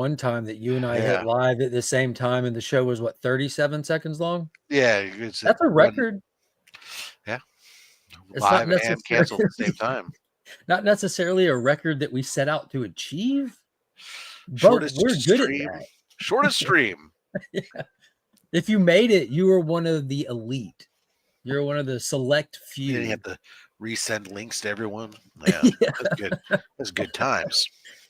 one time that you and I hit Yeah. live at the same time, and the show was what, 37 seconds long? Yeah, That's a record. Yeah, It's not live and necessarily canceled at the same time. not necessarily a record that we set out to achieve, but Shortest we're good at stream. that. Shortest stream. Yeah. If you made it, you were one of the elite. You're one of the select few. And you have to resend links to everyone. Yeah, Yeah. that's good. That's good times.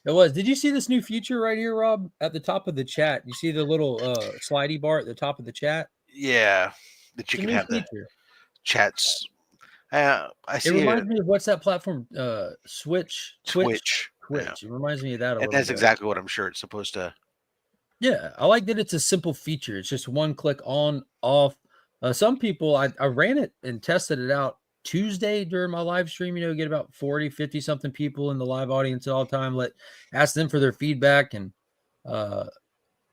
It was. Did you see this new feature right here, Rob? At the top of the chat, you see the little slidey bar at the top of the chat? Yeah, that you It's a can new have the feature. chats. I It see reminds it. me of what's that platform? Twitch. Twitch. Yeah. It reminds me of that a And little that's bit. exactly what I'm sure it's supposed to. Yeah, I like that it's a simple feature. It's just one click on, off. Some people, I ran it and tested it out Tuesday during my live stream, get about 40, 50 something people in the live audience at all time. Ask them for their feedback. And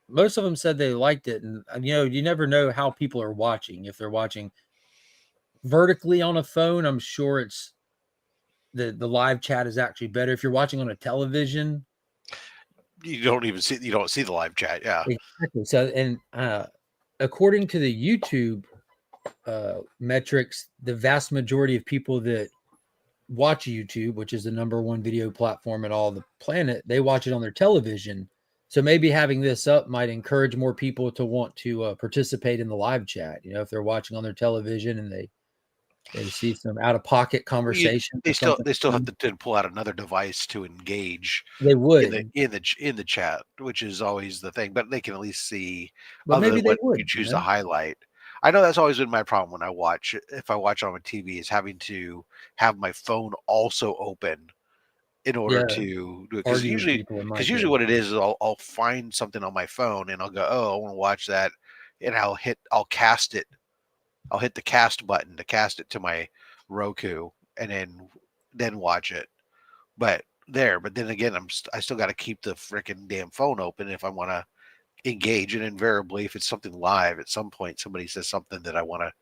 most of them said they liked it. And, you never know how people are watching. If they're watching vertically on a phone, I'm sure it's the live chat is actually better. If you're watching on a television, You don't see the live chat. Yeah. exactly. So, and according to the YouTube metrics, the vast majority of people that watch YouTube, which is the #1 video platform in all the planet, they watch it on their television. So maybe having this up might encourage more people to want to participate in the live chat. If they're watching on their television and they see some out of pocket conversation They or something, still have to pull out another device to engage they in would. the chat, which is always the thing. But they can at least see But other maybe than they what would. you choose to highlight. I know that's always been my problem when I watch. If I watch on my TV, is having to have my phone also open in order to do it. Because usually what it is I'll find something on my phone and I'll go, oh, I want to watch that, and I'll cast it. I'll hit the cast button to cast it to my Roku, and then watch it. But then again, I still got to keep the freaking damn phone open if I want to engage. And invariably, if it's something live, at some point somebody says something that I want to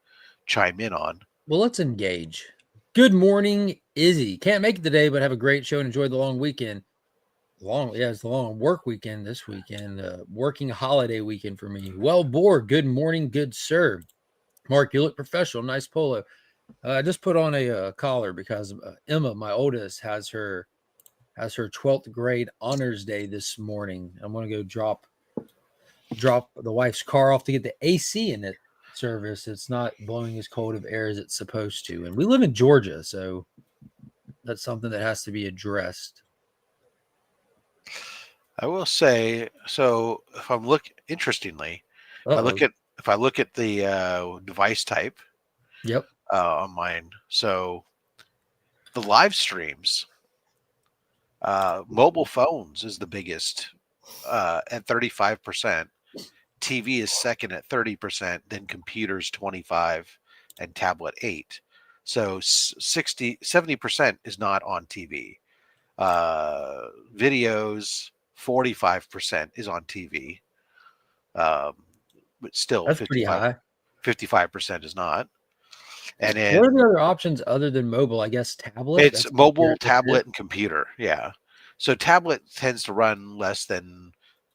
chime in on. Well, let's engage. Good morning, Izzy. Can't make it today, but have a great show and enjoy the long weekend. It's the long work weekend this weekend. Working holiday weekend for me. Well, bored. Good morning, good sir. Mark, you look professional. Nice polo. I just put on a collar because Emma, my oldest, has her 12th grade honors day this morning. I'm going to go drop the wife's car off to get the AC in it service. It's not blowing as cold of air as it's supposed to. And we live in Georgia, so that's something that has to be addressed. I will say, so if I'm interestingly, if I look at the device type, yep, on mine, so the live streams, mobile phones is the biggest at 35%. TV is second at 30%, then computers 25%, and tablet 8%. So 70% is not on TV. Videos 45% is on TV. But still, that's pretty high. 55% is not. And then, what are the other options other than mobile? I guess tablet. It's mobile, tablet, and computer. Yeah. So tablet tends to run less than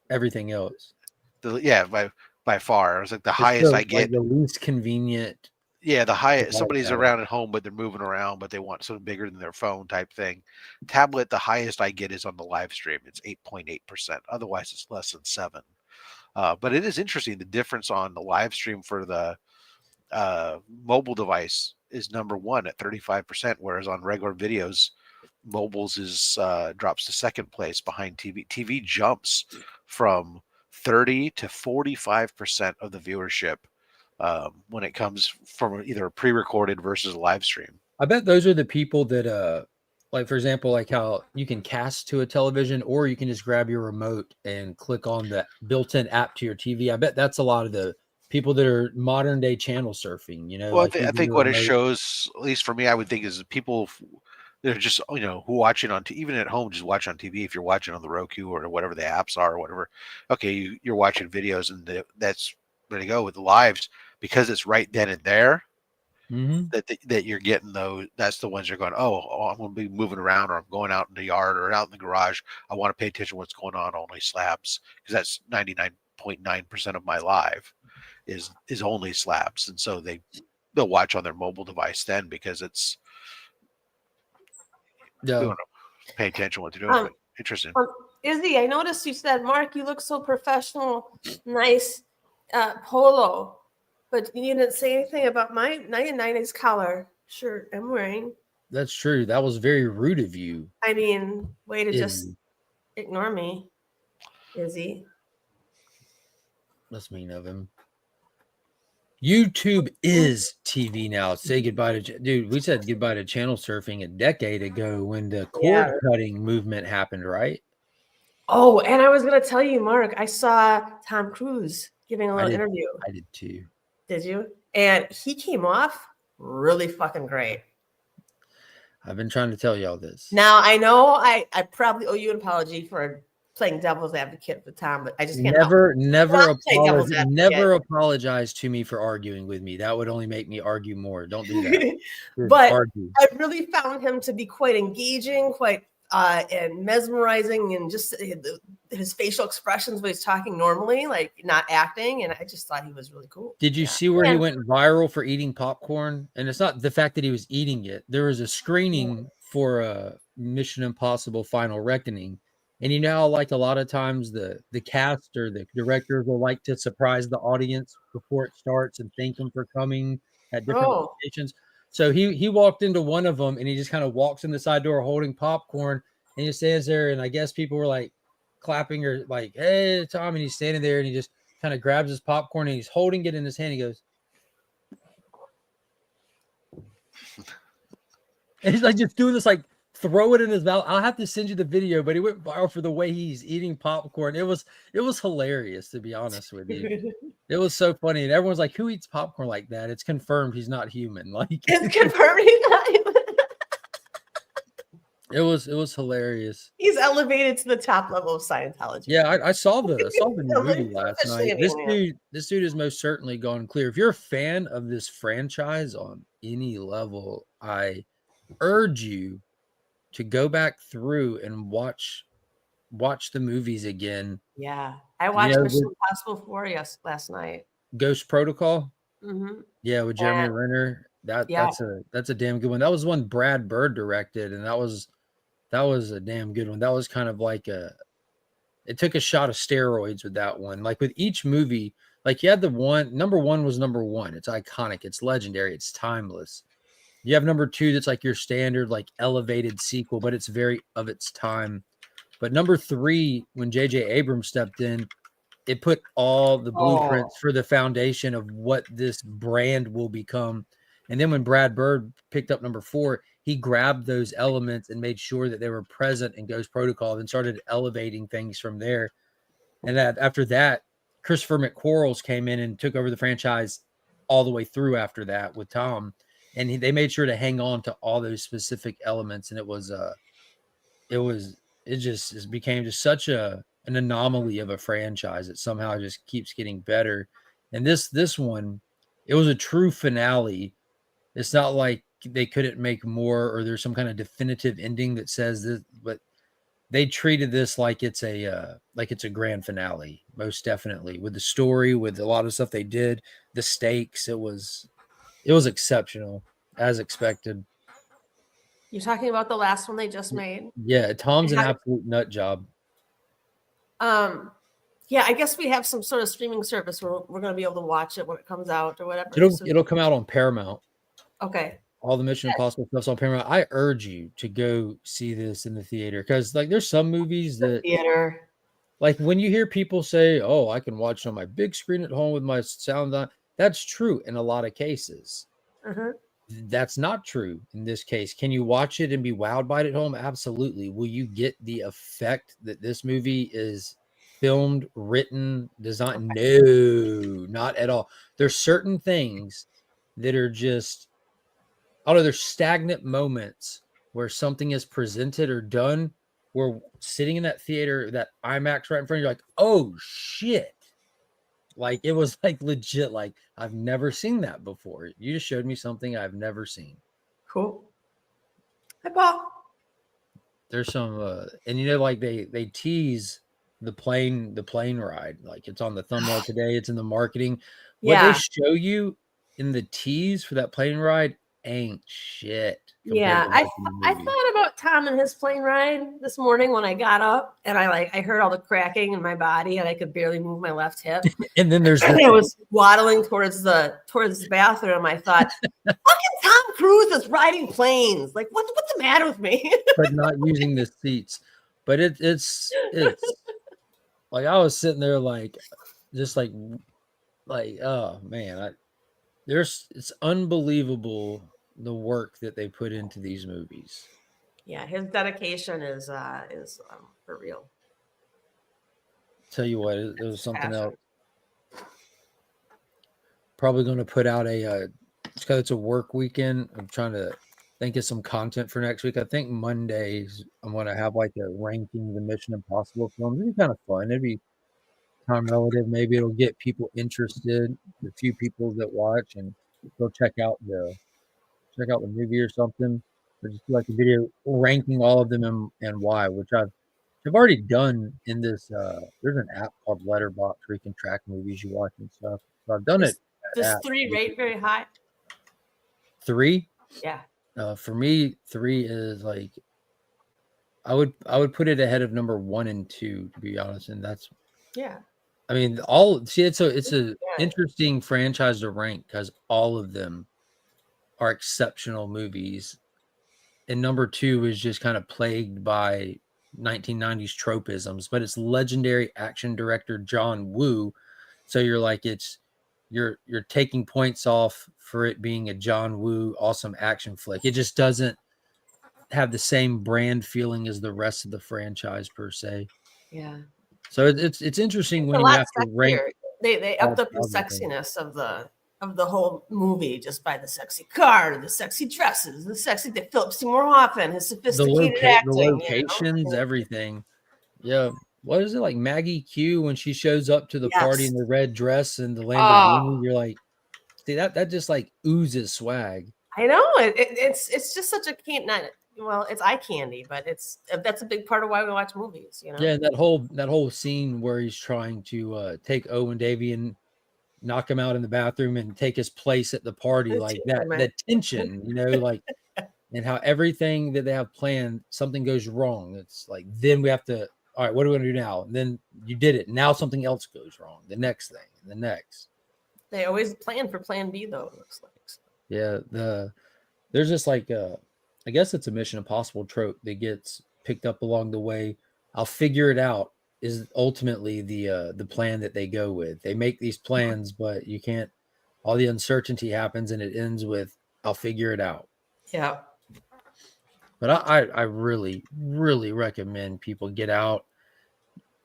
everything else. By far. It's like the highest I get. Like the least convenient. Yeah, the highest. Somebody's around at home, but they're moving around, but they want something bigger than their phone type thing. Tablet, the highest I get is on the live stream. It's 8.8%. Otherwise, it's less than 7%. But it is interesting. The difference on the live stream for the mobile device is #1 at 35%, whereas on regular videos, mobiles drops to second place behind TV. TV jumps from 30 to 45% of the viewership when it comes from either a pre-recorded versus a live stream. I bet those are the people that, like, for example, like how you can cast to a television, or you can just grab your remote and click on the built-in app to your TV. I bet that's a lot of the people that are modern day channel surfing, Well, like I think what it shows, at least for me, I would think, is people that are just, who watching on, even at home, just watch on TV. If you're watching on the Roku or whatever the apps are or whatever, okay, you're watching videos, and that's where to go with the lives, because it's right then and there. that you're getting those. That's the ones you're going, oh, I'm going to be moving around, or I'm going out in the yard or out in the garage. I want to pay attention to what's going on. Only slabs, because that's 99.9% of my live is only slabs, and so they'll watch on their mobile device then, because it's pay attention to what they're doing. But interesting. Izzy, I noticed you said, Mark, you look so professional, nice polo, but you didn't say anything about my 90s collar shirt I'm wearing. That's true. That was very rude of you. I mean, way to just ignore me, Izzy. That's mean of him. YouTube is TV now. Say goodbye to dude. We said goodbye to channel surfing a decade ago when the cord cutting movement happened, right? Oh, and I was gonna tell you, Mark, I saw Tom Cruise giving a little interview. I did too. Did you? And he came off really fucking great. I've been trying to tell y'all this. Now I know I probably owe you an apology for playing devil's advocate for Tom, but I just can't never apologize to me for arguing with me. That would only make me argue more. Don't do that. But I really found him to be quite engaging, quite and mesmerizing, and just his facial expressions when he's talking normally, like not acting. And I just thought he was really cool. Did you see where he went viral for eating popcorn? And it's not the fact that he was eating it. There was a screening for Mission Impossible Final Reckoning. And you know, like a lot of times the cast or the directors will like to surprise the audience before it starts and thank them for coming at different locations. So he walked into one of them and he just kind of walks in the side door holding popcorn, and he stands there, and I guess people were like clapping or like, "Hey, Tom," and he's standing there and he just kind of grabs his popcorn and he's holding it in his hand. He goes, and he's like just doing this, like throw it in his mouth. I'll have to send you the video, but he went viral for the way he's eating popcorn. It was hilarious, to be honest with you. It was so funny, and everyone's like, "Who eats popcorn like that?" It's confirmed he's not human. Like it's confirmed he's not human. It was hilarious. He's elevated to the top level of Scientology. Yeah, I saw the new movie last night. This dude has most certainly gone clear. If you're a fan of this franchise on any level, I urge you to go back through and watch the movies again. Yeah, I watched Mission Impossible 4 last night. Ghost Protocol. Mm-hmm. Yeah, with Jeremy Renner. That's a damn good one. That was one Brad Bird directed, and that was a damn good one. That was kind of like it took a shot of steroids with that one. Like with each movie, like you had number one was number one. It's iconic. It's legendary. It's timeless. You have number two that's like your standard, like elevated sequel, but it's very of its time. But number three, when J.J. Abrams stepped in, it put all the blueprints for the foundation of what this brand will become. And then when Brad Bird picked up number four, he grabbed those elements and made sure that they were present in Ghost Protocol and started elevating things from there. And after that, Christopher McQuarrie came in and took over the franchise all the way through after that with Tom. And they made sure to hang on to all those specific elements. And it became just such an anomaly of a franchise that somehow just keeps getting better. And this one, it was a true finale. It's not like they couldn't make more or there's some kind of definitive ending that says this, but they treated this like it's a grand finale, most definitely, with the story, with a lot of stuff they did, the stakes. It was exceptional, as expected. You're talking about the last one they just made? Yeah, Tom's an absolute nut job. Yeah, I guess we have some sort of streaming service where we're going to be able to watch it when it comes out or whatever. It'll come out on Paramount. Okay. All the Mission Impossible stuff's on Paramount. I urge you to go see this in the theater, because like there's some movies that theater, like when you hear people say, "Oh, I can watch it on my big screen at home with my sound on," that's true in a lot of cases. Uh-huh. That's not true in this case. Can you watch it and be wowed by it at home? Absolutely. Will you get the effect that this movie is filmed, written, designed? No, not at all. There's certain things that are just, I don't know, there's stagnant moments where something is presented or done where sitting in that theater, that IMAX right in front of you, you're like, oh shit. Like it was like legit. Like I've never seen that before. You just showed me something I've never seen. Cool. Hi, Paul. There's some, and you know, like they tease the plane ride. Like it's on the thumbnail today. It's in the marketing. What they show you in the tease for that plane ride ain't shit. Yeah, I thought about Tom and his plane ride this morning when I got up, and I heard all the cracking in my body, and I could barely move my left hip. And then there's I was waddling towards the bathroom. I thought, fucking Tom Cruise is riding planes. Like, what's the matter with me? But not using the seats. But it's like I was sitting there like just like oh man, it's unbelievable the work that they put into these movies. Yeah, his dedication is for real. Tell you what, it was something else. Probably going to put out because it's a work weekend. I'm trying to think of some content for next week. I think Mondays I'm going to have like a ranking of the Mission Impossible films. It'd be kind of fun. It'd be time relative. Maybe it'll get people interested. The few people that watch and go check out the movie or something. Or just do like a video ranking all of them and why, which I've already done in this. There's an app called Letterboxd where you can track movies you watch and stuff. So I've done it. Does 3 rate very high? 3? Yeah. For me, 3 is like I would put it ahead of number 1 and 2, to be honest. And that's I mean, it's a interesting franchise to rank because all of them are exceptional movies. And number 2 is just kind of plagued by 1990s tropisms, but it's legendary action director John Woo. So you're like, you're taking points off for it being a John Woo awesome action flick. It just doesn't have the same brand feeling as the rest of the franchise per se. Yeah. So it's interesting when you have to rank. They upped up the sexiness of the whole movie just by the sexy car, the sexy dresses, the Philip Seymour Hoffman, his sophisticated acting, the locations, everything. Yeah. What is it like Maggie Q when she shows up to the party in the red dress and the Lamborghini? You're like, see that just like oozes swag. I know it's just such a it's eye candy, but that's a big part of why we watch movies, you know. Yeah, that whole scene where he's trying to take Owen Davey and knock him out in the bathroom and take his place at the party, like that tension, you know, like, and how everything that they have planned, something goes wrong. It's like, then we have to, all right, what are we going to do now? And then you did it. Now something else goes wrong. The next thing, and the next. They always plan for plan B, though, it looks like. Yeah, there's just like, I guess it's a Mission Impossible trope that gets picked up along the way. I'll figure it out is ultimately the plan that they go with. They make these plans, but you can't, all the uncertainty happens and it ends with, I'll figure it out. Yeah. But I really, really recommend people get out,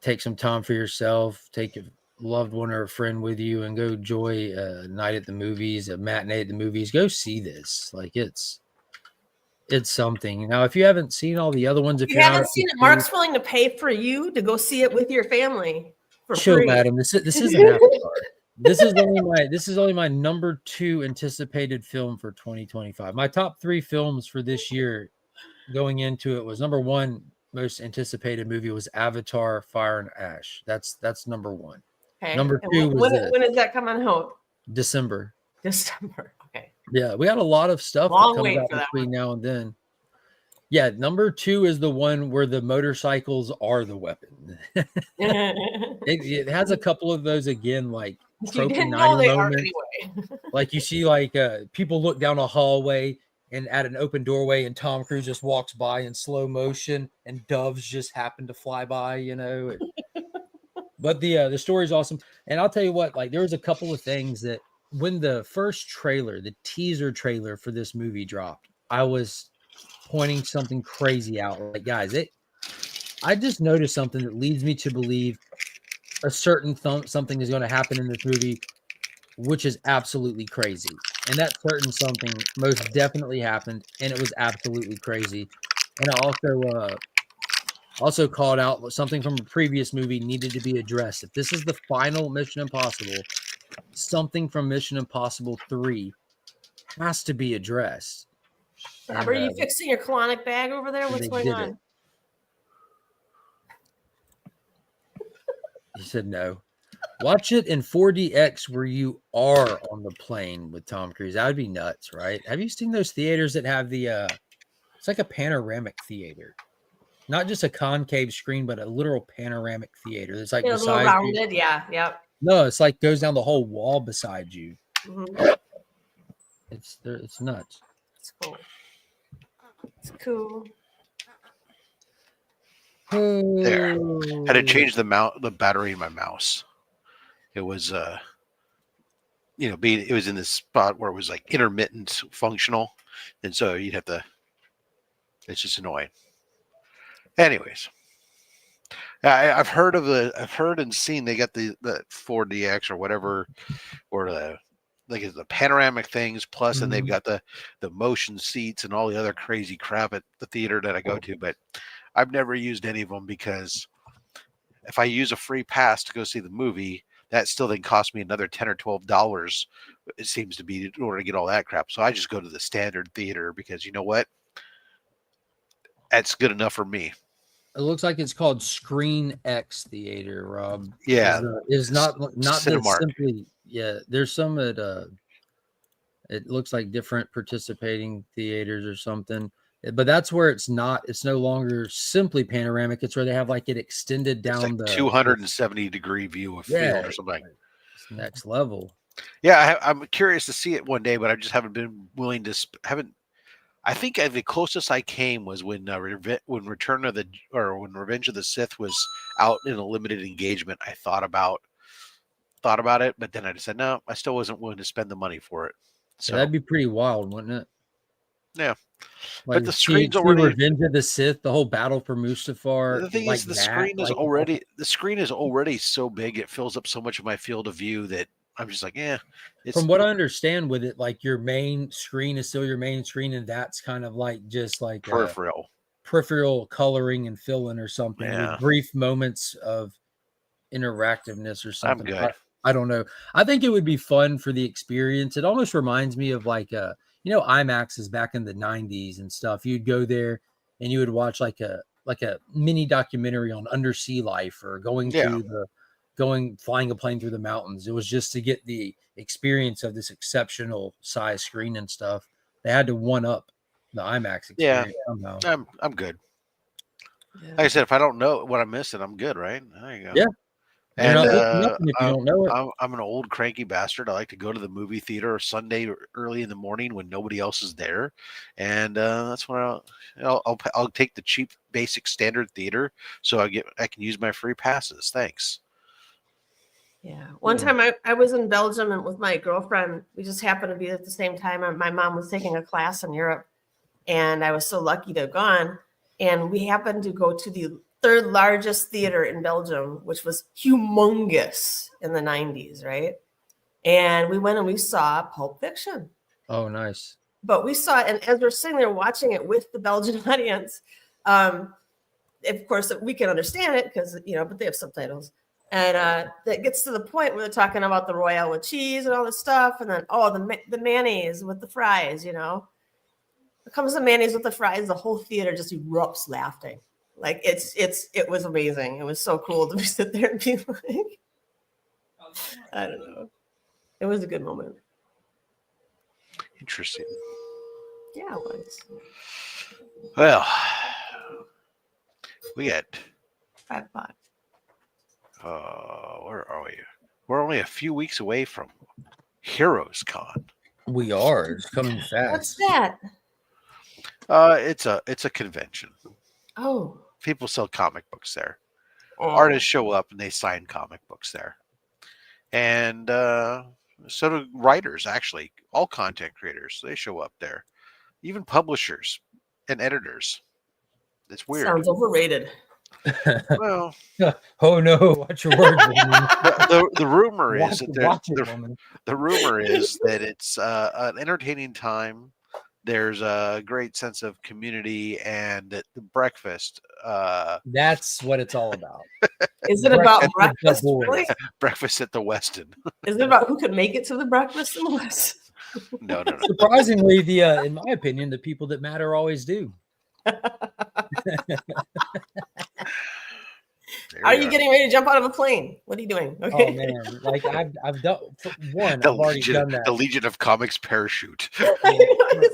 take some time for yourself, take a loved one or a friend with you and go enjoy a night at the movies, a matinee at the movies. Go see this. Like it's something. Now, if you haven't seen all the other ones, if you haven't seen it, Mark's willing to pay for you to go see it with your family for free. Madam, this is an Avatar. This is only my number 2 anticipated film for 2025. My top 3 films for this year going into it was number 1 most anticipated movie was Avatar: Fire and Ash. That's number 1. Okay. Number 2 was when does that come on out? December. Okay. Yeah, we got a lot of stuff that comes out between now and then. Yeah, number 2 is the one where the motorcycles are the weapon. it has a couple of those again, like you didn't know they are anyway. Like you see, like people look down a hallway and at an open doorway, and Tom Cruise just walks by in slow motion, and doves just happen to fly by, you know. But the story is awesome, and I'll tell you what, like there was a couple of things that when the first trailer, the teaser trailer for this movie dropped, I was pointing something crazy out. Like, guys, I just noticed something that leads me to believe a certain something is going to happen in this movie, which is absolutely crazy. And that certain something most definitely happened, and it was absolutely crazy. And I also Also called out something from a previous movie needed to be addressed. If this is the final Mission Impossible, something from Mission Impossible 3 has to be addressed. Rob, are you fixing your colonic bag over there? What's going on? He said no. Watch it in 4DX where you are on the plane with Tom Cruise. That would be nuts, right? Have you seen those theaters that have the it's like a panoramic theater? Not just a concave screen, but a literal panoramic theater. It's like a little rounded, yep. No, it's like goes down the whole wall beside you. Mm-hmm. It's nuts. It's cool. It's cool. There. Had to change the battery in my mouse. It was it was in this spot where it was like intermittent functional, and so you'd have to. It's just annoying. Anyways, I've heard and seen they got the 4DX or whatever, or the panoramic things plus, and they've got the motion seats and all the other crazy crap at the theater that I go to, but I've never used any of them because if I use a free pass to go see the movie, that still then costs me another $10 or $12. It seems to be in order to get all that crap. So I just go to the standard theater because you know what? That's good enough for me. It looks like it's called Screen X Theater, Rob. Yeah, is not simply. Yeah, there's some at it looks like different participating theaters or something. But that's where it's not. It's no longer simply panoramic. It's where they have like it extended down the 270-degree view of field or something. It's next level. Yeah, I'm curious to see it one day, but I just haven't been willing to. I think the closest I came was when Revenge of the Sith was out in a limited engagement. I thought about it, but then I just said no. I still wasn't willing to spend the money for it. So that'd be pretty wild, wouldn't it? Yeah, like but the screen's already Revenge of the Sith, the whole battle for Mustafar. The thing is, the screen is already so big; it fills up so much of my field of view that I'm just like, From what I understand with it, like your main screen is still your main screen, and that's kind of like just like peripheral coloring and filling or something with brief moments of interactiveness or something. I'm good. I don't know. I think it would be fun for the experience. It almost reminds me of like IMAX is back in the 90s and stuff. You'd go there and you would watch like a mini documentary on undersea life or flying a plane through the mountains. It was just to get the experience of this exceptional size screen and stuff. They had to one up the IMAX experience somehow. I'm good. Yeah. Like I said, if I don't know what I'm missing, I'm good, right? There you go. Yeah. And if you don't know it. I'm an old cranky bastard. I like to go to the movie theater Sunday early in the morning when nobody else is there, and that's when I'll take the cheap, basic, standard theater, so I can use my free passes. Thanks. Yeah. One time I was in Belgium and with my girlfriend. We just happened to be at the same time. My mom was taking a class in Europe, and I was so lucky to have gone. And we happened to go to the third largest theater in Belgium, which was humongous in the 90s, right? And we went and we saw Pulp Fiction. Oh, nice. But we saw it, and as we're sitting there watching it with the Belgian audience, of course, we can understand it because, but they have subtitles. And that gets to the point where they're talking about the Royale with cheese and all this stuff. And then, the mayonnaise with the fries, Here comes the mayonnaise with the fries. The whole theater just erupts laughing. Like it was amazing. It was so cool to sit there and be like, I don't know. It was a good moment. Interesting. Yeah, it was. Well, we got 5 bucks. Where are we? We're only a few weeks away from Heroes Con. We are. It's coming fast. What's that? It's a convention. Oh. People sell comic books there. Artists show up and they sign comic books there. And so do writers, actually. All content creators, they show up there. Even publishers and editors. It's weird. Sounds overrated. Well, oh no! Watch your words. the rumor is that the rumor is that it's an entertaining time. there's a great sense of community, and that the breakfast. That's what it's all about. Is it about breakfast? Really? Breakfast at the Westin. Is it about who could make it to the breakfast in the West? No. Surprisingly, in my opinion, the people that matter always do. Are you getting ready to jump out of a plane? What are you doing? Okay. Oh man, like I've done one. I've already done that. The Legion of Comics parachute. I've been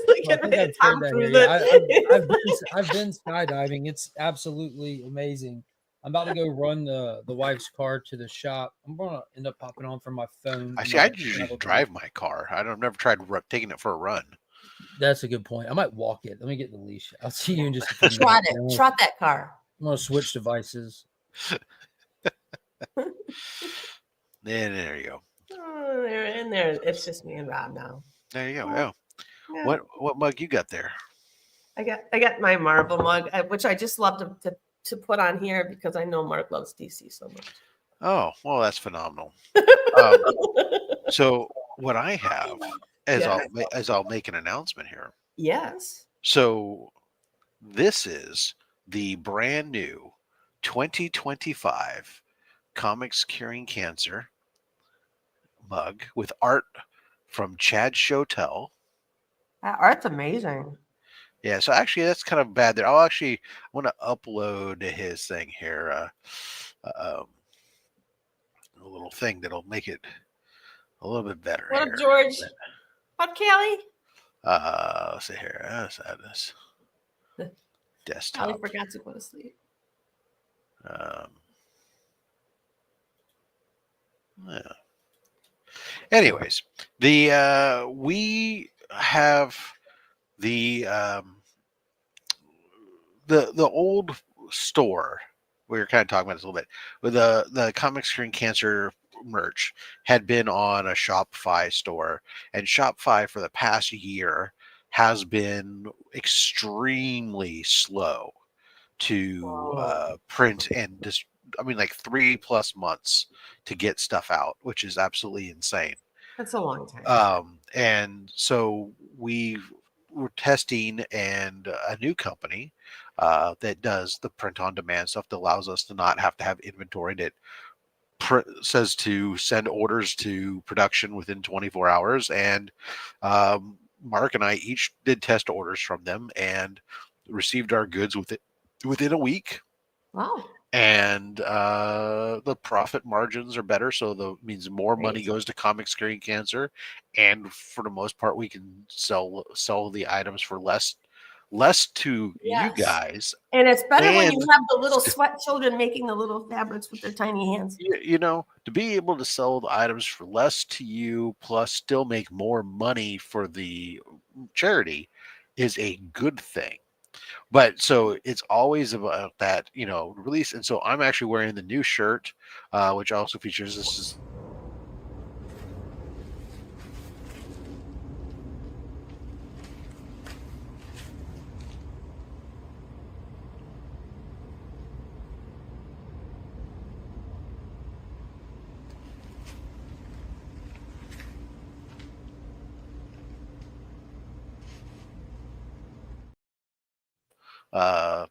skydiving. It's absolutely amazing. I'm about to go run the wife's car to the shop. I'm gonna end up popping on from my phone. I usually drive my car. I've never tried taking it for a run. That's a good point. I might walk it. Let me get the leash. I'll see you in just a few minutes. Trot that car. I'm gonna switch devices. There you go. Oh, they're in there. It's just me and Rob now. There you go. Yeah. What mug you got there? I got my Marvel mug, which I just love to put on here because I know Mark loves DC so much. Oh, well, that's phenomenal. So what I have, I'll make an announcement here. Yes. So this is the brand new 2025 Comics Curing Cancer mug with art from Chad Chotel. That art's amazing. Yeah, so actually that's kind of bad there. I want to upload his thing here. A little thing that'll make it a little bit better. What up, George? What, Callie? Let's see here. Let's add this. Desktop. Callie forgot to go to sleep. Yeah. Anyways, we have the old store. We were kind of talking about this a little bit. With the Comics Curing Cancer merch had been on a Shopify store, and Shopify for the past year has been extremely slow to print and just. I mean, like 3+ months to get stuff out, which is absolutely insane. That's a long time. And so we were testing a new company that does the print on demand stuff that allows us to not have to have inventory that says to send orders to production within 24 hours. And Mark and I each did test orders from them and received our goods within a week. Wow. And the profit margins are better, so that means more money goes to Comics Curing Cancer, and for the most part, we can sell the items for less to you guys. And it's better when you have the little sweat children making the little fabrics with their tiny hands. You know, to be able to sell the items for less to you, plus still make more money for the charity, is a good thing. But so it's always about that, release. And so I'm actually wearing the new shirt, which also features this is.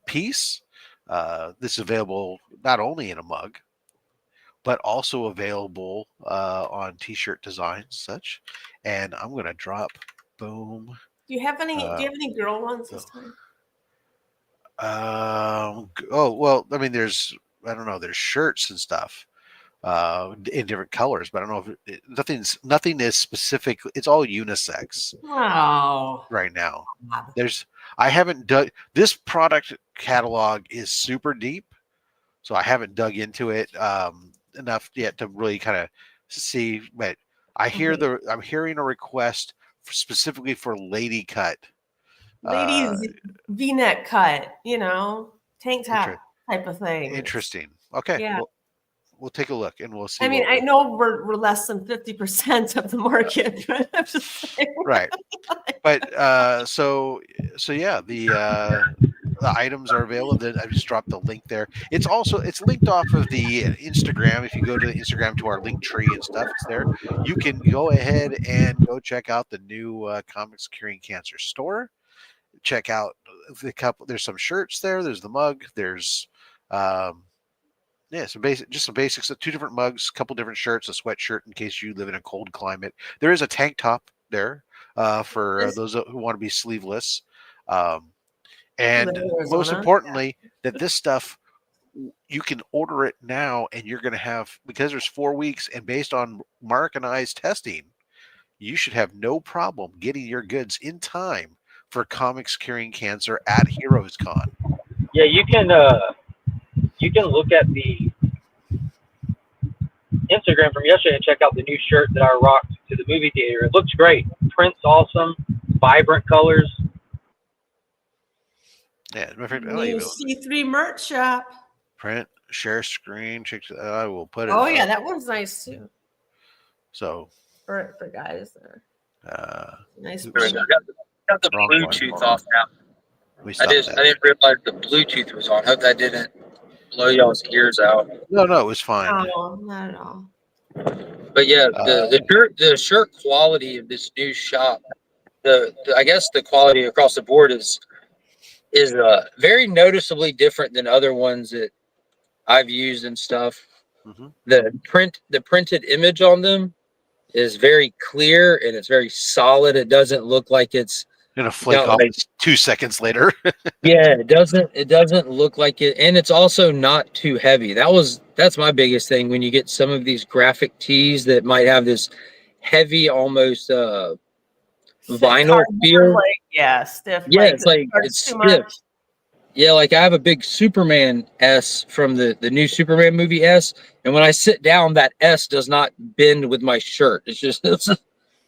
Piece. This is available not only in a mug, but also available on t-shirt designs such. And I'm going to drop, boom. Do you have any girl ones this time? Well, I mean, there's shirts and stuff in different colors, but I don't know if nothing is specific. It's all unisex. Wow. Right now. I haven't dug this product catalog is super deep, so I haven't dug into it enough yet to really kind of see. But I'm hearing a request specifically for lady cut, ladies V-neck cut, tank top type of thing. Interesting. Okay. Yeah. We'll take a look and we'll see. I mean, I know we're less than 50% of the market, but I'm just saying. Right. But so yeah, the items are available. Then I just dropped the link there. It's linked off of the Instagram. If you go to the Instagram to our link tree and stuff, it's there. You can go ahead and go check out the new Comics Curing Cancer store. Check out the couple. There's some shirts there. There's the mug. There's some basics. 2 different mugs, a couple different shirts, a sweatshirt in case you live in a cold climate. There is a tank top there for those who want to be sleeveless. And most importantly, that this stuff, you can order it now, and you're going to have, because there's 4 weeks, and based on Mark and I's testing, you should have no problem getting your goods in time for Comics Curing Cancer at Heroes Con. Yeah, you can look at the Instagram from yesterday and check out the new shirt that I rocked to the movie theater. It looks great. Print's awesome. Vibrant colors. Yeah, my friend. New C3 merch shop. Print, share screen. I will put it. Oh yeah, that one's nice too. So for guys there. Nice. Got the Bluetooth off now. I didn't realize the Bluetooth was on. Hope that didn't blow y'all's ears out. No, it was fine. No, not at all. But yeah, the shirt quality of this new shop, I guess the quality across the board is very noticeably different than other ones that I've used and stuff. Mm-hmm. The printed image on them is very clear and it's very solid. It doesn't look like it's gonna flake off 2 seconds later. Yeah, it doesn't look like it, and it's also not too heavy. That's my biggest thing when you get some of these graphic tees that might have this heavy, almost vinyl feel. Stiff. Yeah, it's stiff. Much. Yeah, like I have a big Superman S from the new Superman movie S, and when I sit down, that S does not bend with my shirt. It's just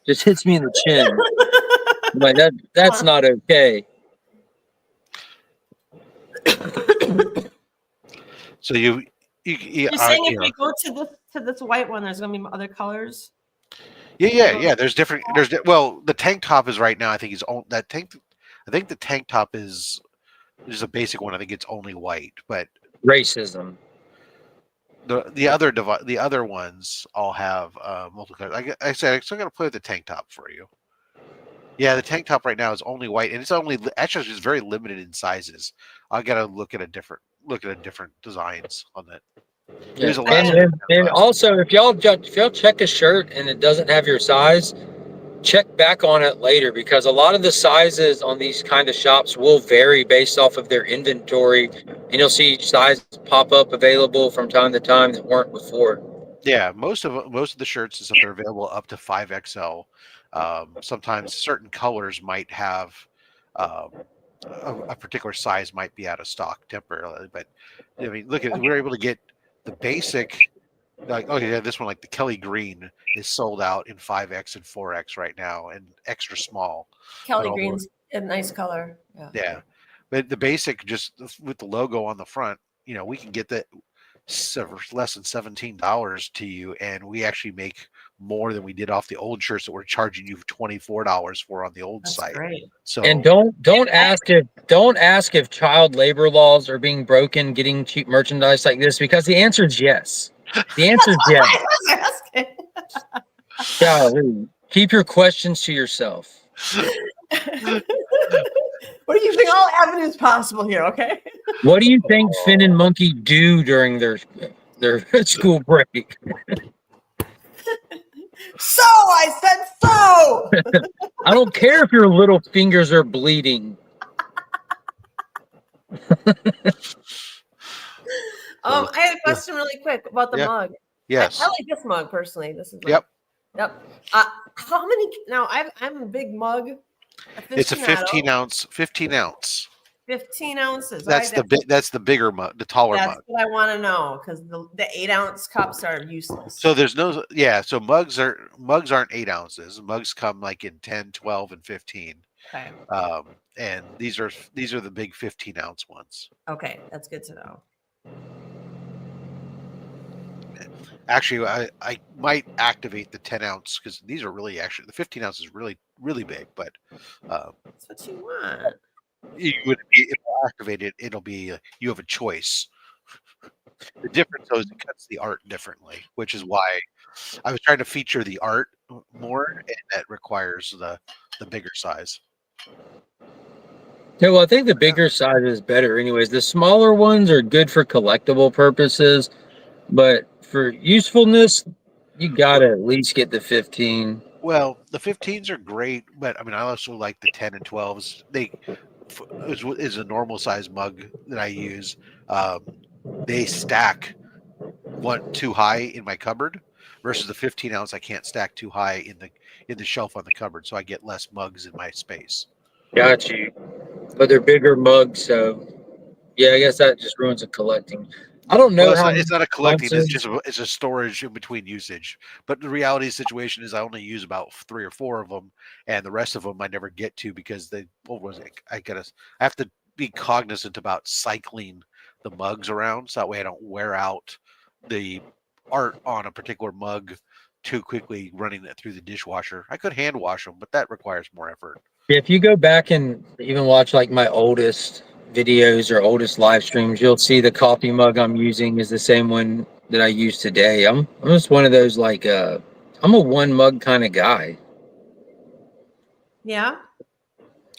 hits me in the chin. Like that's not okay. So you're saying if we go to this white one, there's gonna be other colors. Yeah. There's different. The tank top is right now. I think I think the tank top is a basic one. I think it's only white, but racism. The other ones all have multicolor. Like I said, I'm still gonna play with the tank top for you. Yeah, the tank top right now is only white, and it's actually just very limited in sizes. I gotta look at different designs on that. Yeah. And also, if y'all check a shirt and it doesn't have your size, check back on it later, because a lot of the sizes on these kind of shops will vary based off of their inventory, and you'll see sizes pop up available from time to time that weren't before. Yeah, most of the shirts and stuff are available up to 5XL. Sometimes certain colors might have a particular size might be out of stock temporarily, but I mean, look at we're able to get the basic, like this one, like the Kelly Green is sold out in 5X and 4X right now, and extra small. Kelly Green's a nice color. Yeah, but the basic, just with the logo on the front, we can get that for less than $17 to you, and we actually make more than we did off the old shirts that we're charging you $24 for on the old site. Great. So, and don't ask if child labor laws are being broken getting cheap merchandise like this, because the answer is yes. The answer is yes. Golly, keep your questions to yourself. What do you think? All avenues possible here, okay? What do you think Finn and Monkey do during their school break? So I said so. I don't care if your little fingers are bleeding. I had a question really quick about the mug. Yes. I like this mug personally. This is Yep. How many now? I'm a big mug. It's a 15 ounce. 15 ounces. That's the bigger mug, the taller mug. That's what I want to know, because the 8-ounce cups are useless. So there's no So mugs aren't 8 ounces. Mugs come like in 10, 12, and 15. Okay. And these are the big 15 ounce ones. Okay, that's good to know. Actually, I might activate the 10 ounce, because these are really the 15 ounce is really, really big, but that's what you want. You would be it'll activate it. It'll be you have a choice. The difference though is it cuts the art differently, which is why I was trying to feature the art more, and that requires the bigger size. Yeah, well, I think the bigger size is better anyways. The smaller ones are good for collectible purposes, but for usefulness, you gotta at least get the 15. Well, the 15s are great, but I mean, I also like the 10 and 12s. They is a normal size mug that I use. They stack too high in my cupboard versus the 15 ounce. I can't stack too high in the shelf on the cupboard, so I get less mugs in my space. Got you. But they're bigger mugs, so yeah, I guess that just ruins the collecting. I don't know how it's not a collecting. It's a storage in between usage. But the reality of the situation is I only use about 3 or 4 of them, and the rest of them I never get to because I have to be cognizant about cycling the mugs around so that way I don't wear out the art on a particular mug too quickly running it through the dishwasher. I could hand wash them, but that requires more effort. If you go back and even watch like my oldest videos or oldest live streams, you'll see the coffee mug I'm using is the same one that I use today. I'm just one of those like I'm a one mug kind of guy. Yeah.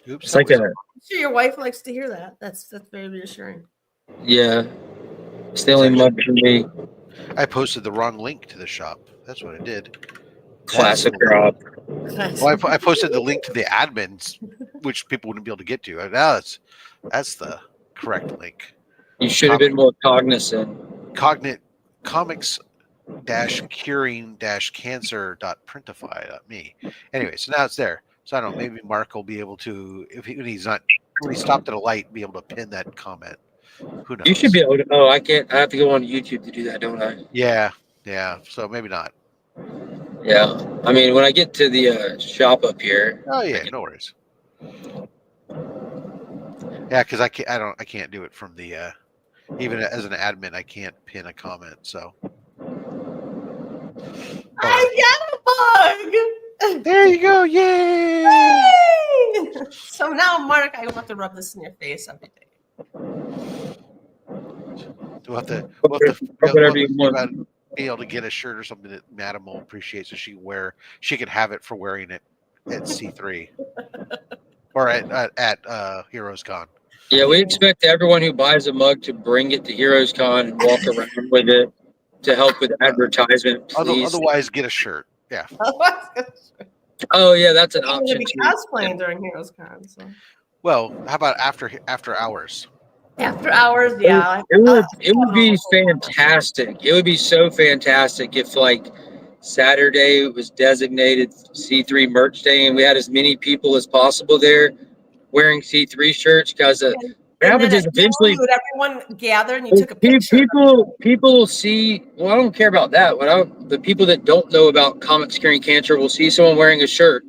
Oops. It's like I'm sure your wife likes to hear that. That's very reassuring. Yeah. It's the only mug for me. I posted the wrong link to the shop. That's what I did. Classic Rob. Well, I posted the link to the admins, which people wouldn't be able to get to. Now that's the correct link. You should have been more cognizant. Comics curing cancer.printify.me. Anyway, so now it's there. So I don't know. Maybe Mark will be able to, when he stopped at a light, be able to pin that comment. Who knows? You should be able to. Oh, I can't. I have to go on YouTube to do that, don't I? Yeah. So maybe not. Yeah. I mean, when I get to the shop up here. Oh yeah, no worries. Yeah, because I can't do it from the even as an admin, I can't pin a comment. So I got a bug. There you go! Yay! Yay! So now, Mark, I will have to rub this in your face every day. We'll have to be able to get a shirt or something that Madam will appreciate, so she can have it for wearing it at C3 or at Heroes Con. Yeah, we expect everyone who buys a mug to bring it to Heroes Con and walk around with it to help with advertisement. Please. Otherwise, get a shirt. Yeah. Oh yeah, that's an option. I'm going to be cosplaying during Heroes Con. So. Well, how about after hours? After hours, yeah. It would be fantastic. It would be so fantastic if like Saturday was designated C3 merch day and we had as many people as possible there wearing C3 shirts because what happens is eventually everyone gathered and you took a picture. People will see. Well, I don't care about that. The people that don't know about Comics Curing Cancer will see someone wearing a shirt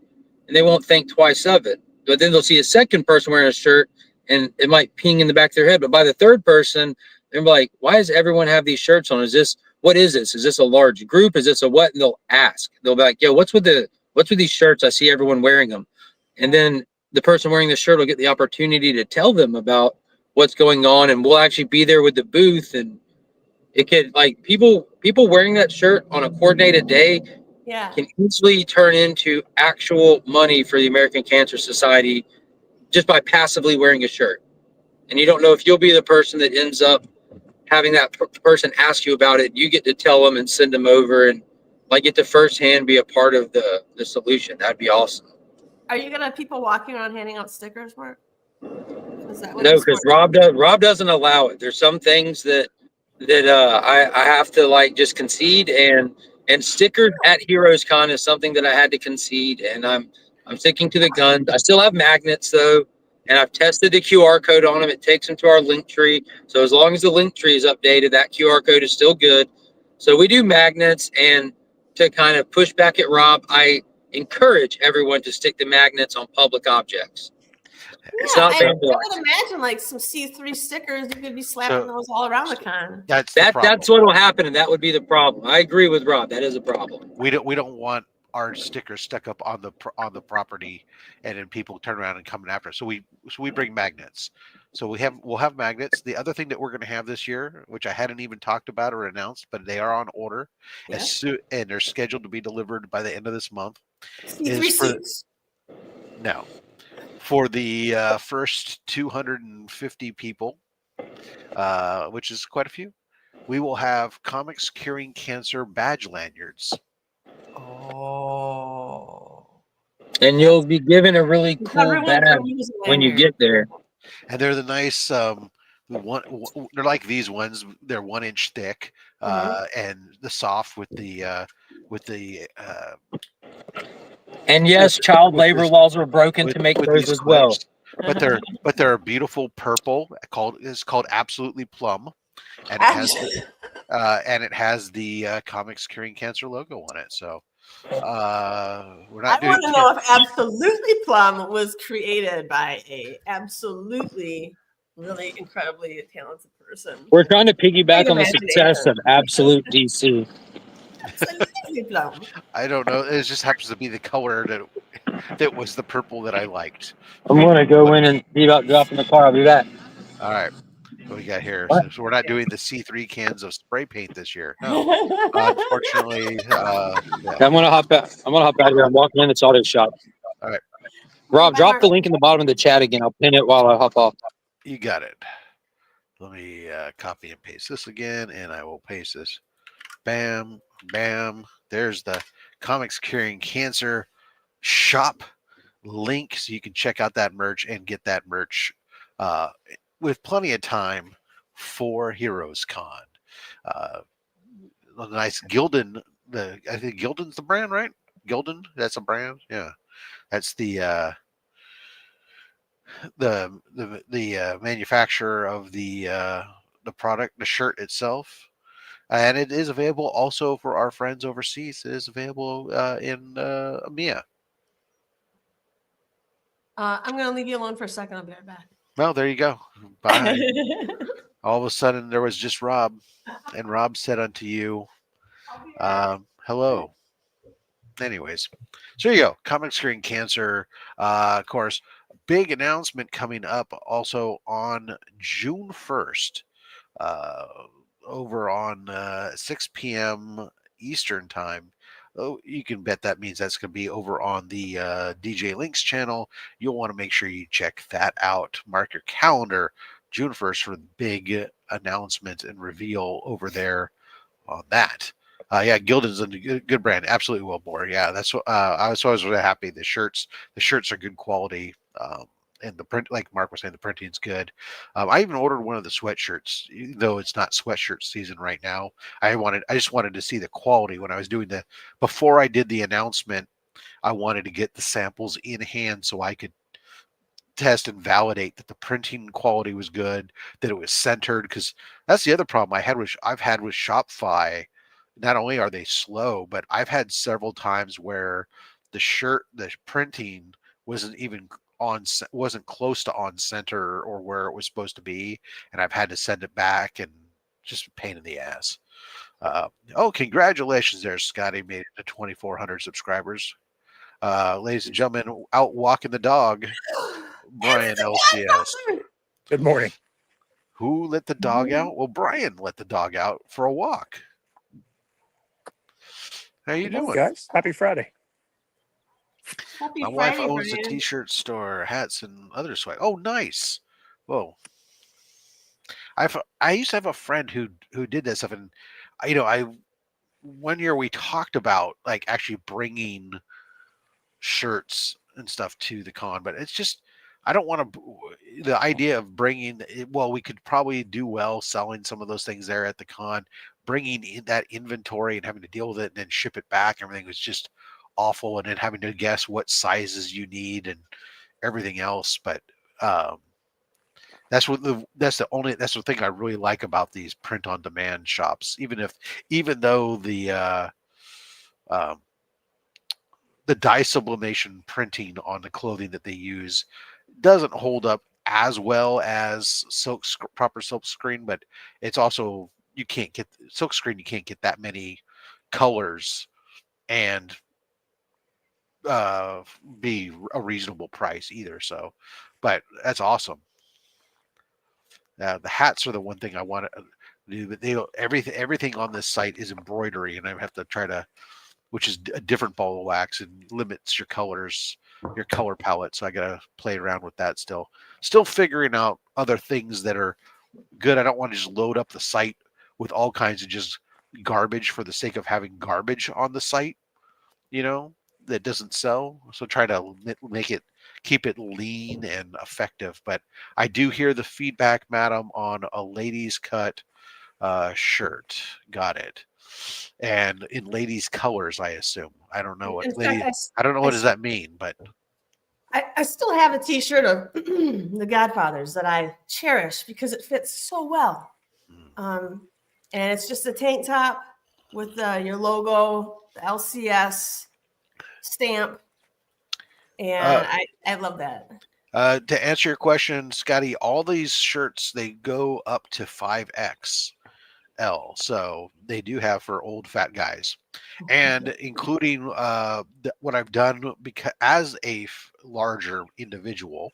and they won't think twice of it. But then they'll see a second person wearing a shirt and it might ping in the back of their head. But by the third person, they're like, why does everyone have these shirts on? What is this? Is this a large group? Is this a what? And they'll ask. They'll be like, yo, what's with these shirts? I see everyone wearing them. And then the person wearing the shirt will get the opportunity to tell them about what's going on. And we'll actually be there with the booth. And it could, like, people wearing that shirt on a coordinated day can easily turn into actual money for the American Cancer Society just by passively wearing a shirt. And you don't know if you'll be the person that ends up having that person ask you about it. You get to tell them and send them over and like get to firsthand be a part of the solution. That'd be awesome. Are you gonna have people walking around handing out stickers, Mark? No, because Rob doesn't allow it. There's some things that I have to like just concede, and stickers at Heroes Con is something that I had to concede, and I'm sticking to the guns. I still have magnets though, and I've tested the QR code on them. It takes them to our link tree. So as long as the link tree is updated, that QR code is still good. So we do magnets, and to kind of push back at Rob, I encourage everyone to stick the magnets on public objects. It's not I would imagine like some C3 stickers. You could be slapping those all around the con. That's what will happen, and that would be the problem. I agree with Rob. That is a problem. We don't want our stickers stuck up on the property, and then people turn around and come after us. So we bring magnets. So we'll have magnets. The other thing that we're going to have this year, which I hadn't even talked about or announced, but they are on order, and they're scheduled to be delivered by the end of this month. C3 suits. No, for the first 250 people, which is quite a few, we will have Comics Curing Cancer badge lanyards. Oh. And you'll be given a really cool badge when you get there. And they're the nice they're like these ones. They're 1 inch thick, and the soft with the and yes, child labor laws were broken to make those as well. But they're a beautiful purple called Absolutely Plum, and it has the Comics Curing Cancer logo on it. So we're not. I want to know if Absolutely Plum was created by a absolutely really incredibly talented person. We're trying to piggyback on the success of Absolute DC. Absolutely Plum. I don't know. It just happens to be the color that was the purple that I liked. I'm going to go in and be about dropping the car. I'll be back. All right. What we got here? So we're not doing the C3 cans of spray paint this year. No, unfortunately. Yeah. I'm gonna hop out. Here. I'm walking in. It's auto shop. All right. Rob, drop the link in the bottom of the chat again. I'll pin it while I hop off. You got it. Let me copy and paste this again, and I will paste this. Bam, bam. There's the Comics Curing Cancer shop link, so you can check out that merch and get that merch with plenty of time for Heroes Con. Nice Gildan. I think Gildan's the brand, right? Gildan, that's a brand. Yeah, that's the manufacturer of the product, the shirt itself, and it is available also for our friends overseas. It is available in EMEA. I'm going to leave you alone for a second. I'll be right back. Well, there you go. Bye. All of a sudden, there was just Rob, and Rob said unto you, hello. Anyways, so there you go. Comics Curing Cancer. Of course, big announcement coming up also on June 1st over on 6 p.m. Eastern time. Oh, you can bet that means that's going to be over on the DJ Links channel. You'll want to make sure you check that out. Mark your calendar, June 1st, for the big announcement and reveal over there on that. Yeah, Gildan's a good brand. Absolutely will, Boar. Yeah, that's what I was always really happy. The shirts are good quality. And the print, like Mark was saying, the printing's good. I even ordered one of the sweatshirts, even though it's not sweatshirt season right now. I just wanted to see the quality when I was doing before I did the announcement. I wanted to get the samples in hand so I could test and validate that the printing quality was good, that it was centered. Because that's the other problem I've had with Shopify. Not only are they slow, but I've had several times where the printing wasn't close to on center or where it was supposed to be, and I've had to send it back, and just a pain in the ass. Congratulations there, Scotty, made it to 2,400 subscribers. Ladies and gentlemen, out walking the dog, Brian LCS. Good morning. Who let the dog out? Well, Brian let the dog out for a walk. How you doing, guys? Happy Friday. My wife owns a t-shirt store, hats, and other swag. Oh, nice. Whoa. I used to have a friend who did that stuff, and one year we talked about like actually bringing shirts and stuff to the con, but it's just I don't want to. The idea of bringing, well, we could probably do well selling some of those things there at the con. Bringing in that inventory and having to deal with it and then ship it back, everything was just awful, and then having to guess what sizes you need and everything else. But that's the thing I really like about these print on demand shops. Even though the dye sublimation printing on the clothing that they use doesn't hold up as well as proper silk screen, but it's also you can't get silk screen. You can't get that many colors and be a reasonable price either. So, but that's awesome. The hats are the one thing I want to do, but everything on this site is embroidery, and I have to try to, which is a different ball of wax and limits your colors, your color palette. So I gotta play around with that still. Still figuring out other things that are good. I don't want to just load up the site with all kinds of just garbage for the sake of having garbage on the site, that doesn't sell. So try to keep it lean and effective. But I do hear the feedback, madam, on a ladies cut shirt. Got it. And in ladies colors, I assume. I don't know what I don't know what does that mean, but I still have a t-shirt of the Godfathers that I cherish because it fits so well. And it's just a tank top with your logo, the LCS stamp. And I love that. To answer your question, Scotty, all these shirts, they go up to 5XL. So they do have for old fat guys. And including what I've done, because as a larger individual,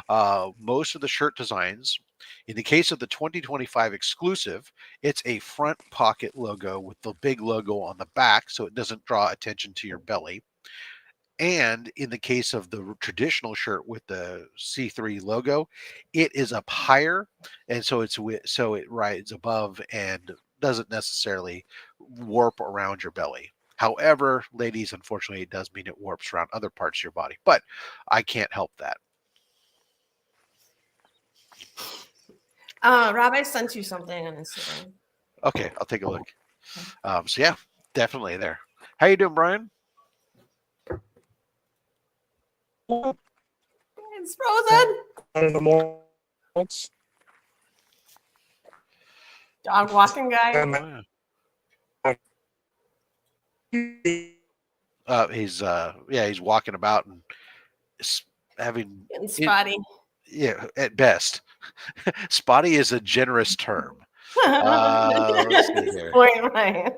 most of the shirt designs, in the case of the 2025 exclusive, it's a front pocket logo with the big logo on the back, so it doesn't draw attention to your belly. And in the case of the traditional shirt with the C3 logo, it is up higher, and so it rides above and doesn't necessarily warp around your belly. However, ladies, unfortunately, it does mean it warps around other parts of your body, but I can't help that. Rob, I sent you something on Instagram. Okay, I'll take a look. So yeah, definitely there. How you doing, Brian? It's frozen. Dog walking guy. He's walking about and having getting spotty. Yeah, at best. Spotty is a generous term. Let's see here. Right.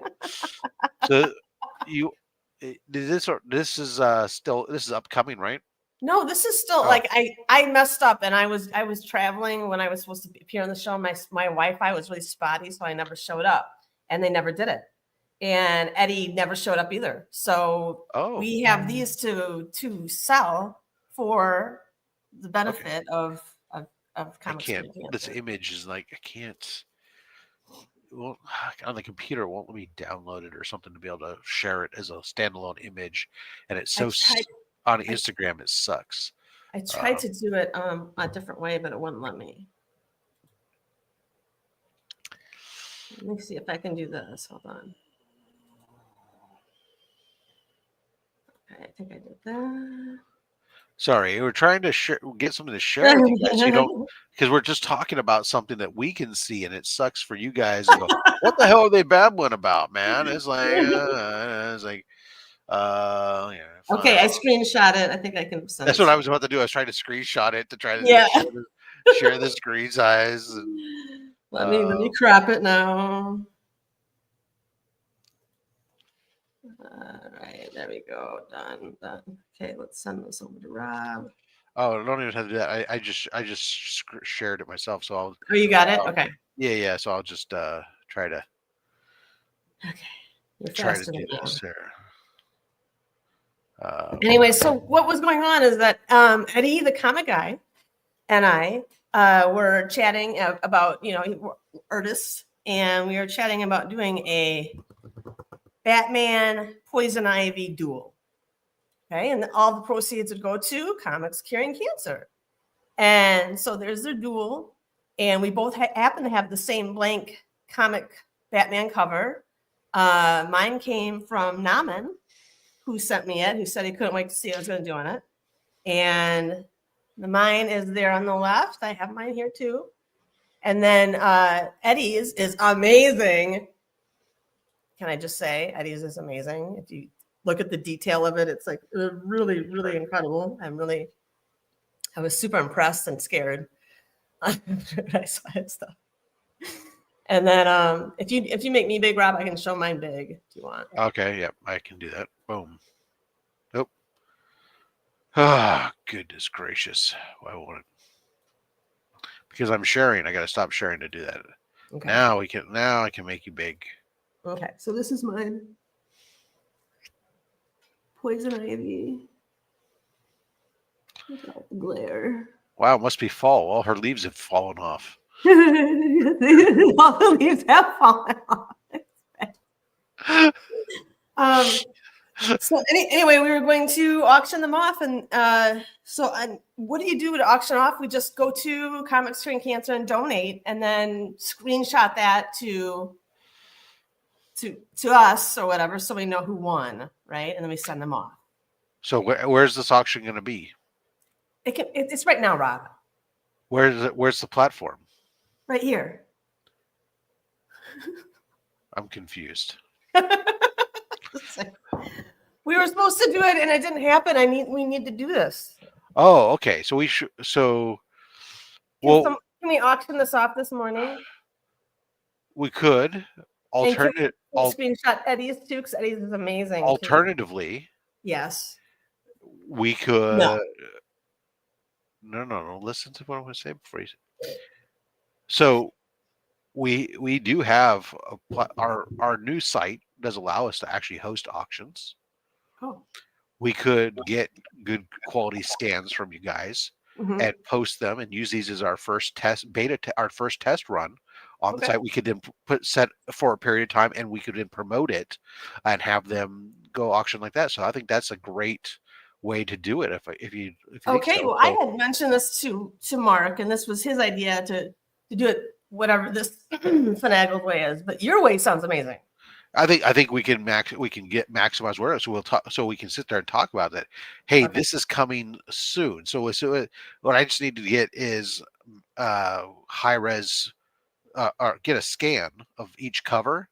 So this is upcoming, right? No, this is still like I messed up, and I was traveling when I was supposed to appear on the show. My Wi-Fi was really spotty, so I never showed up, and they never did it. And Eddie never showed up either. So we have these to sell for the benefit of comics. This image is like I can't. Well, on the computer, it won't let me download it or something to be able to share it as a standalone image, and it's so. On Instagram, it sucks. I tried to do it a different way, but it wouldn't let me. Let me see if I can do this. Hold on. Okay, I think I did that. Sorry, we're trying to get something to share with you guys. Because we're just talking about something that we can see, and it sucks for you guys. To go, what the hell are they babbling about, man? It's like. Yeah. Okay, I screenshot it. I think I can send That's it. what I was about to do. I was trying to screenshot it to try to share the screen size. And, let me crop it now. All right, there we go. Done. Okay, let's send this over to Rob. Oh, I don't even have to do that. I just shared it myself. So I'll. Oh, you got it. Okay. Yeah. So I'll just try to. Okay. You're try faster to do than this there. Anyway, so what was going on is that Eddie, the comic guy, and I were chatting about, artists, and we were chatting about doing a Batman Poison Ivy duel. Okay, and all the proceeds would go to Comics Curing Cancer. And so there's their duel, and we both happen to have the same blank comic Batman cover. Mine came from Naman, who sent me it, who said he couldn't wait to see what I was going to do on it. And mine is there on the left. I have mine here too. And then Eddie's is amazing. Can I just say Eddie's is amazing? If you look at the detail of it, it's like really, really incredible. I was super impressed and scared when I saw his stuff. And then if you make me big, Rob, I can show mine big if you want. Okay, yep, I can do that. Boom. Nope. Ah, goodness gracious. Why won't it? Because I'm sharing. I got to stop sharing to do that. Okay. Now I can make you big. Okay, so this is mine. Poison ivy. Without the glare. Wow, it must be fall. All her leaves have fallen off. All the leaves have fallen off. So anyway, we were going to auction them off, and what do you do to auction off? We just go to Comics Train Cancer and donate, and then screenshot that to us or whatever, so we know who won, right? And then we send them off. So where's this auction going to be? It's right now, Rob. Where's the platform? Right here. I'm confused. We were supposed to do it, and it didn't happen. We need to do this. Oh, okay. So we should. So, Can we auction this off this morning? We could. Screenshot Eddie's too, because Eddie's is amazing. Alternatively, yes, we could. No. Listen to what I'm going to say before you say. So, we do have our new site does allow us to actually host auctions. Oh. We could get good quality scans from you guys and post them and use these as our first test run on the site. We could then set for a period of time, and we could then promote it and have them go auction like that. So I think that's a great way to do it. If you okay, think so. Well, I had mentioned this to Mark, and this was his idea to do it whatever this finagled way is. But your way sounds amazing. I think we can get maximized where so we'll talk, so we can sit there and talk about that. Hey, this is coming soon. So what I just need to get is high res or get a scan of each cover.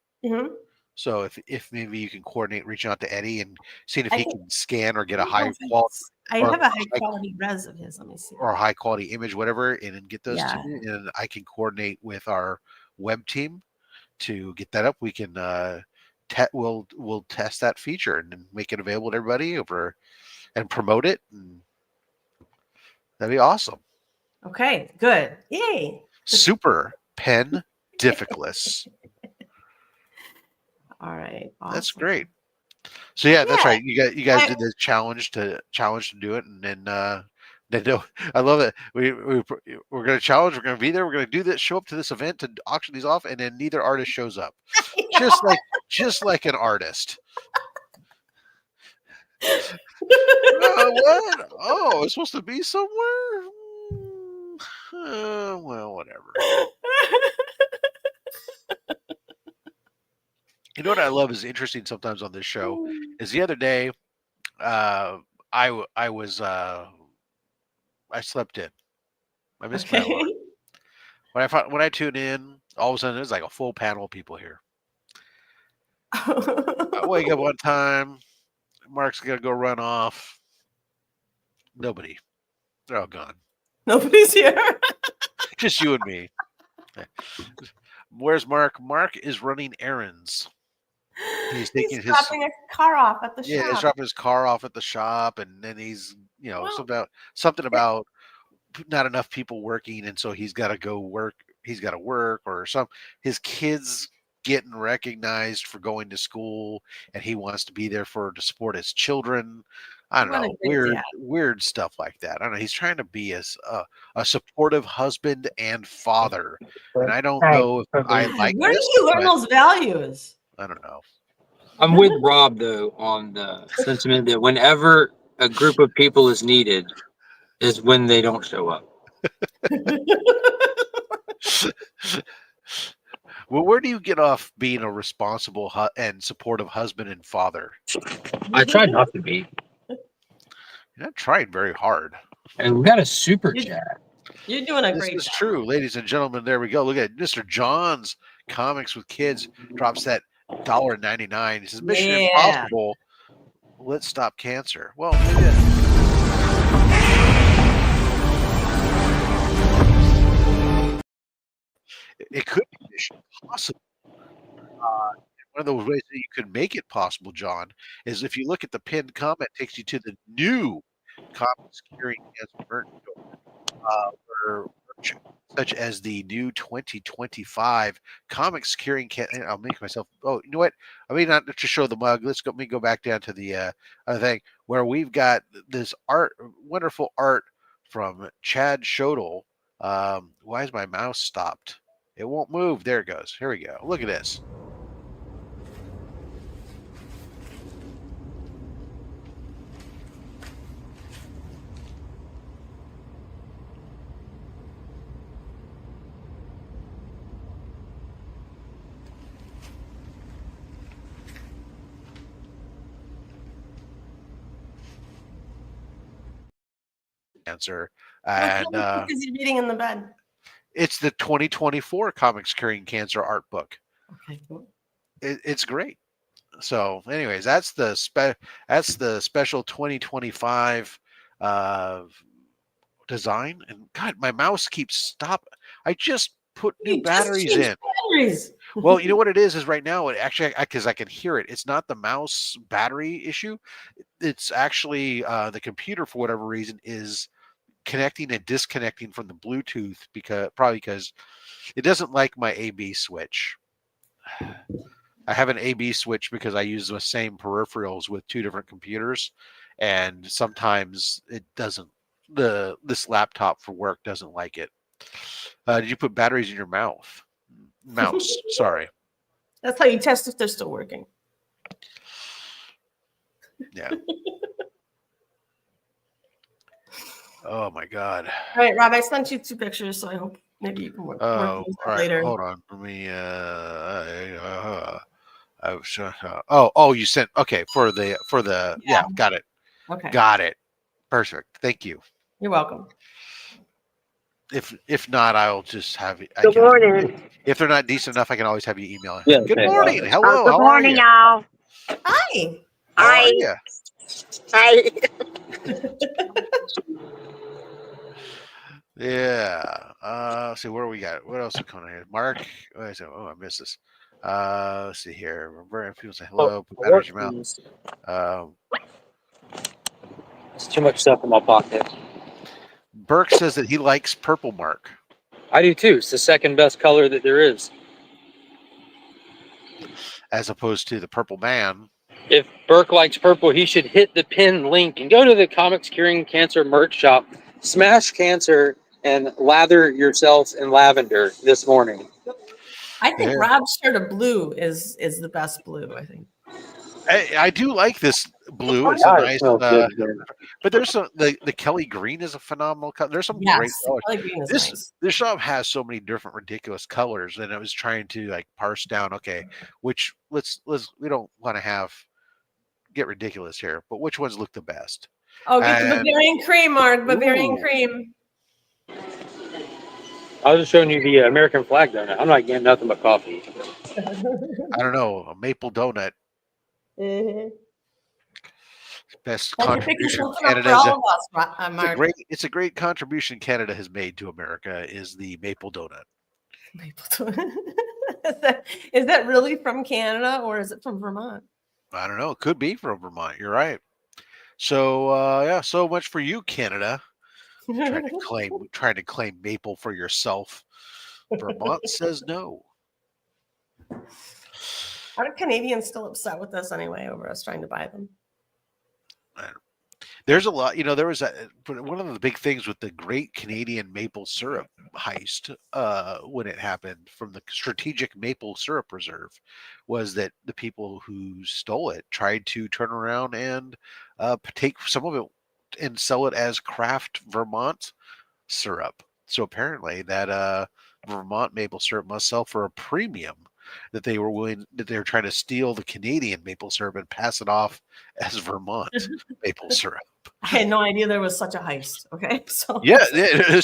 So if maybe you can coordinate reaching out to Eddie and seeing if he can scan or get a high quality. I have a high quality res of his. Let me see. Or a high quality image, whatever, and then get those to me, and I can coordinate with our web team to get that up. We can we'll test that feature and then make it available to everybody and promote it, and that'd be awesome. Okay, good. Yay. Super Pendificlus. All right. Awesome. That's great. So that's right. You guys did the challenge to do it, and then I love it. We're going to challenge. We're going to be there. We're going to do this. Show up to this event to auction these off, and then neither artist shows up. just like an artist. What? Oh, it's supposed to be somewhere. Well, whatever. You know what I love is interesting sometimes on this show is the other day, I slept in. I missed my alarm. When I tune in, all of a sudden there's like a full panel of people here. I wake up one time, Mark's gonna go run off. Nobody. They're all gone. Nobody's here. Just you and me. Where's Mark? Mark is running errands. He's dropping a car off at the shop. Yeah, he's dropping his car off at the shop, and then he's something about not enough people working, and so he's got to go work. He's got to work, or his kids getting recognized for going to school, and he wants to be there to support his children. I don't know, weird stuff like that. I don't know. He's trying to be a supportive husband and father, and I don't know if I like. Where did you learn those values? I don't know. I'm with Rob though on the sentiment that whenever a group of people is needed, is when they don't show up. Well, where do you get off being a responsible and supportive husband and father? I tried not to be. You're not trying very hard. And we got a super chat. You're doing a great job. This is true, ladies and gentlemen. There we go. Look at Mr. John's Comics with Kids drops that $1.99. He says, Mission Impossible. Let's stop cancer. Well, it could be Mission Impossible. One of those ways that you could make it possible, John, is if you look at the pinned comment, it takes you to the new comics curing cancer merch for such as the new 2025 comics curing cancer. I'll make myself. Oh, you know what? I mean, not to show the mug. Let me go back down to the other thing where we've got this wonderful art from Chad Shodel. Why is my mouse stopped? It won't move. There it goes. Here we go. Look at this. Cancer, and what is he reading in the bed? It's the 2024 Comics Curing Cancer art book. Okay, cool. It's great. So, anyways, that's the special 2025 design. And God, my mouse keeps stopping. I just put new batteries in. Batteries. Well, you know what it is right now. It actually, because I can hear it. It's not the mouse battery issue. It's actually the computer, for whatever reason, is connecting and disconnecting from the Bluetooth because it doesn't like my AB switch. I have an AB switch because I use the same peripherals with two different computers, and sometimes it doesn't. This laptop for work doesn't like it. Did you put batteries in your mouse? Sorry. That's how you test if they're still working. Yeah. Oh my God. All right, Rob, I sent you 2 pictures, so I hope maybe you can work all right, later. Hold on. Let me you sent for the yeah, got it. Okay. Got it. Perfect. Thank you. You're welcome. If not, I'll just have it. Good morning. If they're not decent enough, I can always have you email. Yeah, Good okay. morning. Hello. Good morning, y'all. Hi. How Hi. are you? Hi. Yeah. Let's see where we got. What else is coming here? Mark. Oh, I missed this. Let's see here. Remember, people say hello. Put batteries in your mouth. It's too much stuff in my pocket. Burke says that he likes purple, Mark. I do too. It's the second best color that there is. As opposed to the purple man. If Burke likes purple, he should hit the pin link and go to the Comics Curing Cancer merch shop. Smash cancer and lather yourself in lavender this morning. I think Rob's shirt of blue is the best blue, I think. I do like this blue. It's God, nice, but there's some the Kelly green is a phenomenal color. There's some great colors. Kelly green is nice. This shop has so many different ridiculous colors, and I was trying to like parse down. Okay, which let's we don't want to get ridiculous here, but which ones look the best? Oh, get the Bavarian cream, Mark. Bavarian cream. I was just showing you the American flag donut. I'm not getting nothing but coffee. I don't know, a maple donut. Mm-hmm. Best contribution Canada. It's a great contribution Canada has made to America is the maple donut. Maple donut. Is that really from Canada or is it from Vermont? I don't know. It could be from Vermont. You're right. So yeah, so much for you, Canada. trying to claim maple for yourself. Vermont says no. Are Canadians still upset with us anyway over us trying to buy them? There's a lot, there was one of the big things with the Great Canadian Maple Syrup heist when it happened from the Strategic Maple Syrup Reserve was that the people who stole it tried to turn around and take some of it and sell it as craft Vermont syrup. So apparently that Vermont maple syrup must sell for a premium that they were trying to steal the Canadian maple syrup and pass it off as Vermont maple syrup. I had no idea there was such a heist. Okay, so yeah, you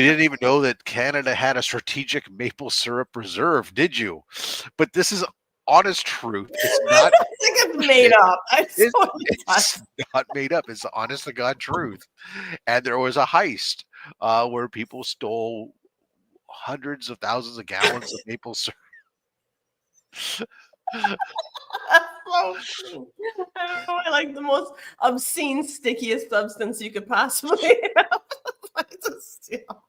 didn't even know that Canada had a strategic maple syrup reserve, did you? But this is honest truth. It's not it's made up. It's not made up. It's the honest to God truth. And there was a heist where people stole hundreds of thousands of gallons of maple syrup. obscene. I don't know. I like the most obscene, stickiest substance you could possibly have. It's a steal.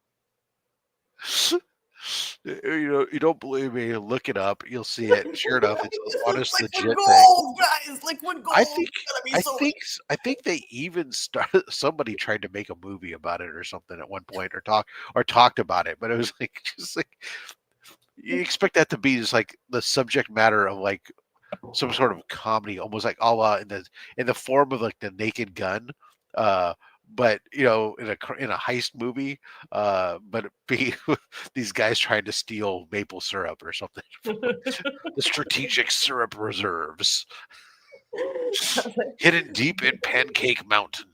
You don't believe me? Look it up. You'll see it. Sure enough, it's an honest, legit liquid thing. gold, guys. Liquid gold. I think they even somebody tried to make a movie about it or something at one point, or talked about it, but it was like just like you expect that to be just like the subject matter of like some sort of comedy, almost like a la in the form of like the Naked Gun, but in a heist movie, but it be these guys trying to steal maple syrup or something. The strategic syrup reserves hidden deep in Pancake Mountain.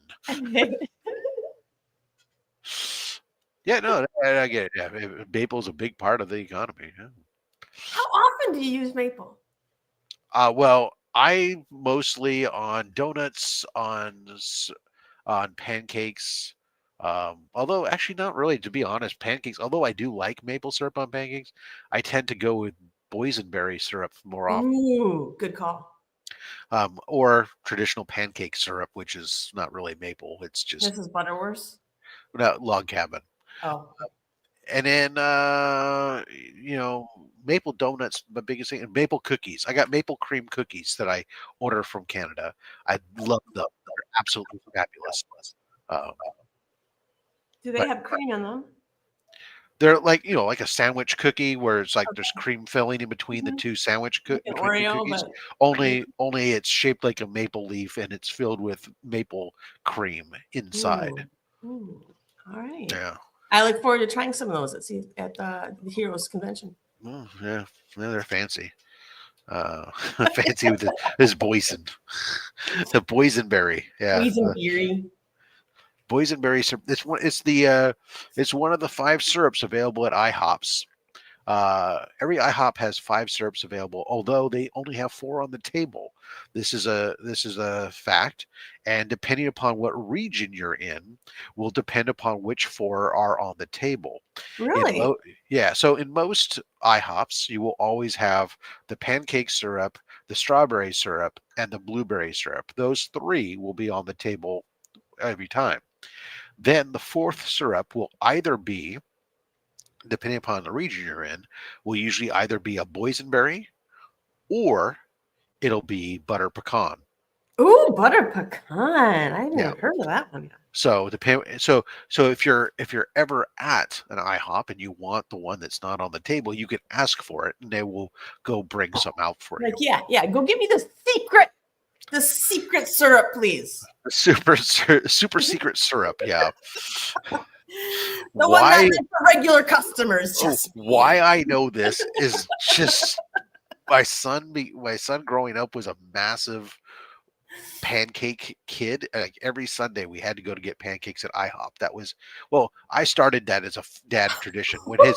Yeah, no, I get it. Yeah, maple's a big part of the economy. Yeah. How often do you use maple? Well, I mostly on donuts, on pancakes. Although actually not really, to be honest, pancakes. Although I do like maple syrup on pancakes, I tend to go with boysenberry syrup more often. Ooh, good call. Or traditional pancake syrup, which is not really maple. It's just This is Butterworth. No, Log Cabin. Oh. And then maple donuts, my biggest thing, and maple cookies. I got maple cream cookies that I order from Canada. I love them. They're absolutely fabulous. Do they have cream in them? They're like like a sandwich cookie where it's like there's cream filling in between the two sandwich cookies. Only it's shaped like a maple leaf and it's filled with maple cream inside. Ooh. All right. Yeah. I look forward to trying some of those at the Heroes Convention. Oh, yeah, they're fancy. Fancy with this boysen, the boysenberry. Yeah, boysenberry syrup. It's one of the 5 syrups available at IHOPs. Every IHOP has 5 syrups available, although they only have 4 on the table. This is a fact, and depending upon what region you're in, will depend upon which 4 are on the table. Really? Yeah. So in most IHOPs, you will always have the pancake syrup, the strawberry syrup, and the blueberry syrup. Those 3 will be on the table every time. Then the 4th syrup will either be, depending upon the region you're in, will usually either be a boysenberry or it'll be butter pecan. Ooh, butter pecan. I haven't heard of that one yet. So if you're ever at an IHOP and you want the one that's not on the table, you can ask for it and they will go bring some out for you. Yeah. Go give me the secret syrup, please. Super secret syrup, yeah. The one that's for regular customers. Why I know this is just my son growing up was a massive pancake kid. Like every Sunday we had to go to get pancakes at IHOP. I started that as a dad tradition when his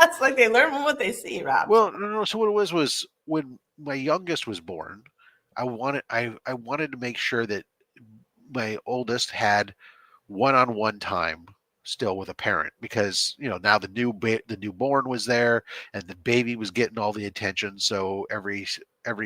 it's like they learn what they see, Rob. Well, no. So what it was when my youngest was born, I wanted to make sure that my oldest had one-on-one time still with a parent, because now the newborn was there and the baby was getting all the attention. So every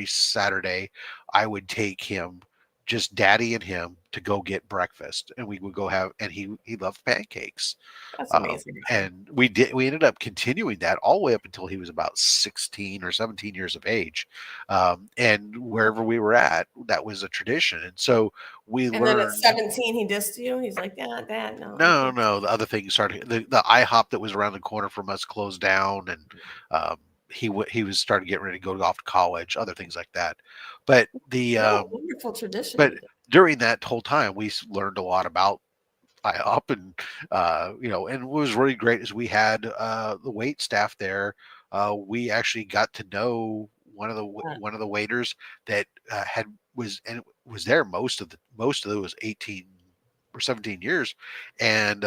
Saturday I would take him, just daddy and him, to go get breakfast, and we would go have, and he loved pancakes. That's amazing. And we ended up continuing that all the way up until he was about 16 or 17 years of age. And wherever we were at, that was a tradition. And so we learned. Then at 17, he dissed you. He's like, Dad, no. No. The other thing started. The IHOP that was around the corner from us closed down, and he was started getting ready to go off to college, other things like that. But wonderful tradition. But during that whole time, we learned a lot about IHOP, and and what was really great is we had the wait staff there. We actually got to know one of the waiters that was there most of those 18 or 17 years, and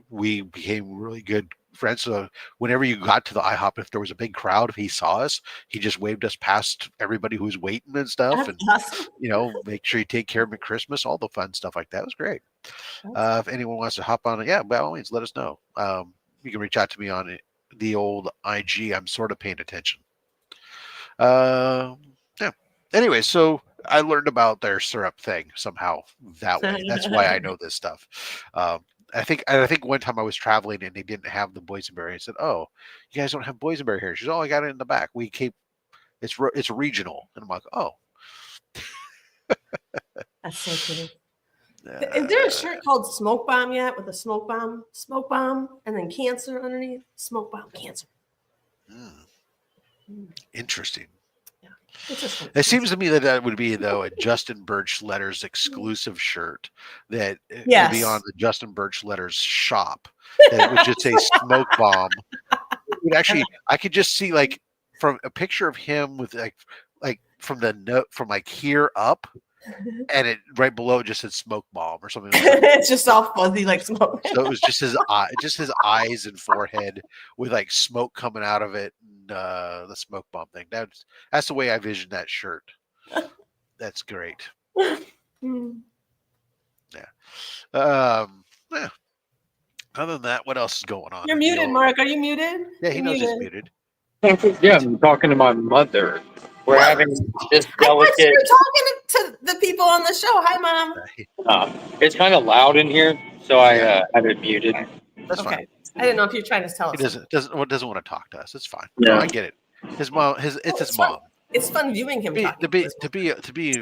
we became really good friends. So whenever you got to the IHOP, if there was a big crowd, if he saw us, he just waved us past everybody who was waiting and stuff. That's awesome. Make sure you take care of him at Christmas, all the fun stuff like that. It was great. If anyone wants to hop on it, by all means, let us know. You can reach out to me on the old IG. I'm sort of paying attention. Anyway, so I learned about their syrup thing somehow that way. That's why I know this stuff. I think one time I was traveling and they didn't have the boysenberry. I said, "Oh, you guys don't have boysenberry here." She said, "Oh, I got it in the back. We keep it's regional." And I'm like, "Oh." That's so cool. Is there a shirt called Smoke Bomb yet with a smoke bomb, and then cancer underneath? Smoke bomb, cancer. Interesting. Yeah. It seems to me that would be, though, a Justin Birch Letters exclusive shirt that would be on the Justin Birch Letters shop. That would just say Smoke Bomb. It actually, I could just see like from a picture of him with like from the note from like here up. And it right below it just said Smoke Bomb or something like that. It's just all fuzzy like smoke. So it was just his eyes and forehead with like smoke coming out of it, and the Smoke Bomb thing. That's the way I visioned that shirt. That's great. Yeah. Yeah. Other than that, what else is going on? You're muted, Mark. Are you muted? Yeah, he knows he's muted. Yeah, I'm talking to my mother. We're having this delicate. You're talking to the people on the show. Hi, Mom. It's kind of loud in here, so I have it muted. That's fine. I didn't know if you're trying to tell us. He doesn't want to talk to us. It's fine. Yeah. No, I get it. His mom. It's his mom. It's fun viewing him. To be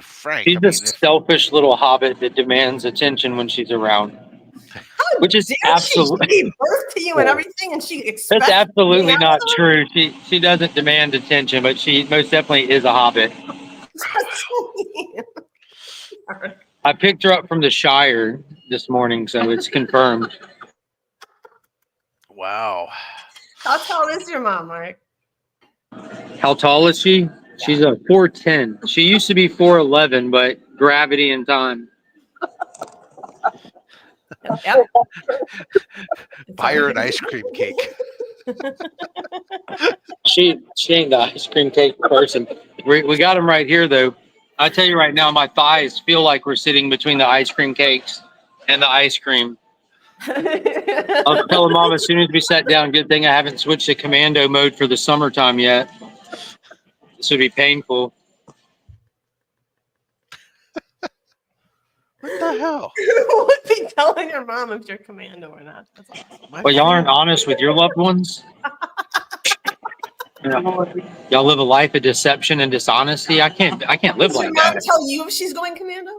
frank, She's this selfish little hobbit that demands attention when she's around. Which is absolutely she gave birth to you and everything, and she expects. That's absolutely not true. She doesn't demand attention, but she most definitely is a hobbit. I picked her up from the Shire this morning, so it's confirmed. Wow. How tall is your mom, Mark? How tall is she? She's a 4'10". She used to be 4'11", but gravity and time. Yep. Buy her an ice cream cake. She ain't the ice cream cake person. We got them right here, though. I tell you right now, my thighs feel like we're sitting between the ice cream cakes and the ice cream. I'll tell Mom as soon as we sat down. Good thing I haven't switched to commando mode for the summertime yet. This would be painful. What the hell? Who would be telling your mom if you're commando or not? That's awesome. Well, y'all aren't honest with your loved ones. Y'all live a life of deception and dishonesty. I can't live like that. Did your mom tell you if she's going commando?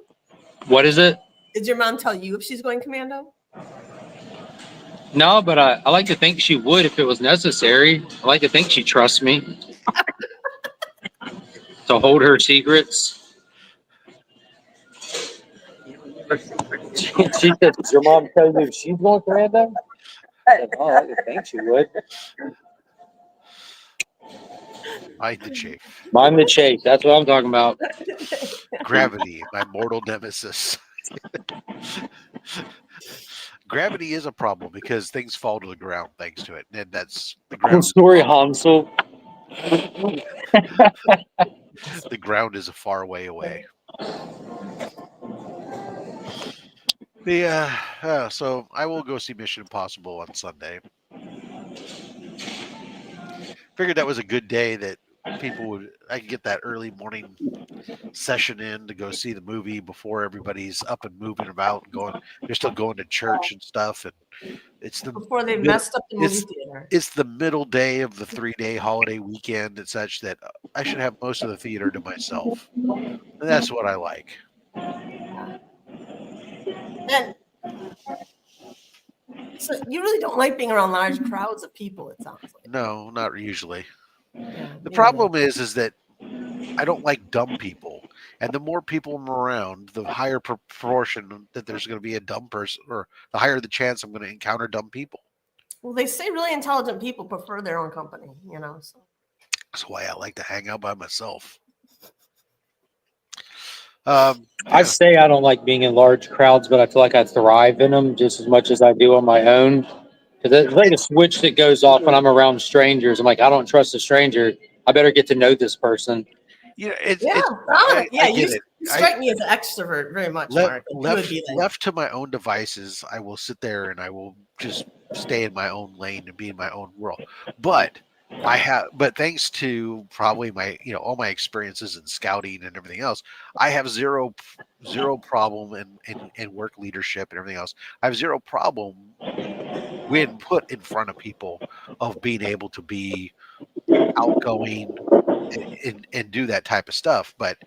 What is it? Did your mom tell you if she's going commando? No, but I like to think she would if it was necessary. I like to think she trusts me to hold her secrets. She said, "Did your mom tell you if she's going commando?" I said, "Oh, I think she would." Mind the chafe. Mind the chafe. That's what I'm talking about. Gravity, my mortal nemesis. Gravity is a problem because things fall to the ground thanks to it, and that's the ground. Story, Hansel. The ground is a far way away. So I will go see Mission Impossible on Sunday. Figured that was a good day that I could get that early morning session in to go see the movie before everybody's up and moving about and going. They're still going to church and stuff, and it's before they messed up the movie theater. It's the middle day of the 3-day holiday weekend and such that I should have most of the theater to myself. And that's what I like. And so you really don't like being around large crowds of people, it sounds like. No, not usually. Yeah, the problem is that I don't like dumb people. And the more people I'm around, the higher proportion that there's going to be a dumb person, or the higher the chance I'm going to encounter dumb people. Well, they say really intelligent people prefer their own company, So. That's why I like to hang out by myself. I say I don't like being in large crowds, but I feel like I thrive in them just as much as I do on my own. Because it's like a switch that goes off when I'm around strangers. I'm like, I don't trust a stranger. I better get to know this person. You strike me as an extrovert very much, Mark. Left to my own devices, I will sit there and I will just stay in my own lane and be in my own world. But I have, but thanks to probably my, all my experiences in scouting and everything else, I have zero problem in work leadership and everything else. I have zero problem when put in front of people of being able to be outgoing and do that type of stuff. But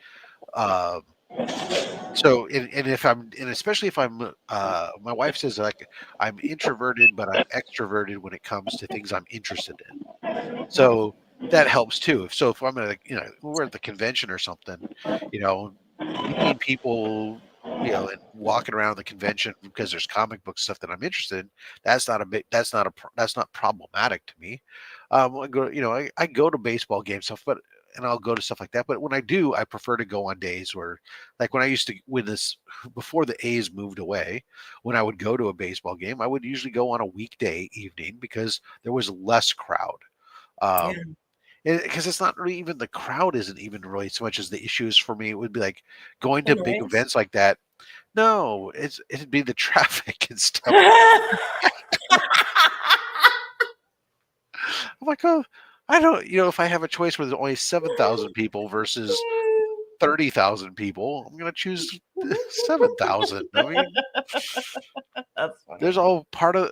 so and if I'm and especially if I'm my wife says like I'm introverted but I'm extroverted when it comes to things I'm interested in. So that helps too. If I'm at we're at the convention or something, meeting people, and walking around the convention because there's comic book stuff that I'm interested in, that's not problematic to me. I go, I go to baseball game stuff, and I'll go to stuff like that. But when I do, I prefer to go on days where, like when I used to, before the A's moved away, when I would go to a baseball game, I would usually go on a weekday evening because there was less crowd. Because it's not really even the crowd isn't even really so much as the issues for me. It would be like going to big events like that. No, it'd be the traffic and stuff. I'm like, oh, I don't, if I have a choice where there's only 7,000 people versus 30,000 people, I'm going to choose 7,000. I mean, that's funny. There's all part of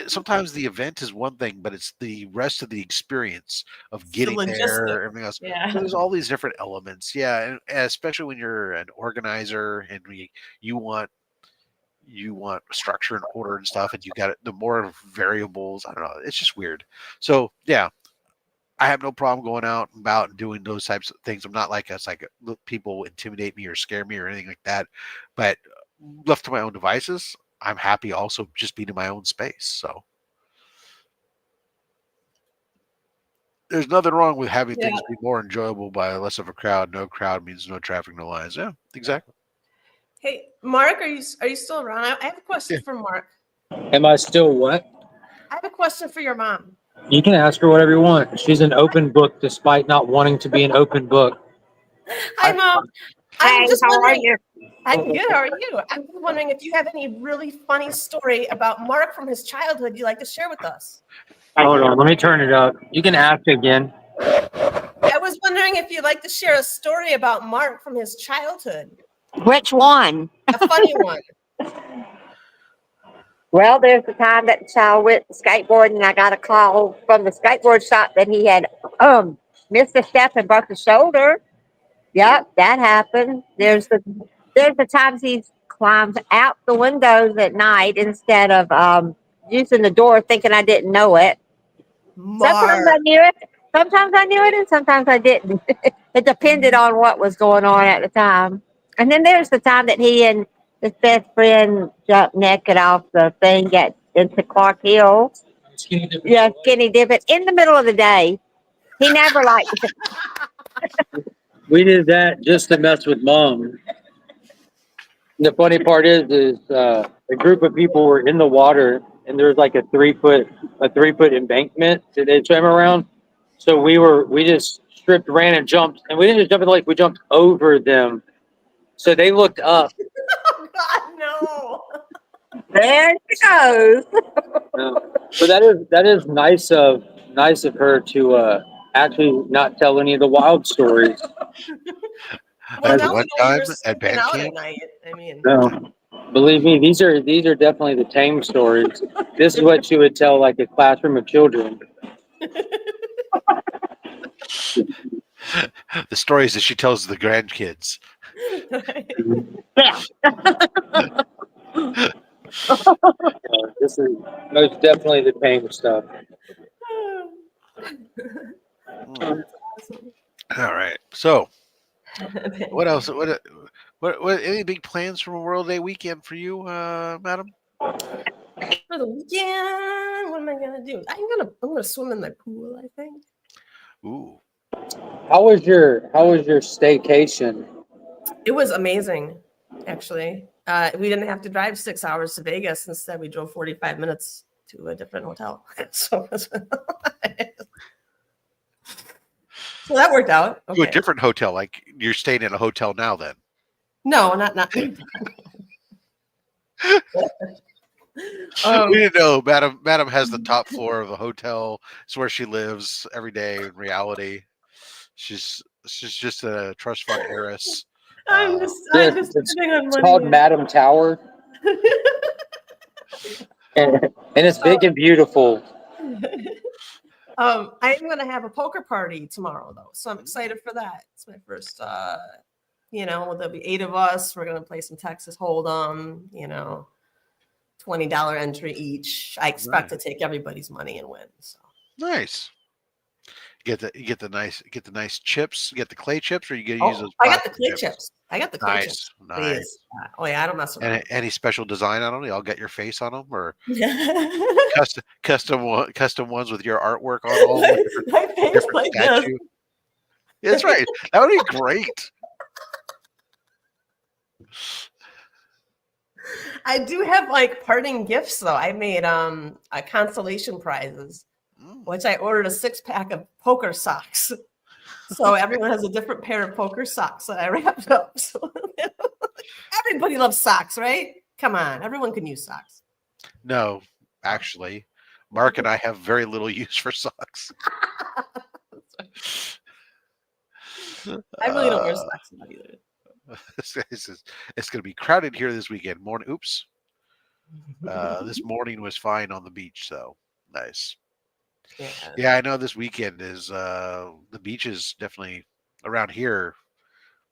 sometimes the event is one thing, but it's the rest of the experience of getting there, everything else. Yeah. So there's all these different elements. Yeah. And especially when you're an organizer and you want structure and order and stuff, and you got the more variables, I don't know, it's just weird. So yeah, I have no problem going out and about and doing those types of things. I'm not like people intimidate me or scare me or anything like that. But left to my own devices, I'm happy also just being in my own space. So there's nothing wrong with having things be more enjoyable by less of a crowd. No crowd means no traffic, no lines. Yeah, exactly. Hey, Mark, are you still around? I have a question for Mark. Am I still what? I have a question for your mom. You can ask her whatever you want. She's an open book despite not wanting to be an open book. Hi, Mom. I'm just how wondering. are you? I'm good. How are you? I'm wondering if you have any really funny story about Mark from his childhood you'd like to share with us. Hold on, let me turn it up. You can ask again. I was wondering if you'd like to share a story about Mark from his childhood. Which one? A funny one. Well, there's the time that the child went skateboarding, and I got a call from the skateboard shop that he had missed a step and broke his shoulder. Yep, that happened. There's the times he climbs out the windows at night instead of using the door, thinking I didn't know it. Mark. Sometimes I knew it. Sometimes I knew it, and sometimes I didn't. It depended on what was going on at the time. And then there's the time that he and his best friend jumped naked off the thing into Clark Hill. Skinny dipping in the middle of the day. He never liked it. We did that just to mess with Mom. The funny part is a group of people were in the water, and there was like a 3-foot embankment that they swam around. So we just stripped, ran, and jumped, and we didn't just jump in the lake. We jumped over them. So they looked up. Oh God, no! There she goes. So that is nice of her to actually not tell any of the wild stories. Well, One time at band out camp. at night. I mean, No, believe me, these are definitely the tame stories. This is what you would tell like a classroom of children. The stories that she tells the grandkids. Yeah. This is most definitely the tame stuff. All right. So, what else? What? Any big plans for Memorial Day weekend for you, madam? For the weekend, what am I gonna do? I'm gonna swim in the pool, I think. Ooh. How was your staycation? It was amazing, actually. We didn't have to drive 6 hours to Vegas. Instead, we drove 45 minutes to a different hotel. So that worked out. To a different hotel, like you're staying in a hotel now. Then no, not. We didn't know. Madam has the top floor of a hotel. It's where she lives every day. In reality, she's just a trust fund heiress. I'm just sitting on It's money. called Madam Tower, and it's big and beautiful. I'm going to have a poker party tomorrow, though, so I'm excited for that. It's my first. There'll be 8 of us. We're going to play some Texas Hold'em. $20 entry each. I expect to take everybody's money and win. So nice. You get the nice chips. You get the clay chips, or you get to use those. I got the clay chips. I got the clay chips. Nice. Oh yeah, I don't mess around. Any special design on them? Y'all get your face on them, or custom ones with your artwork on all my face like this. Yeah, that's right. That would be great. I do have like parting gifts though. I made consolation prizes, which I ordered a 6-pack of poker socks. So everyone has a different pair of poker socks that I wrapped up. So everybody loves socks, right? Come on, everyone can use socks. No, actually, Mark and I have very little use for socks. I really don't wear socks either. It's going to be crowded here this weekend. Oops. This morning was fine on the beach, though. Nice. Yeah, I know this weekend is the beach is definitely around here.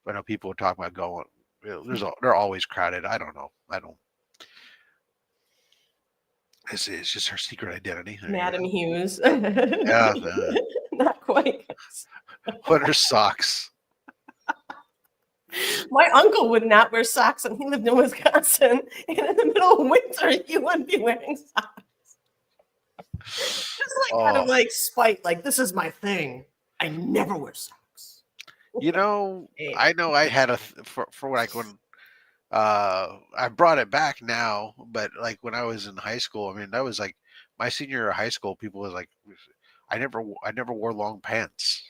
I know people are talking about going. They're always crowded. I don't know. It's just her secret identity. Madam Hughes. Yeah. Not quite. What are socks? My uncle would not wear socks, and he lived in Wisconsin. And in the middle of winter, he wouldn't be wearing socks. Just kind of like spite, like this is my thing. I never wear socks. I know I had for like when I brought it back now, but like when I was in high school, I mean that was like my senior year of high school. People was like, I never wore long pants.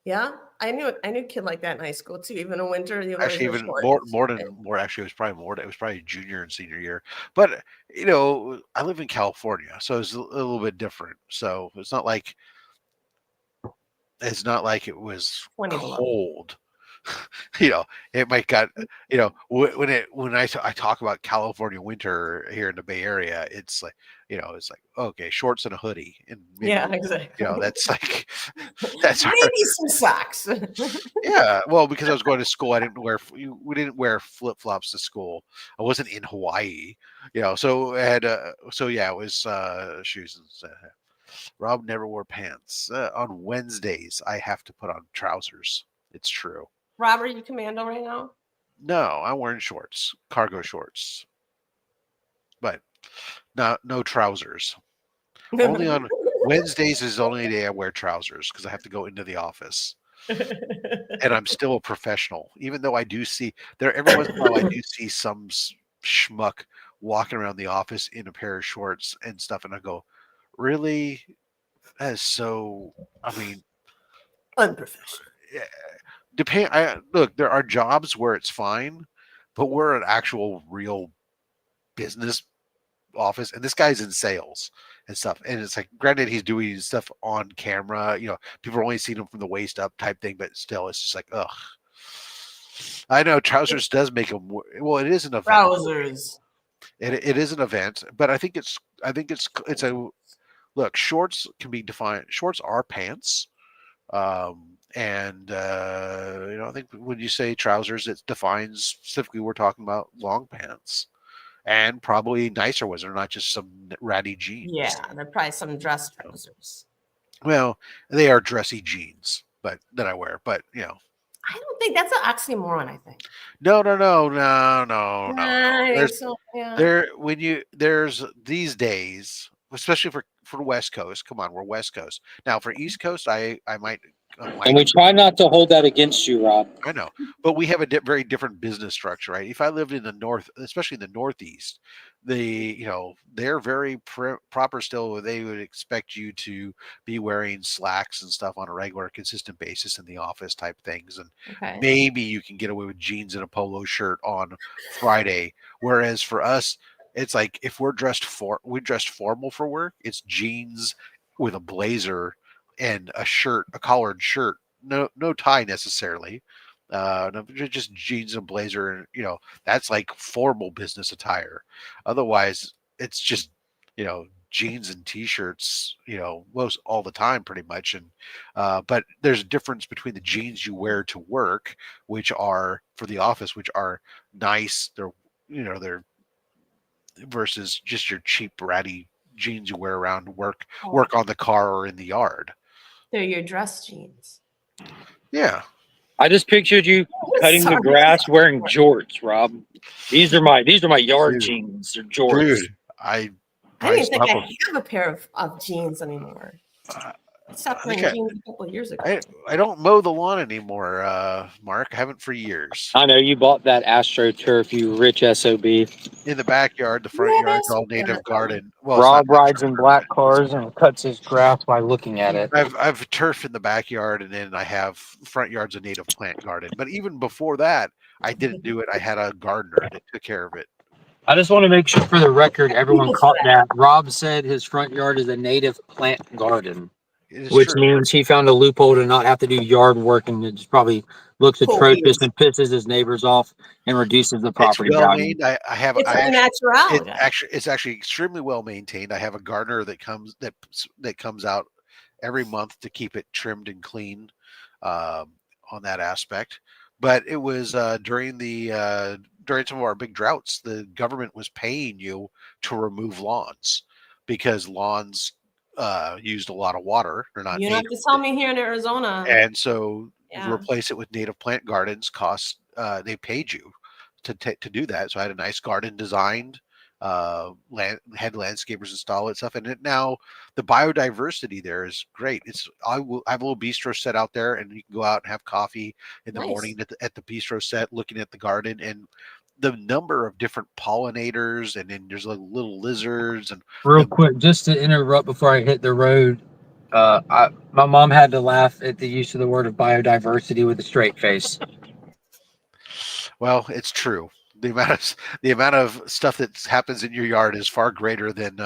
Yeah, I knew a kid like that in high school too. Even in winter, actually, even more. Actually, it was probably more. It was probably junior and senior year. But I live in California, so it's a little bit different. So it's not like it was cold. It might got when I talk about California winter here in the Bay Area, it's like it's like okay, shorts and a hoodie, and maybe, exactly. That's like that's maybe some socks. Yeah, well, because I was going to school, we didn't wear flip flops to school. I wasn't in Hawaii, so I had it was shoes and. Rob never wore pants. On Wednesdays, I have to put on trousers. It's true. Rob, are you commando right now? No, I'm wearing shorts, cargo shorts, but no trousers. Only on Wednesdays is the only day I wear trousers because I have to go into the office, and I'm still a professional. Even though I do see every once in a while, I do see some schmuck walking around the office in a pair of shorts and stuff, and I go, really? That is so. I mean, unprofessional. Yeah. Look, there are jobs where it's fine, but we're an actual real business office, and this guy's in sales and stuff. And it's like, granted, he's doing stuff on camera. People are only seeing him from the waist up type thing, but still, it's just like, ugh. I know trousers does make him. Well, it is an event. Trousers. It is an event, but I think it's a. Look, shorts can be defined. Shorts are pants, and I think when you say trousers, it defines specifically we're talking about long pants, and probably nicer ones. They're not just some ratty jeans. Yeah, they're probably some dress trousers. Well, they are dressy jeans, but that I wear. But I don't think that's an oxymoron. I think. No. There's these days, especially for the West Coast. Come on, we're West Coast. Now for East Coast, I might. And we try not to hold that against you, Rob. I know, but we have a very different business structure, right? If I lived in the North, especially in the Northeast, they're very proper still. They would expect you to be wearing slacks and stuff on a regular, consistent basis in the office type things. And maybe you can get away with jeans and a polo shirt on Friday. Whereas for us, It's like if we dressed formal for work, it's jeans with a blazer and a collared shirt, no tie necessarily. No, just jeans and blazer, and that's like formal business attire. Otherwise, it's just jeans and t-shirts, most all the time pretty much. And but there's a difference between the jeans you wear to work, which are for the office, which are nice. They're versus just your cheap ratty jeans you wear around to work on the car or in the yard. They're your dress jeans. Yeah. I just pictured you cutting the grass wearing jorts, Rob. These are my yard jeans. They're jorts. Dude, I don't even think I have a pair of jeans anymore. I stopped wearing jeans a couple of years ago. I don't mow the lawn anymore, Mark. I haven't for years. I know you bought that AstroTurf, you rich SOB. In the backyard, the front yard's all native garden. Well, Rob rides in black cars and cuts his grass by looking at it. I've turf in the backyard, and then I have front yard's a native plant garden. But even before that, I didn't do it. I had a gardener that took care of it. I just want to make sure for the record, everyone caught that. Rob said his front yard is a native plant garden, which means he found a loophole to not have to do yard work, and it just probably looks atrocious and pisses his neighbors off and reduces the property value. It's actually extremely well maintained. I have a gardener that comes out every month to keep it trimmed and clean on that aspect. But it was during some of our big droughts, the government was paying you to remove lawns because lawns used a lot of water. They're not. You don't have to tell me here in Arizona. And so replace it with native plant gardens. They paid you to do that. So I had a nice garden designed. Had landscapers install it stuff, and now the biodiversity there is great. I have a little bistro set out there, and you can go out and have coffee in the morning at the bistro set, looking at the garden, and the number of different pollinators, and then there's like little lizards. And real quick, just to interrupt before I hit the road, my mom had to laugh at the use of the word of biodiversity with a straight face. Well, it's true. The amount of stuff that happens in your yard is far greater than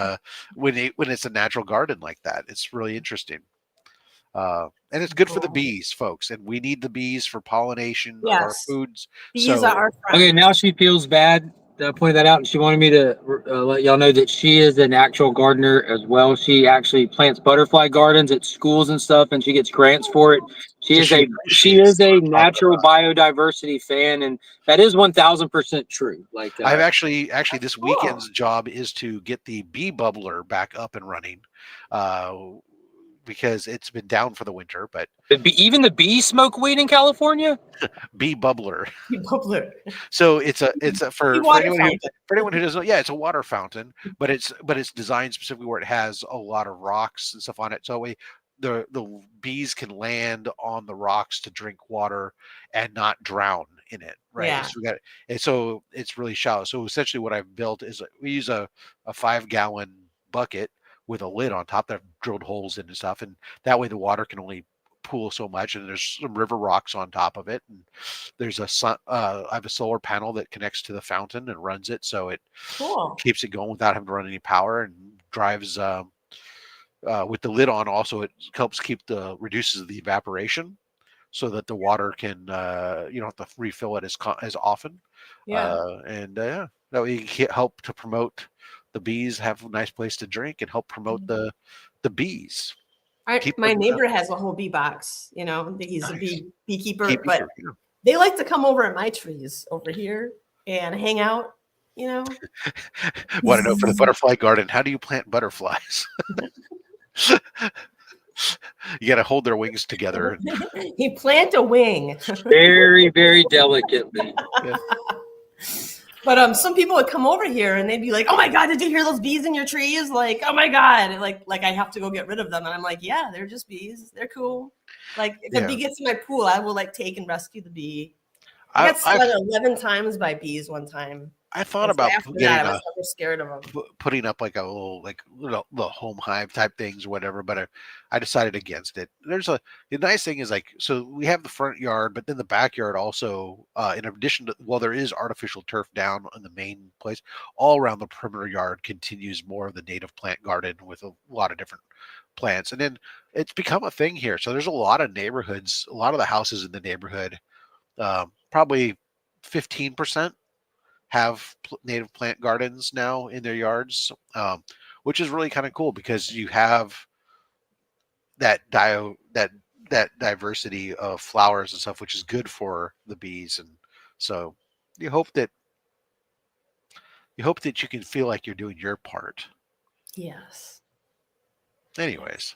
when it's a natural garden like that. It's really interesting. And it's good for the bees, folks. And we need the bees for pollination of our foods. Bees are our friends. Okay, now she feels bad that I pointed that out, and she wanted me to let y'all know that she is an actual gardener as well. She actually plants butterfly gardens at schools and stuff, and she gets grants for it. She is a natural biodiversity fan, and that is 1000% true. Like I've actually this weekend's job is to get the bee bubbler back up and running. Because it's been down for the winter, but even the bees smoke weed in California. Bee bubbler. Bee bubbler. So it's for anyone who doesn't know, it's a water fountain, but it's designed specifically where it has a lot of rocks and stuff on it, so the bees can land on the rocks to drink water and not drown in it. Right. Yeah. So it's really shallow. So essentially, what I've built is we use a 5-gallon bucket with a lid on top that I've drilled holes in and stuff, and that way the water can only pool so much, and there's some river rocks on top of it, and there's I have a solar panel that connects to the fountain and runs it, so it keeps it going without having to run any power, and drives with the lid on. Also, it helps reduces the evaporation so that the water can you don't have to refill it as often. That way you can help to promote the bees, have a nice place to drink, and help promote the bees. My neighbor has a whole bee box. He's a beekeeper, but they like to come over at my trees over here and hang out. Want to know for the butterfly garden? How do you plant butterflies? You got to hold their wings together. You plant a wing very, very delicately. Yeah. But some people would come over here and they'd be like, "Oh my God, did you hear those bees in your trees?" Like, "Oh my God," and like I have to go get rid of them, and I'm like, "Yeah, they're just bees. They're cool." Like if a bee gets in my pool, I will take and rescue the bee. I got stung 11 times by bees one time. I thought about getting I was never scared of them. Putting up like a little home hive type things or whatever, but I decided against it. The nice thing is like, so we have the front yard, but then the backyard also, in addition to, well, there is artificial turf down in the main place. All around the perimeter yard continues more of the native plant garden with a lot of different plants, and then it's become a thing here. So there's a lot of neighborhoods, a lot of the houses in the neighborhood, probably 15%. Have native plant gardens now in their yards, which is really kind of cool because you have that diversity of flowers and stuff, which is good for the bees. And so you hope that you can feel like you're doing your part. Yes. Anyways,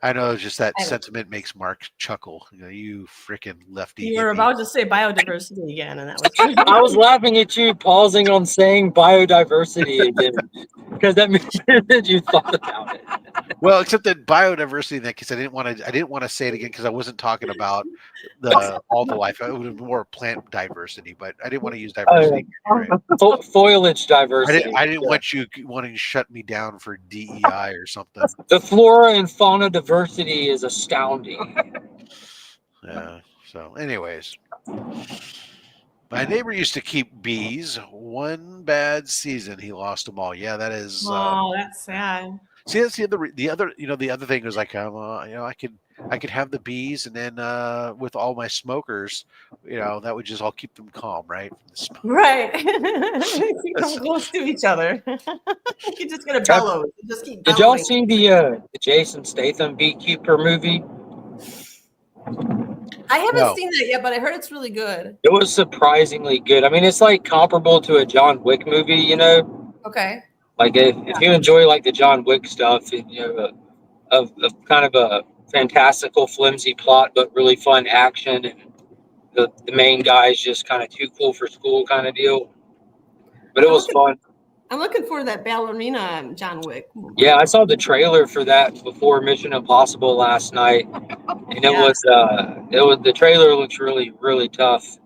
I know just that sentiment makes Mark chuckle. You freaking lefty. You were about to say biodiversity again, and that was. I was laughing at you pausing on saying biodiversity again because that means that you thought about it. Well, except that biodiversity in that case, I didn't want to say it again because I wasn't talking about all the life. It would have been more plant diversity, but I didn't want to use diversity. Foliage diversity. I didn't want you wanting to shut me down for DEI or something. The flora and fauna diversity is astounding. Yeah. So, anyways, my neighbor used to keep bees. One bad season, he lost them all. Yeah, that is. Oh, that's sad. See, that's the other. The other thing was like, I could have the bees, and then with all my smokers, that would just all keep them calm, right? Right. Keep them close to each other. You just gonna bellow. Just keep. Did y'all see the Jason Statham Beekeeper movie? I haven't seen that yet, but I heard it's really good. It was surprisingly good. I mean, it's like comparable to a John Wick movie, Okay. Like if you enjoy like the John Wick stuff, of kind of a fantastical, flimsy plot, but really fun action, and the main guy is just kind of too cool for school kind of deal. But it was fun. I'm looking for that ballerina John Wick movie. Yeah, I saw the trailer for that before Mission Impossible last night, and it was the trailer looks really, really tough.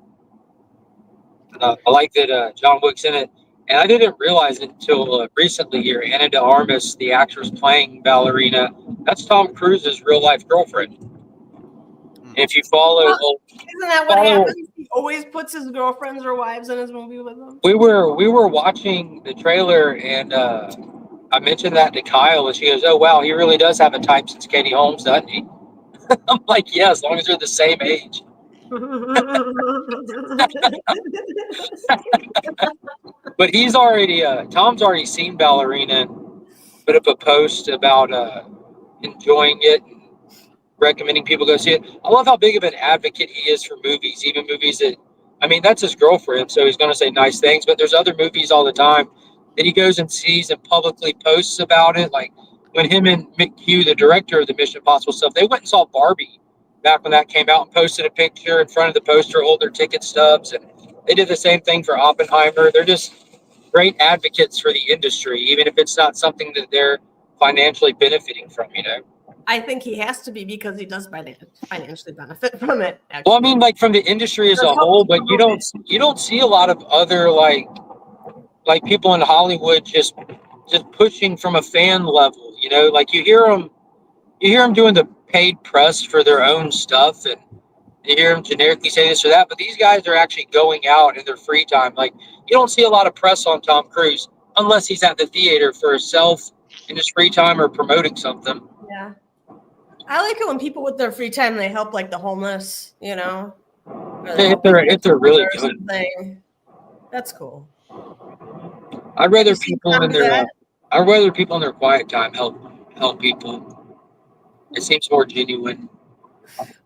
I like that John Wick's in it. And I didn't realize it until recently here. Ana de Armas, the actress playing ballerina, that's Tom Cruise's real life girlfriend. And if you follow, isn't that what happens? He always puts his girlfriends or wives in his movie with him. We were watching the trailer, and I mentioned that to Kyle, and she goes, "Oh wow, he really does have a type since Katie Holmes, doesn't he?" I'm like, "Yeah, as long as they're the same age." But he's already Tom's already seen Ballerina, put up a post about enjoying it and recommending people go see it. I love how big of an advocate he is for movies, even movies that, I mean, that's his girlfriend, so he's going to say nice things, but there's other movies all the time that he goes and sees and publicly posts about it. Like when him and McHugh, the director of the Mission Impossible stuff, they went and saw Barbie back when that came out and posted a picture in front of the poster, hold their ticket stubs, and they did the same thing for Oppenheimer. They're just great advocates for the industry, even if it's not something that they're financially benefiting from, I think he has to be because he does financially benefit from it. Actually. Well, I mean, like from the industry as a whole, but you don't see a lot of other like people in Hollywood just pushing from a fan level, like you hear them doing the paid press for their own stuff, and you hear them generically say this or that, but these guys are actually going out in their free time. Like you don't see a lot of press on Tom Cruise unless he's at the theater for himself in his free time or promoting something. Yeah. I like it when people with their free time, they help like the homeless, If they're really good. Something. That's cool. I'd rather people in their quiet time help people. It seems more genuine.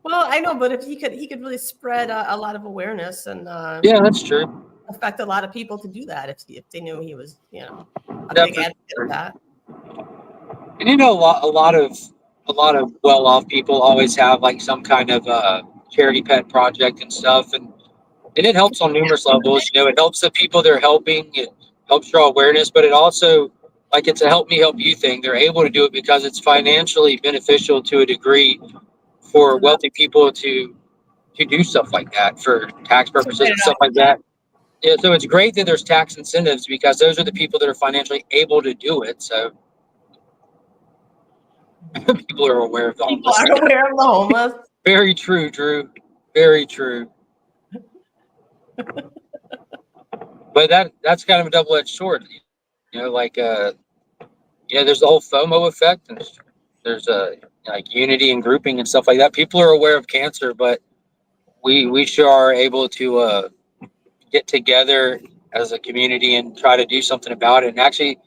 Well, I know, but if he could really spread a lot of awareness and yeah, that's true. Affect a lot of people to do that if they knew he was, a big advocate of that. And a lot of well-off people always have like some kind of charity pet project and stuff, and it helps on numerous levels. It helps the people they're helping. It helps draw awareness, but it also, like, it's a help me help you thing. They're able to do it because it's financially beneficial to a degree for wealthy people to do stuff like that for tax purposes and stuff like that. Yeah, so it's great that there's tax incentives because those are the people that are financially able to do it. So people are aware of the People homeless. are aware of the homeless. Very true, Drew. Very true. But that's kind of a double-edged sword. You know, like there's the whole FOMO effect, and there's like unity and grouping and stuff like that. People are aware of cancer, but we sure are able to get together as a community and try to do something about it, and actually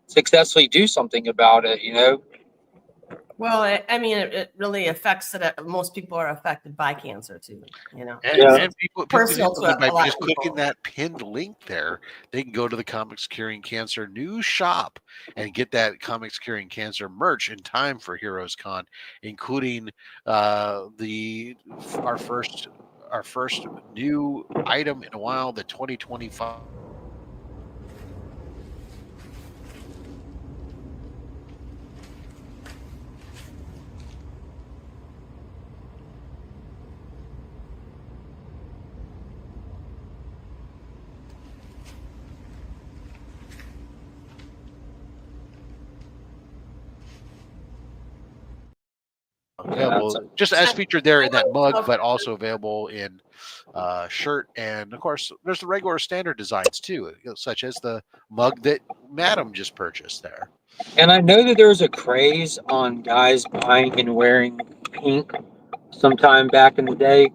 successfully do something about it. You know. Well, it really affects it. Most people are affected by cancer too. You know, and people personal do to by a lot just of people. clicking that pinned link there, they can go to the Comics Curing Cancer news shop and get that Comics Curing Cancer merch in time for Heroes Con, including our first new item in a while, the 2025. Available just as featured there in that mug, but also available in shirt, and of course there's the regular standard designs too, such as the mug that Madam just purchased there. And I know that there's a craze on guys buying and wearing pink sometime back in the day,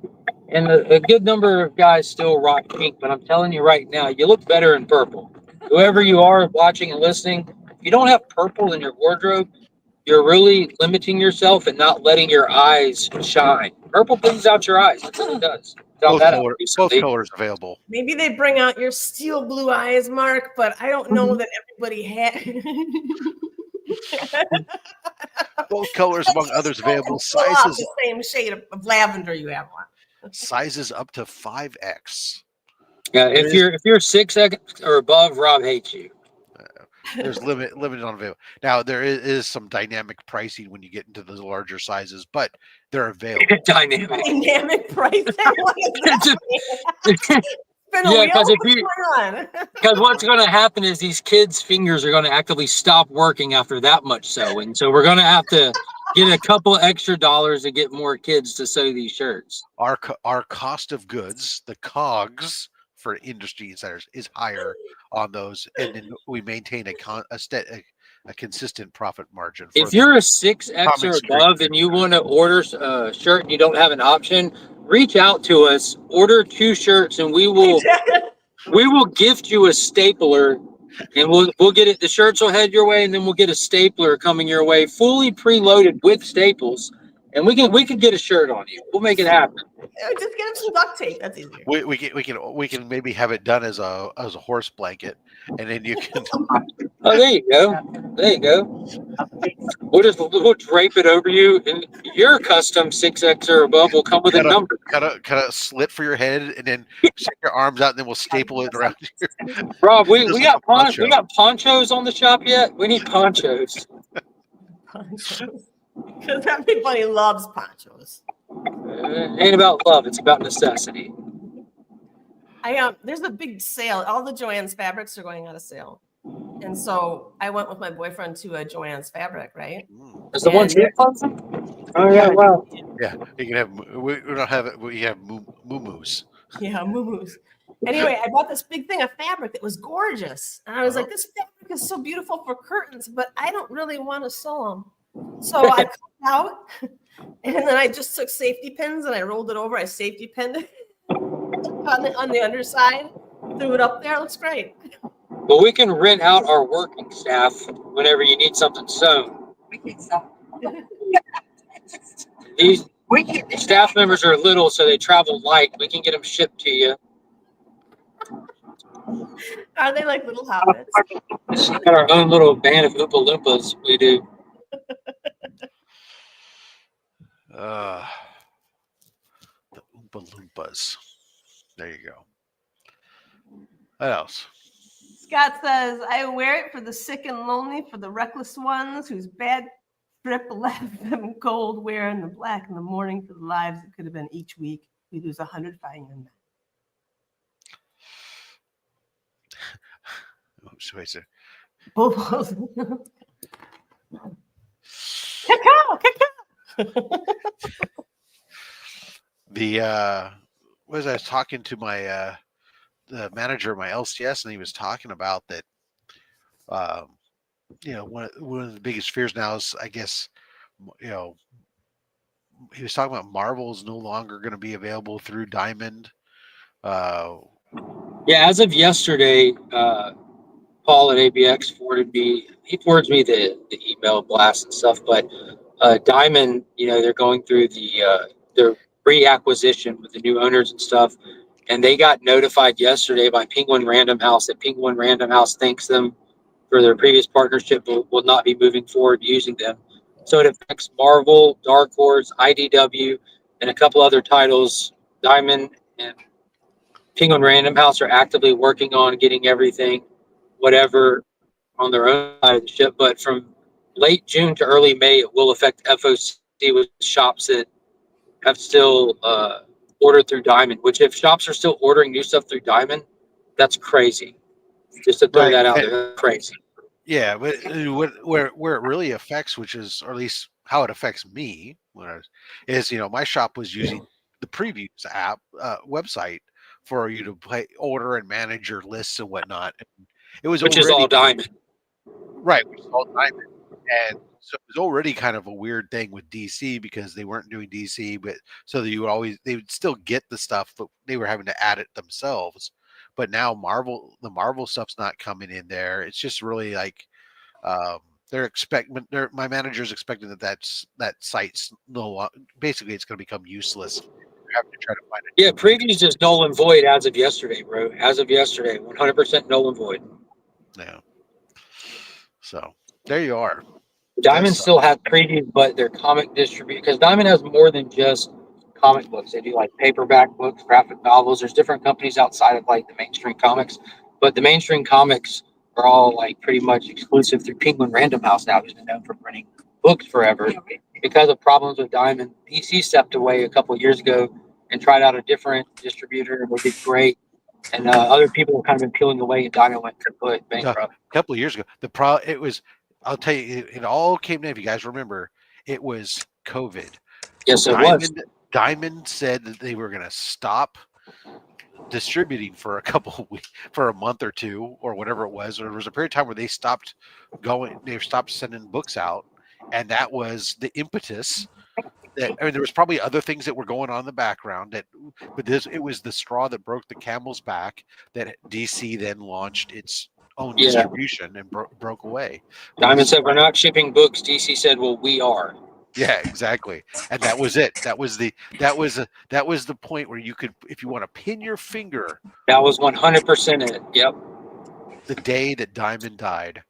and a good number of guys still rock pink. But I'm telling you right now, you look better in purple. Whoever you are watching and listening, if you don't have purple in your wardrobe, you're really limiting yourself and not letting your eyes shine. Purple brings out your eyes. That's what it does. Both colors available. Maybe they bring out your steel blue eyes, Mark, but I don't know that everybody has. Both colors, among others, available. Sizes the same shade of lavender you have on. Sizes up to 5X. Yeah, if you're 6X or above, Rob hates you. There's limited on available. Now there is some dynamic pricing when you get into the larger sizes, but they're available. Dynamic pricing. Yeah, because what's going to happen is these kids' fingers are going to actively stop working after that much sewing. So we're going to have to get a couple extra dollars to get more kids to sew these shirts. Our cost of goods, the COGS for industry insiders, is higher on those, and then we maintain a consistent profit margin. If you're a 6X or above and you want to order a shirt and you don't have an option, reach out to us, order 2 shirts, and we will gift you a stapler, and we'll get it. The shirts will head your way, and then we'll get a stapler coming your way, fully preloaded with staples, and we can get a shirt on you. We'll make it happen. Just get him some duct tape. That's easier. We can maybe have it done as a horse blanket, and then you can. Oh, there you go. There you go. We'll drape it over you, and your custom 6X or above will come with a number. Cut a slit for your head, and then stick your arms out, and then we'll staple it around you. Rob, we got ponchos on the shop yet? We need ponchos. Ponchos. Because everybody loves ponchos. It ain't about love; it's about necessity. There's a big sale. All the Joann's fabrics are going out of sale, and so I went with my boyfriend to a Joann's fabric. Right? Is the one here? Oh yeah, well. Yeah, you can have. We don't have it. We have moo-moos. Yeah, moo-moos. Anyway, I bought this big thing of fabric that was gorgeous, and I was like, "This fabric is so beautiful for curtains, but I don't really want to sew them." So I cut it out, and then I just took safety pins and I rolled it over. I safety pinned it on the underside, threw it up there. It looks great. Well, we can rent out our working staff whenever you need something sewn. These staff members are little, so they travel light. We can get them shipped to you. Are they like little hobbits? We've got our own little band of Oompa Loompas. We do. The Oompa Loompas. There you go. What else? Scott says, I wear it for the sick and lonely, for the reckless ones whose bad trip left them cold, wearing the black in the morning for the lives that could have been each week. We lose 100 fighting men. persuasive. Was I was talking to my the manager of my LCS, and he was talking about that. One of the biggest fears now is, I guess, he was talking about Marvel's no longer going to be available through Diamond. Yeah, as of yesterday, Paul at ABX forwards me the email blast and stuff, but Diamond, they're going through their reacquisition with the new owners and stuff, and they got notified yesterday by Penguin Random House that Penguin Random House thanks them for their previous partnership, but will not be moving forward using them. So it affects Marvel, Dark Horse, IDW, and a couple other titles. Diamond and Penguin Random House are actively working on getting everything, whatever, on their own side of the ship. But from late June to early May, it will affect FOC with shops that have still ordered through Diamond. Which, if shops are still ordering new stuff through Diamond, that's crazy. Just to throw that out there, that's crazy. Yeah, but where it really affects, which is, or at least how it affects me, is my shop was using the Previews app website for you to order and manage your lists and whatnot. It was which is all Diamond, right? Which is all Diamond, and so it was already kind of a weird thing with DC because they weren't doing DC, but so that they would still get the stuff, but they were having to add it themselves. But now the Marvel stuff's not coming in there. It's just really like my manager's expecting that site's basically it's going to become useless. You have to try to find it. Yeah, Previews is null and void as of yesterday, bro. As of yesterday, 100% null and void. Yeah. So there you are. Diamond still has Previews, but their comic distribution, because Diamond has more than just comic books. They do like paperback books, graphic novels. There's different companies outside of like the mainstream comics, but the mainstream comics are all like pretty much exclusive through Penguin Random House now, who's been known for printing books forever. Because of problems with Diamond, DC stepped away a couple of years ago and tried out a different distributor, and they did great. And other people have kind of been peeling away, and Diamond went bankrupt. A couple of years ago, I'll tell you, it all came down. If you guys remember, it was COVID. Yes, it was. Diamond said that they were going to stop distributing for for a month or two, or whatever it was. Or there was a period of time where they stopped sending books out, and that was the impetus. There was probably other things that were going on in the background but it was the straw that broke the camel's back that DC then launched its own distribution and broke away. Diamond said, "We're not shipping books." DC said, "Well, we are." Yeah, exactly. And that was it. That was the point where you could, if you want to pin your finger. That was 100% it. Yep. The day that Diamond died.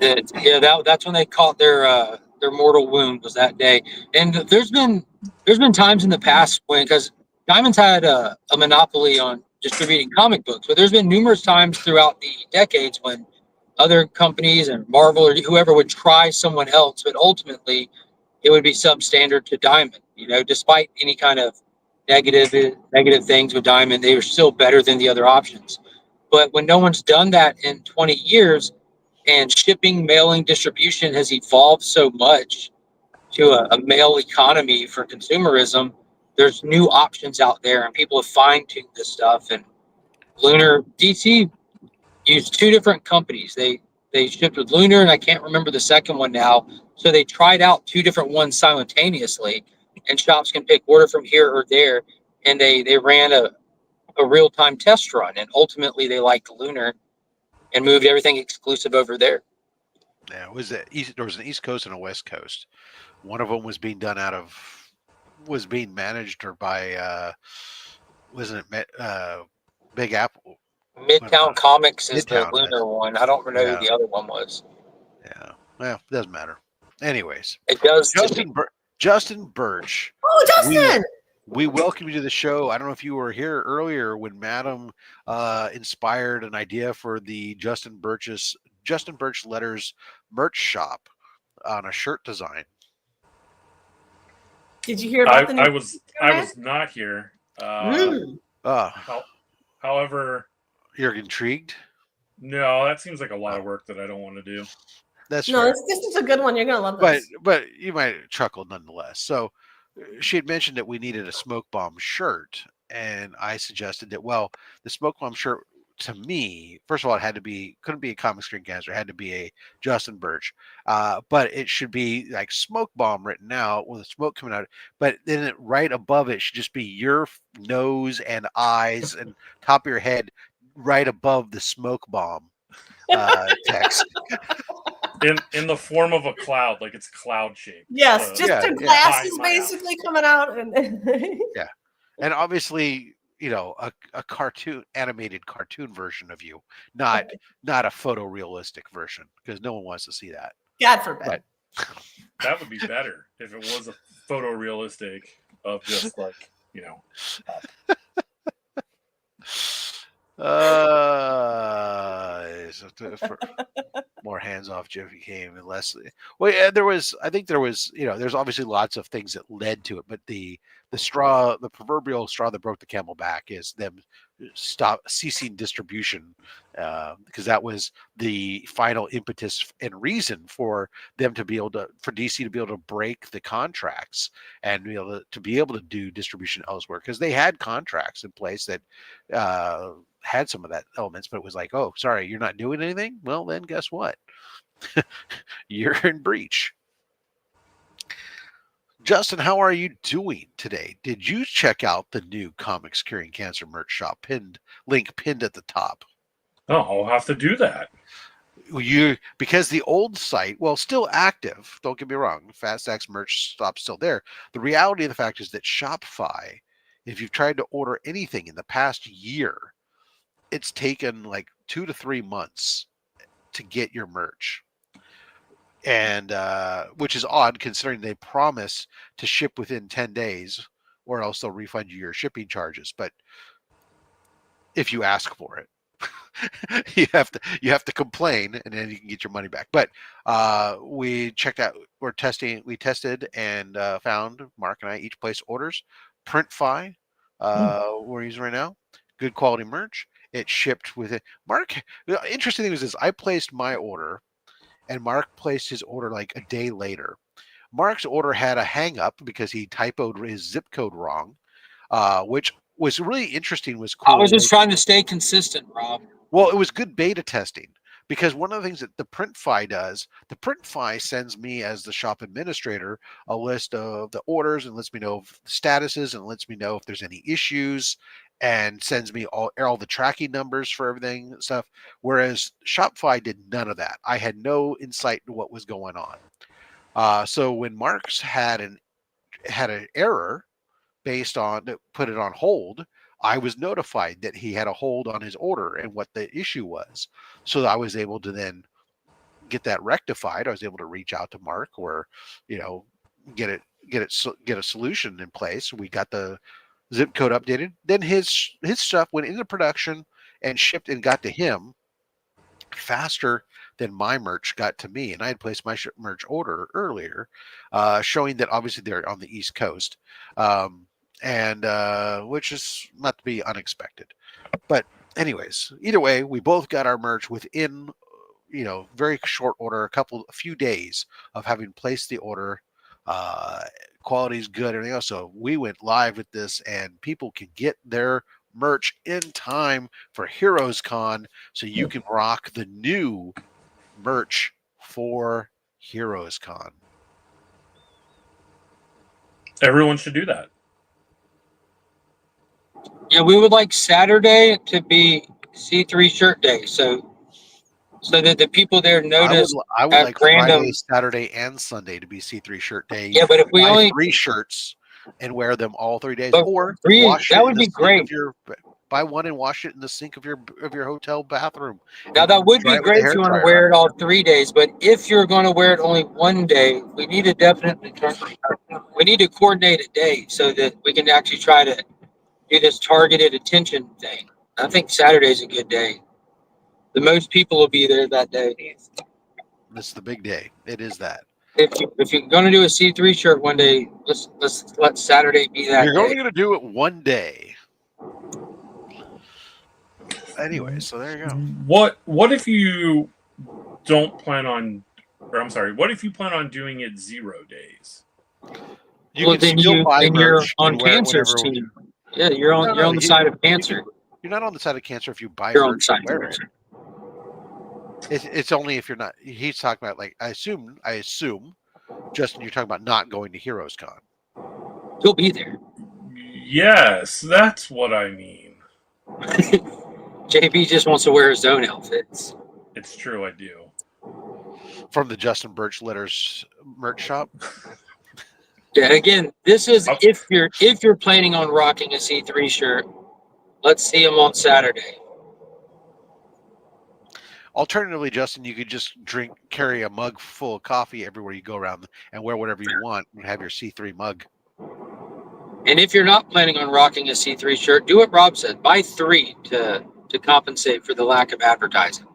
That's when they caught their mortal wound, was that day. And there's been times in the past because Diamond's had a monopoly on distributing comic books, but there's been numerous times throughout the decades when other companies and Marvel or whoever would try someone else, but ultimately it would be substandard to Diamond. Despite any kind of negative things with Diamond, they were still better than the other options. But when no one's done that in 20 years, and shipping, mailing, distribution has evolved so much to a mail economy for consumerism, there's new options out there, and people have fine-tuned this stuff. And Lunar, DC used two different companies. They shipped with Lunar, and I can't remember the second one now. So they tried out two different ones simultaneously, and shops can pick order from here or there. And they ran a real-time test run, and ultimately they liked Lunar and moved everything exclusive over there. Yeah, there was an East Coast and a West Coast. One of them was being managed or by wasn't it Big Apple? Midtown Comics is the Lunar one. I don't know who the other one was. Yeah, well, it doesn't matter. Anyways, it does. Justin Birch. Oh, Justin! We welcome you to the show. I don't know if you were here earlier when Madam inspired an idea for the Justin Birch Letters merch shop on a shirt design. Did you hear about the new I was not here. However, you're intrigued? No, that seems like a lot of work that I don't want to do. That's no, fair. this is a good one. You're gonna love this. But you might chuckle nonetheless. So she had mentioned that we needed a smoke bomb shirt, and I suggested that the smoke bomb shirt to me, first of all, couldn't be a comic screen cancer, it had to be a Justin Birch, but it should be like smoke bomb written out with the smoke coming out. But then right above it should just be your nose and eyes and top of your head right above the smoke bomb text. In the form of a cloud, like it's cloud shaped. Yes, just the glasses basically coming out, and and obviously, a animated cartoon version of you, not a photorealistic version, because no one wants to see that. God forbid. That would be better if it was a photorealistic of just like more hands off Jeffy came and Leslie. Well, yeah, there's obviously lots of things that led to it, but the proverbial straw that broke the camel back is them ceasing distribution, because that was the final impetus and reason for them to be able to, for DC to be able to break the contracts and to be able to do distribution elsewhere, because they had contracts in place that had some of that elements, but it was like, oh, sorry, you're not doing anything. Well, then guess what? You're in breach. Justin, how are you doing today? Did you check out the new Comics Curing Cancer merch shop link pinned at the top? Oh, I'll have to do that. Because the old site, still active, don't get me wrong, FastX merch shop's still there. The reality of the fact is that Shopify, if you've tried to order anything in the past year, it's taken like 2 to 3 months to get your merch. And which is odd considering they promise to ship within 10 days or else they'll refund you your shipping charges. But if you ask for it, you have to complain and then you can get your money back. But we checked out, we tested and found, Mark and I each placed orders. Printfy, we're using right now. Good quality merch. It shipped with it. Mark, interesting thing was this, I placed my order and Mark placed his order like a day later. Mark's order had a hang up because he typoed his zip code wrong, which was really interesting. Was cool. I was just trying to stay consistent, Rob. Well, it was good beta testing, because one of the things that the Printfy does, the Printfy sends me as the shop administrator a list of the orders and lets me know of the statuses and lets me know if there's any issues, and sends me all the tracking numbers for everything and stuff. Whereas Shopify did none of that. I had no insight into what was going on. So when Mark's had an error based on, put it on hold, I was notified that he had a hold on his order and what the issue was. So I was able to then get that rectified. I was able to reach out to Mark or, get a solution in place. We got the zip code updated. Then his stuff went into production and shipped and got to him faster than my merch got to me. And I had placed my merch order earlier, showing that obviously they're on the East Coast, and which is not to be unexpected. But anyways, either way, we both got our merch within very short order, a few days of having placed the order. Quality's good, everything else. So we went live with this, and people can get their merch in time for Heroes Con, so you can rock the new merch for Heroes Con. Everyone should do that. Yeah, we would like Saturday to be C3 shirt day, so that the people there notice. I would like Friday, Saturday, and Sunday to be C3 shirt day. Yeah, but if we only 3 shirts and wear them all 3 days, or that would be great. Buy one and wash it in the sink of your hotel bathroom. Now that would be great if you want to wear it all 3 days. But if you're going to wear it only one day, we need to coordinate a day so that we can actually try to do this targeted attention thing. I think Saturday's a good day. The most people will be there that day. This is the big day. It is that. If you're going to do a C3 shirt one day, let's let Saturday be that. You're only going to do it one day. anyway, so there you go. What if you don't plan on, or I'm sorry, what if you plan on doing it 0 days? You can still buy merch on Cancer's team. Yeah, you're on the side of Cancer. You're not on the side of Cancer if you buy You're on the merch side and wear it. It's only if you're not. He's talking about, like, I assume, Justin, you're talking about not going to Heroes Con. You'll be there. Yes, that's what I mean. JB just wants to wear his own outfits. It's true, I do. From the Justin Birch Letters merch shop. Yeah, again, this is if you're planning on rocking a C3 shirt. Let's see him on Saturday. Alternatively, Justin, you could just carry a mug full of coffee everywhere you go around and wear whatever you want and have your C3 mug. And if you're not planning on rocking a C3 shirt, do what Rob said. Buy 3 to compensate for the lack of advertising.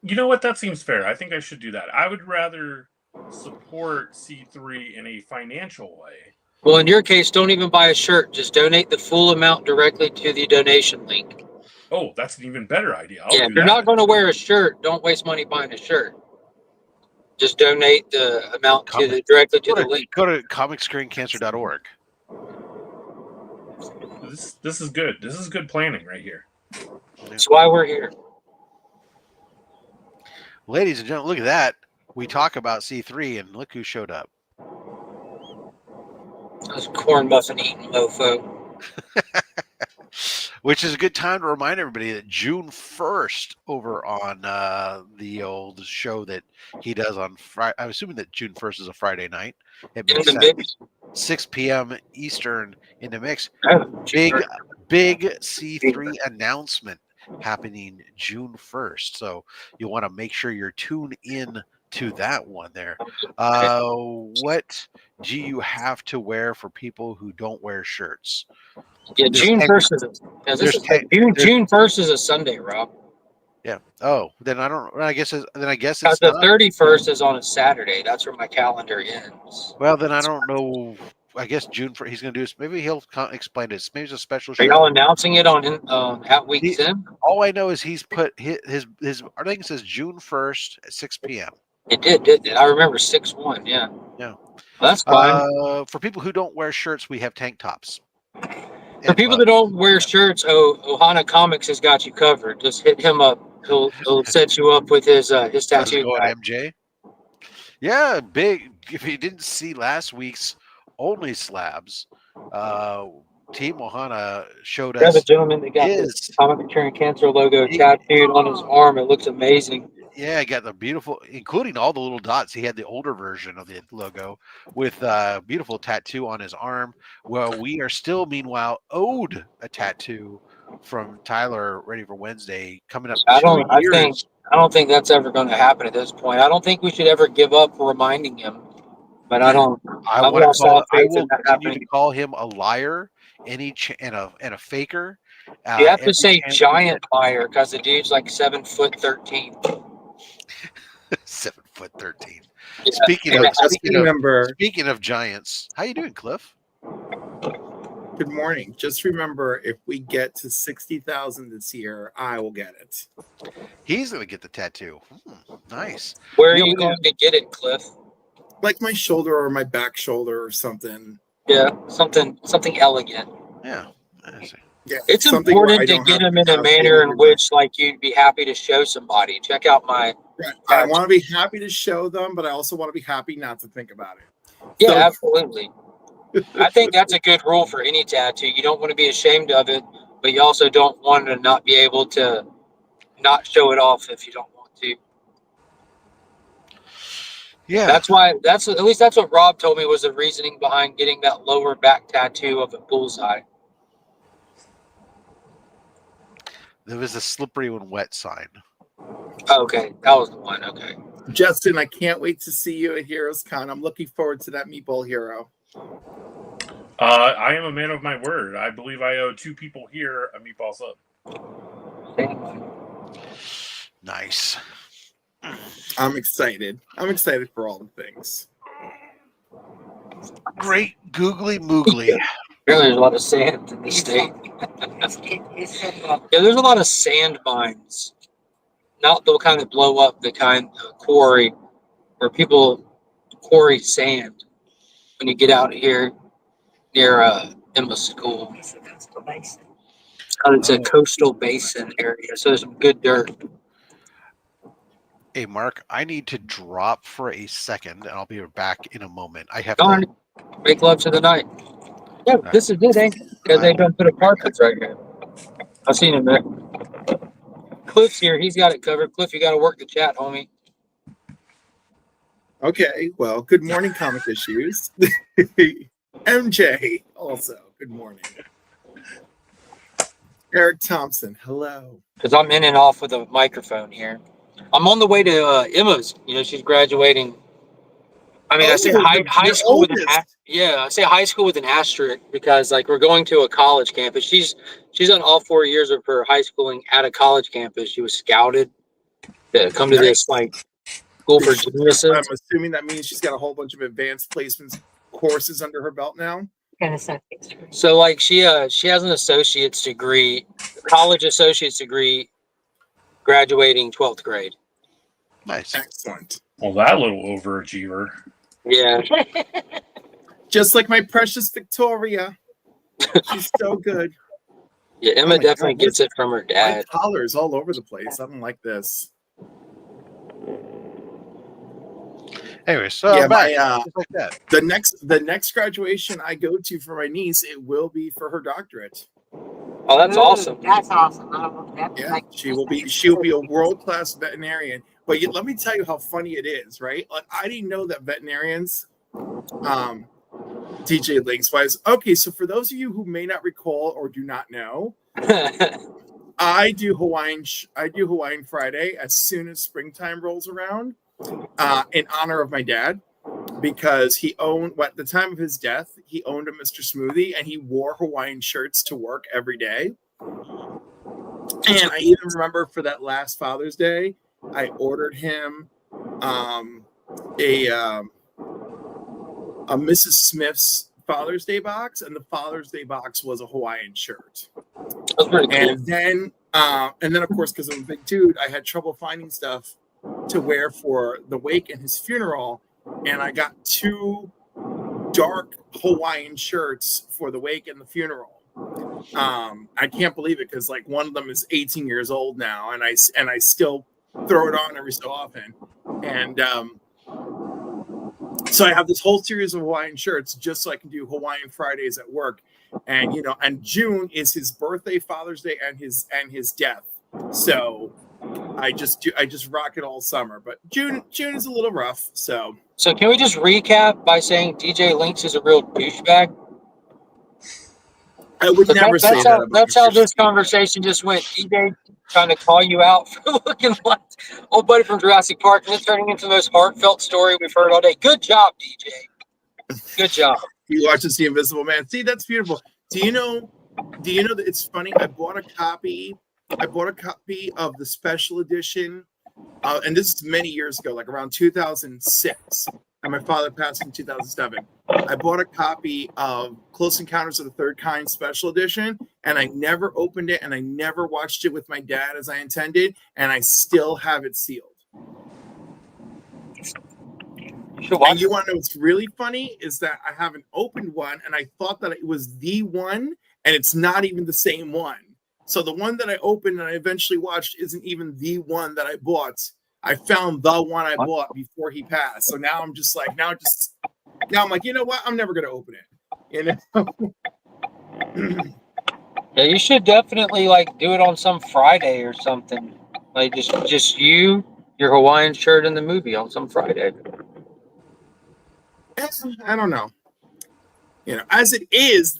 You know what? That seems fair. I think I should do that. I would rather support C3 in a financial way. Well, in your case, don't even buy a shirt. Just donate the full amount directly to the donation link. Oh, that's an even better idea. If you're not going to wear a shirt, don't waste money buying a shirt. Just donate the amount directly to the link. Go to comicscreencancer.org. This is good. This is good planning right here. That's why we're here. Ladies and gentlemen, look at that. We talk about C3 and look who showed up. Those corn muffin eating mofo. Which is a good time to remind everybody that June 1st over on the old show that he does on Friday. I'm assuming that June 1st is a Friday night. It makes sense. 6 p.m. Eastern in the mix. Big C3 announcement happening June 1st. So you'll want to make sure you're tuned in to that one there. What do you have to wear for people who don't wear shirts? Yeah, June 1st June 1st is a Sunday, Rob. Yeah. Oh, then I don't. I guess it's the not. 31st is on a Saturday. That's where my calendar ends. Well, then I don't know. I guess June he's going to do. Maybe he'll explain it. Maybe it's a special show. Are y'all announcing it on at Week's End? All I know is he's put his. I think it says June 1st at 6 p.m. It did. I remember 6/1. Yeah. Yeah. Well, that's fine. For people who don't wear shirts, we have tank tops. For people that don't wear shirts, Ohana Comics has got you covered. Just hit him up. He'll set you up with his tattoo. MJ. Yeah, big. If you didn't see last week's Only Slabs, Team Ohana showed us. The gentleman that got his Comic Curing Cancer logo tattooed on his arm. It looks amazing. Yeah, I got the beautiful, including all the little dots. He had the older version of the logo with a beautiful tattoo on his arm. Well, we are still, meanwhile, owed a tattoo from Tyler, ready for Wednesday, coming up. I don't think that's ever going to happen at this point. I don't think we should ever give up reminding him. But I will continue to call him a liar and a faker. You have to say giant liar because the dude's like 7'13". 7'13". Yeah. Speaking of giants, how you doing, Cliff? Good morning. Just remember, if we get to 60,000 this year, I will get it. He's going to get the tattoo. Nice. Where are you going to get it, Cliff? Like my shoulder or my back shoulder or something. Yeah, something elegant. Yeah. Yeah, it's important to get them in a manner in which, like, you'd be happy to show somebody. Check out my. I want to be happy to show them, but I also want to be happy not to think about it. Yeah, absolutely. I think that's a good rule for any tattoo. You don't want to be ashamed of it, but you also don't want to not be able to not show it off if you don't want to. Yeah, that's at least that's what Rob told me was the reasoning behind getting that lower back tattoo of a bullseye. There was a slippery when wet sign. Okay, that was the one. Okay, Justin, I can't wait to see you at Heroes Con. I'm looking forward to that meatball hero. I am a man of my word. I believe I owe 2 people here a meatball sub. Nice. I'm excited. I'm excited for all the things. Great googly moogly. Apparently, there's a lot of sand in the state. Yeah, there's a lot of sand mines. Not the kind that blow up, the kind of quarry where people quarry sand when you get out here near Emma School. It's a coastal basin area, so there's some good dirt. Hey, Mark, I need to drop for a second, and I'll be back in a moment. I have to make love to the night. Yeah, this is it, ain't? Because they don't put apartments right here. I'll see you in a minute. Cliff's here. He's got it covered. Cliff, you got to work the chat, homie. Okay, well, good morning, Comic Issues. MJ, also, good morning. Eric Thompson, hello. Because I'm in and off with a microphone here. I'm on the way to Emma's. You know, she's graduating. I mean, I say high school with I say high school with an asterisk because like we're going to a college campus. She's done all 4 years of her high schooling at a college campus. She was scouted to come to this like school for geniuses. I'm assuming that means she's got a whole bunch of advanced placements courses under her belt now. So like she has an associate's degree, college associate's degree, graduating 12th grade. Nice. Excellent. Well, that little overachiever. Yeah. Just like my precious Victoria. She's so good. Yeah, Emma definitely gets it from her dad. My collars all over the place. I don't like this. Anyway, so yeah, like that. The next graduation I go to for my niece, it will be for her doctorate. Oh, that's awesome. That's awesome. Yeah, she'll be a world-class veterinarian. But let me tell you how funny it is, right? Like I didn't know that veterinarians, DJ Links wise. Okay, so for those of you who may not recall or do not know, I do Hawaiian Friday as soon as springtime rolls around, in honor of my dad, because he owned at the time of his death, he owned a Mr. Smoothie and he wore Hawaiian shirts to work every day. And I even remember for that last Father's Day, I ordered him a Mrs. Smith's Father's Day box, and the Father's Day box was a Hawaiian shirt. That's pretty cool. And then of course, because I'm a big dude, I had trouble finding stuff to wear for the wake and his funeral, and I got 2 dark Hawaiian shirts for the wake and the funeral. I can't believe it because like one of them is 18 years old now, and I still throw it on every so often, and so I have this whole series of Hawaiian shirts just so I can do Hawaiian Fridays at work. And and June is his birthday, Father's Day, and his death. So I just rock it all summer. But June is a little rough. So can we just recap by saying DJ Links is a real douchebag? I would never say that. That's how this conversation just went. DJ trying to call you out for looking like old buddy from Jurassic Park, and it's turning into the most heartfelt story we've heard all day. Good job, DJ. Good job. You watch The Invisible Man. See, that's beautiful. Do you know that it's funny? I bought a copy of the special edition, and this is many years ago, like around 2006. And my father passed in 2007. I bought a copy of Close Encounters of the Third Kind Special Edition, and I never opened it, and I never watched it with my dad as I intended, and I still have it sealed. And you want to know what's really funny is that I haven't opened one, and I thought that it was the one, and it's not even the same one. So the one that I opened and I eventually watched isn't even the one that I bought. I found the one I bought before he passed. So now I'm just like, now I'm like, you know what? I'm never going to open it. Yeah, you should definitely like do it on some Friday or something. Like just your Hawaiian shirt in the movie on some Friday. I don't know. As it is,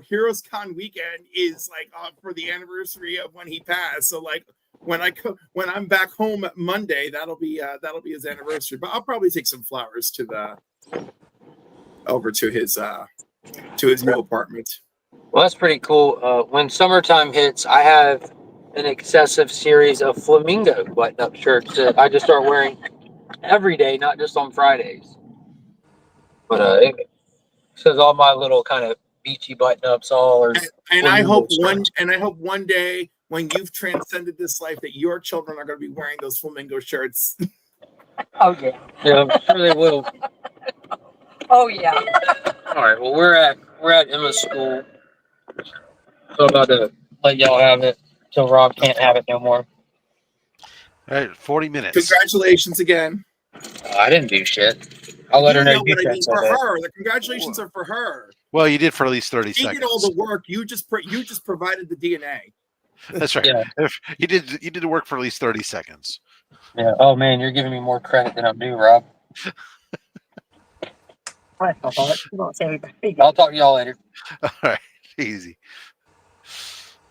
Heroes Con weekend is like for the anniversary of when he passed. So like when I'm back home Monday, that'll be his anniversary. But I'll probably take some flowers over to his new apartment. Well, that's pretty cool. When summertime hits, I have an excessive series of flamingo button-up shirts that I just start wearing every day, not just on Fridays. But Says all my little kind of beachy button ups all are. And I hope one day when you've transcended this life that your children are going to be wearing those flamingo shirts. Oh yeah. Yeah, I'm sure they will. Oh yeah. All right. Well, we're at Emma's school. So I'm about to let y'all have it till Rob can't have it no more. All right, 40 minutes. Congratulations again. I didn't do shit. I'll let her know. What I mean for her. The congratulations are for her. Well, you did for at least 30 she seconds. Did all the work. You just provided the DNA. That's right. Yeah. You did the work for at least 30 seconds. Yeah. Oh man, you're giving me more credit than I'm due, Rob. I'll talk to y'all later. All right, easy.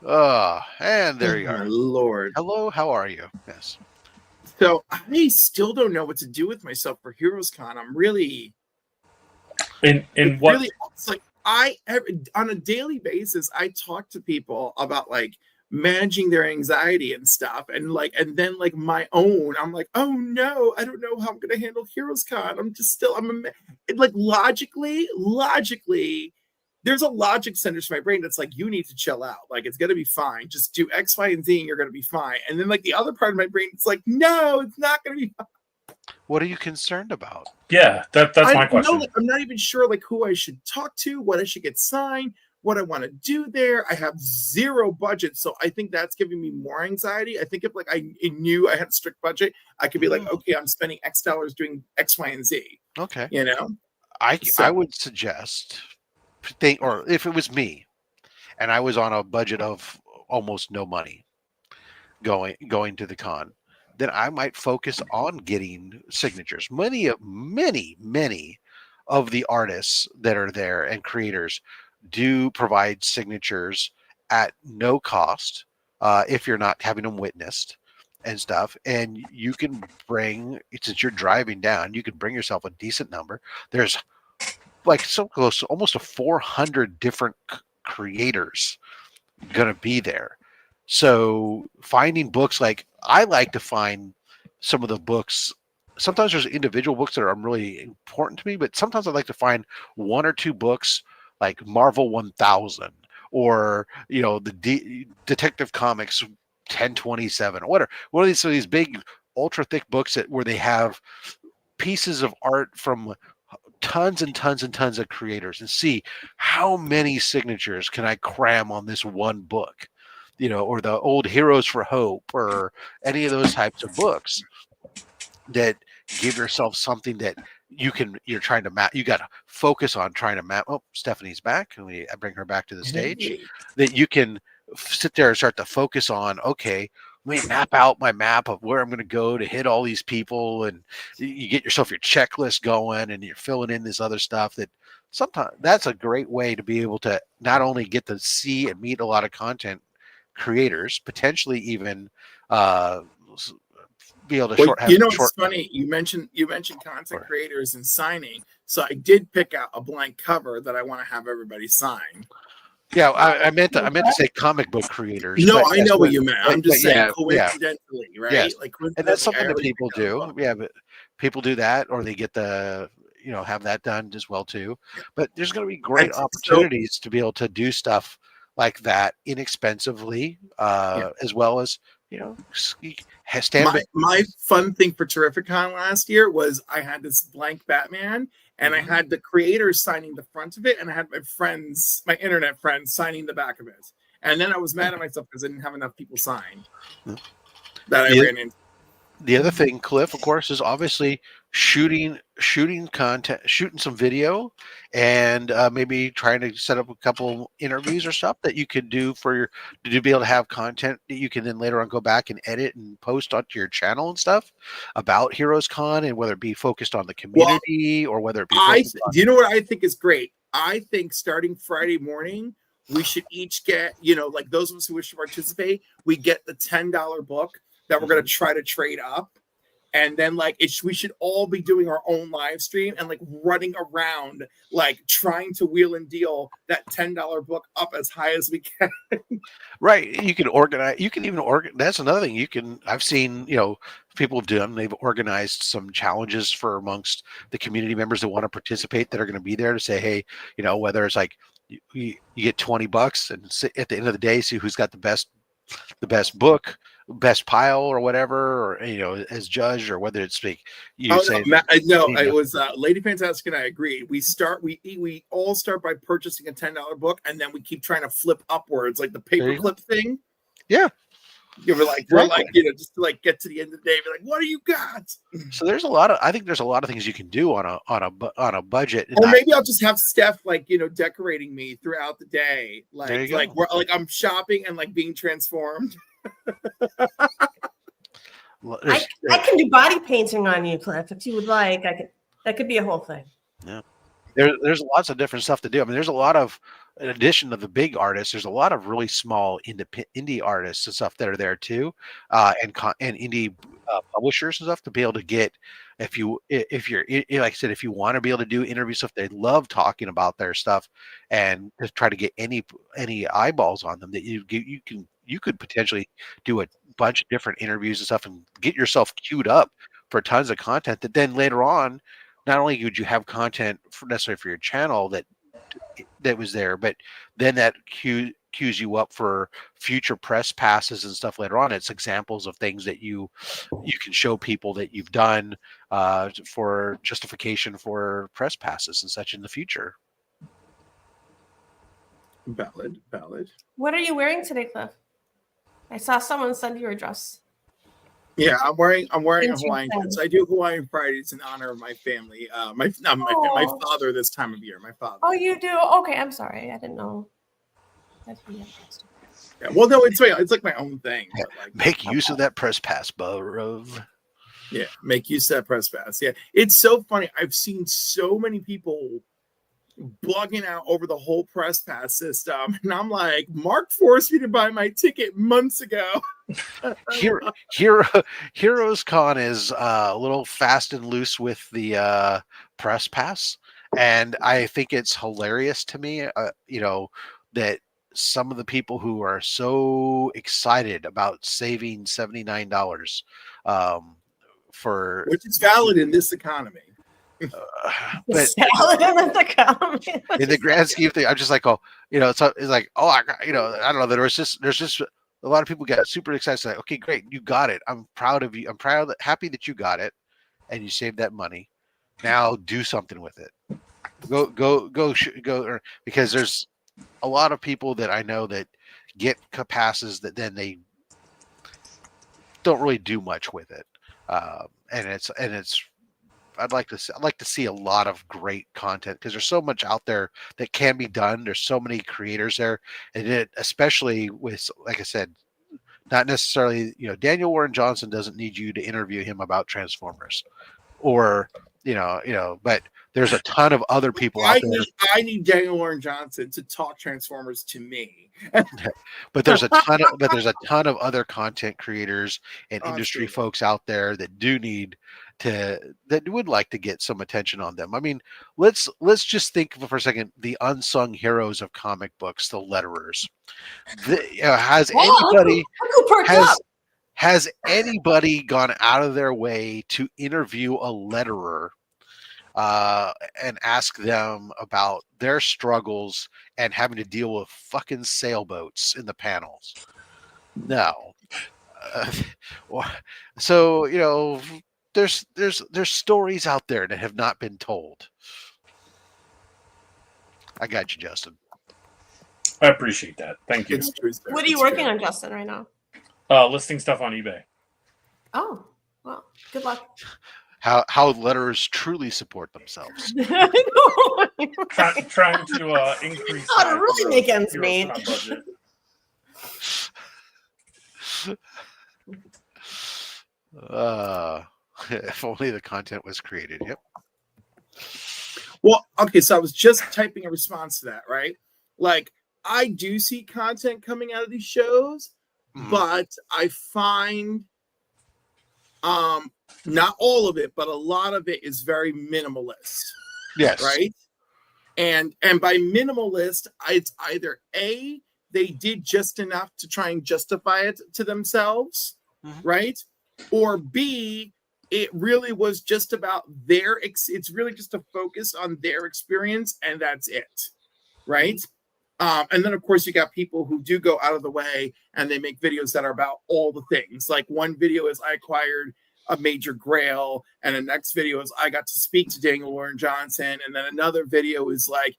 And there you are. My Lord. Hello, how are you? Yes. So I still don't know what to do with myself for Heroes Con. I'm really what really, it's like on a daily basis I talk to people about like managing their anxiety and stuff, and then my own, I'm like, oh no, I don't know how I'm gonna handle Heroes Con. Logically there's a logic center to my brain that's like, you need to chill out, like it's gonna be fine, just do X, Y, and Z and you're gonna be fine. And then the other part of my brain, it's like, no, it's not gonna be fine. What are you concerned about? Yeah, that's my question. I'm not even sure who I should talk to, what I should get signed, what I want to do there. I have zero budget, so I think that's giving me more anxiety. I think if I knew I had a strict budget, I could be like, okay, I'm spending X dollars doing X, Y, and Z. Okay. I would suggest, or if it was me, and I was on a budget of almost no money going to the con, then I might focus on getting signatures. Many of the artists that are there and creators do provide signatures at no cost if you're not having them witnessed and stuff. And you can bring, since you're driving down, you can bring yourself a decent number. There's so close, almost to 400 different creators gonna be there. So finding books, I like to find some of the books. Sometimes there's individual books that are really important to me, but sometimes I like to find one or two books like Marvel 1000 or the Detective Comics 1027 or whatever. One of these big ultra thick books where they have pieces of art from tons and tons and tons of creators, and see how many signatures can I cram on this one book. Or the old Heroes for Hope, or any of those types of books that give yourself something that you're trying to map. You got to focus on trying to map. Oh, Stephanie's back. Can I bring her back to the stage? That you can sit there and start to focus on, okay, let me map out my map of where I'm going to go to hit all these people. And you get yourself your checklist going, and you're filling in this other stuff that sometimes that's a great way to be able to not only get to see and meet a lot of content creators, potentially even be able to it's funny you mentioned content creators and signing. So I did pick out a blank cover that I want to have everybody sign. Yeah, I meant to say comic book creators. No, I know what you meant. I'm just saying coincidentally, right? Yes. And that's something that people do. Yeah, but people do that, or they get the have that done as well too. But there's going to be great opportunities to be able to do stuff like that inexpensively, as well as my fun thing for Terrificon last year was I had this blank Batman, and I had the creators signing the front of it, and I had my internet friends signing the back of it. And then I was mad at myself because I didn't have enough people sign that I ran into. The other thing, Cliff, of course, is obviously shooting content, shooting some video, and maybe trying to set up a couple interviews or stuff that you could do to be able to have content that you can then later on go back and edit and post onto your channel and stuff about Heroes Con, and whether it be focused on the community or whether it be do you know what I think is great? I think starting Friday morning, we should each get, those of us who wish to participate, we get the $10 book that we're going to try to trade up. And then like we should all be doing our own live stream and like running around, like trying to wheel and deal that $10 book up as high as we can. Right. You can organize, you can even that's another thing I've seen, people have done, they've organized some challenges for amongst the community members that want to participate that are going to be there to say, hey, whether it's like you get $20 and at the end of the day, see who's got the best book, best pile or whatever, or as judge, or whether it's like it was Lady Fantastic and I agreed. We all start by purchasing a $10 book, and then we keep trying to flip upwards, like the paperclip thing. Yeah. We're like just to like get to the end of the day, be like, what do you got? So I think there's a lot of things you can do on a budget. Or maybe I'll just have Steph decorating me throughout the day, like I'm shopping and like being transformed. I can do body painting on you, Cliff, if you would like. That could be a whole thing. Yeah. There's lots of different stuff to do. I mean, there's a lot of, in addition to the big artists, there's a lot of really small indie artists and stuff that are there too, and indie publishers and stuff to be able to get. If you're like I said, if you want to be able to do interview stuff, they love talking about their stuff, and to try to get any eyeballs on them that you could potentially do a bunch of different interviews and stuff and get yourself queued up for tons of content that then later on, not only would you have content necessarily for your channel that was there, but then that queues you up for future press passes and stuff later on. It's examples of things that you can show people that you've done for justification for press passes and such in the future. Valid. What are you wearing today, Cliff? I saw someone send you a dress. Yeah, I'm wearing a Hawaiian dress. I do Hawaiian Fridays in honor of my family. My father this time of year. My father. Oh, you do? Okay, I'm sorry. I didn't know. Yeah, well, no, it's like my own thing. But like, make use of that press pass, Burov. Yeah, make use of that press pass. Yeah, it's so funny. I've seen so many people blogging out over the whole press pass system, and I'm like, Mark forced me to buy my ticket months ago. Heroes Con is a little fast and loose with the press pass, and I think it's hilarious to me, that some of the people who are so excited about saving $79 for, which is valid in this economy. But in the grand scheme of things, I'm just like, it's like, I don't know. There's just a lot of people get super excited. Like, okay, great, you got it. I'm proud of you. I'm happy that you got it, and you saved that money. Now do something with it. Go, because there's a lot of people that I know that get passes that then they don't really do much with it, and it's. I'd like to see a lot of great content because there's so much out there that can be done. There's so many creators there, and especially with, like I said, not necessarily, Daniel Warren Johnson doesn't need you to interview him about Transformers, or but there's a ton of other people out there. I need Daniel Warren Johnson to talk Transformers to me. But there's a ton of other content creators and industry folks out there that would like to get some attention on them. I mean, let's just think for a second, the unsung heroes of comic books, the letterers. Has anybody gone out of their way to interview a letterer and ask them about their struggles and having to deal with fucking sailboats in the panels? No. So, there's stories out there that have not been told. I got you, Justin. I appreciate that. Thank you. What are you working on, Justin, right now? Listing stuff on eBay. Oh, well, good luck. How letterers truly support themselves. Trying to increase. How to really make ends meet. If only the content was created. Yep. Well, okay, so I was just typing a response to that, right? Like, I do see content coming out of these shows, but I find Not all of it, but a lot of it is very minimalist. Yes. Right. And by minimalist, it's either A, they did just enough to try and justify it to themselves, right? Or B, it really was just about it's really just a focus on their experience, and that's it, right? And then, of course, you got people who do go out of the way and they make videos that are about all the things. Like one video is I acquired a major grail, and the next video is I got to speak to Daniel Warren Johnson, and then another video is like,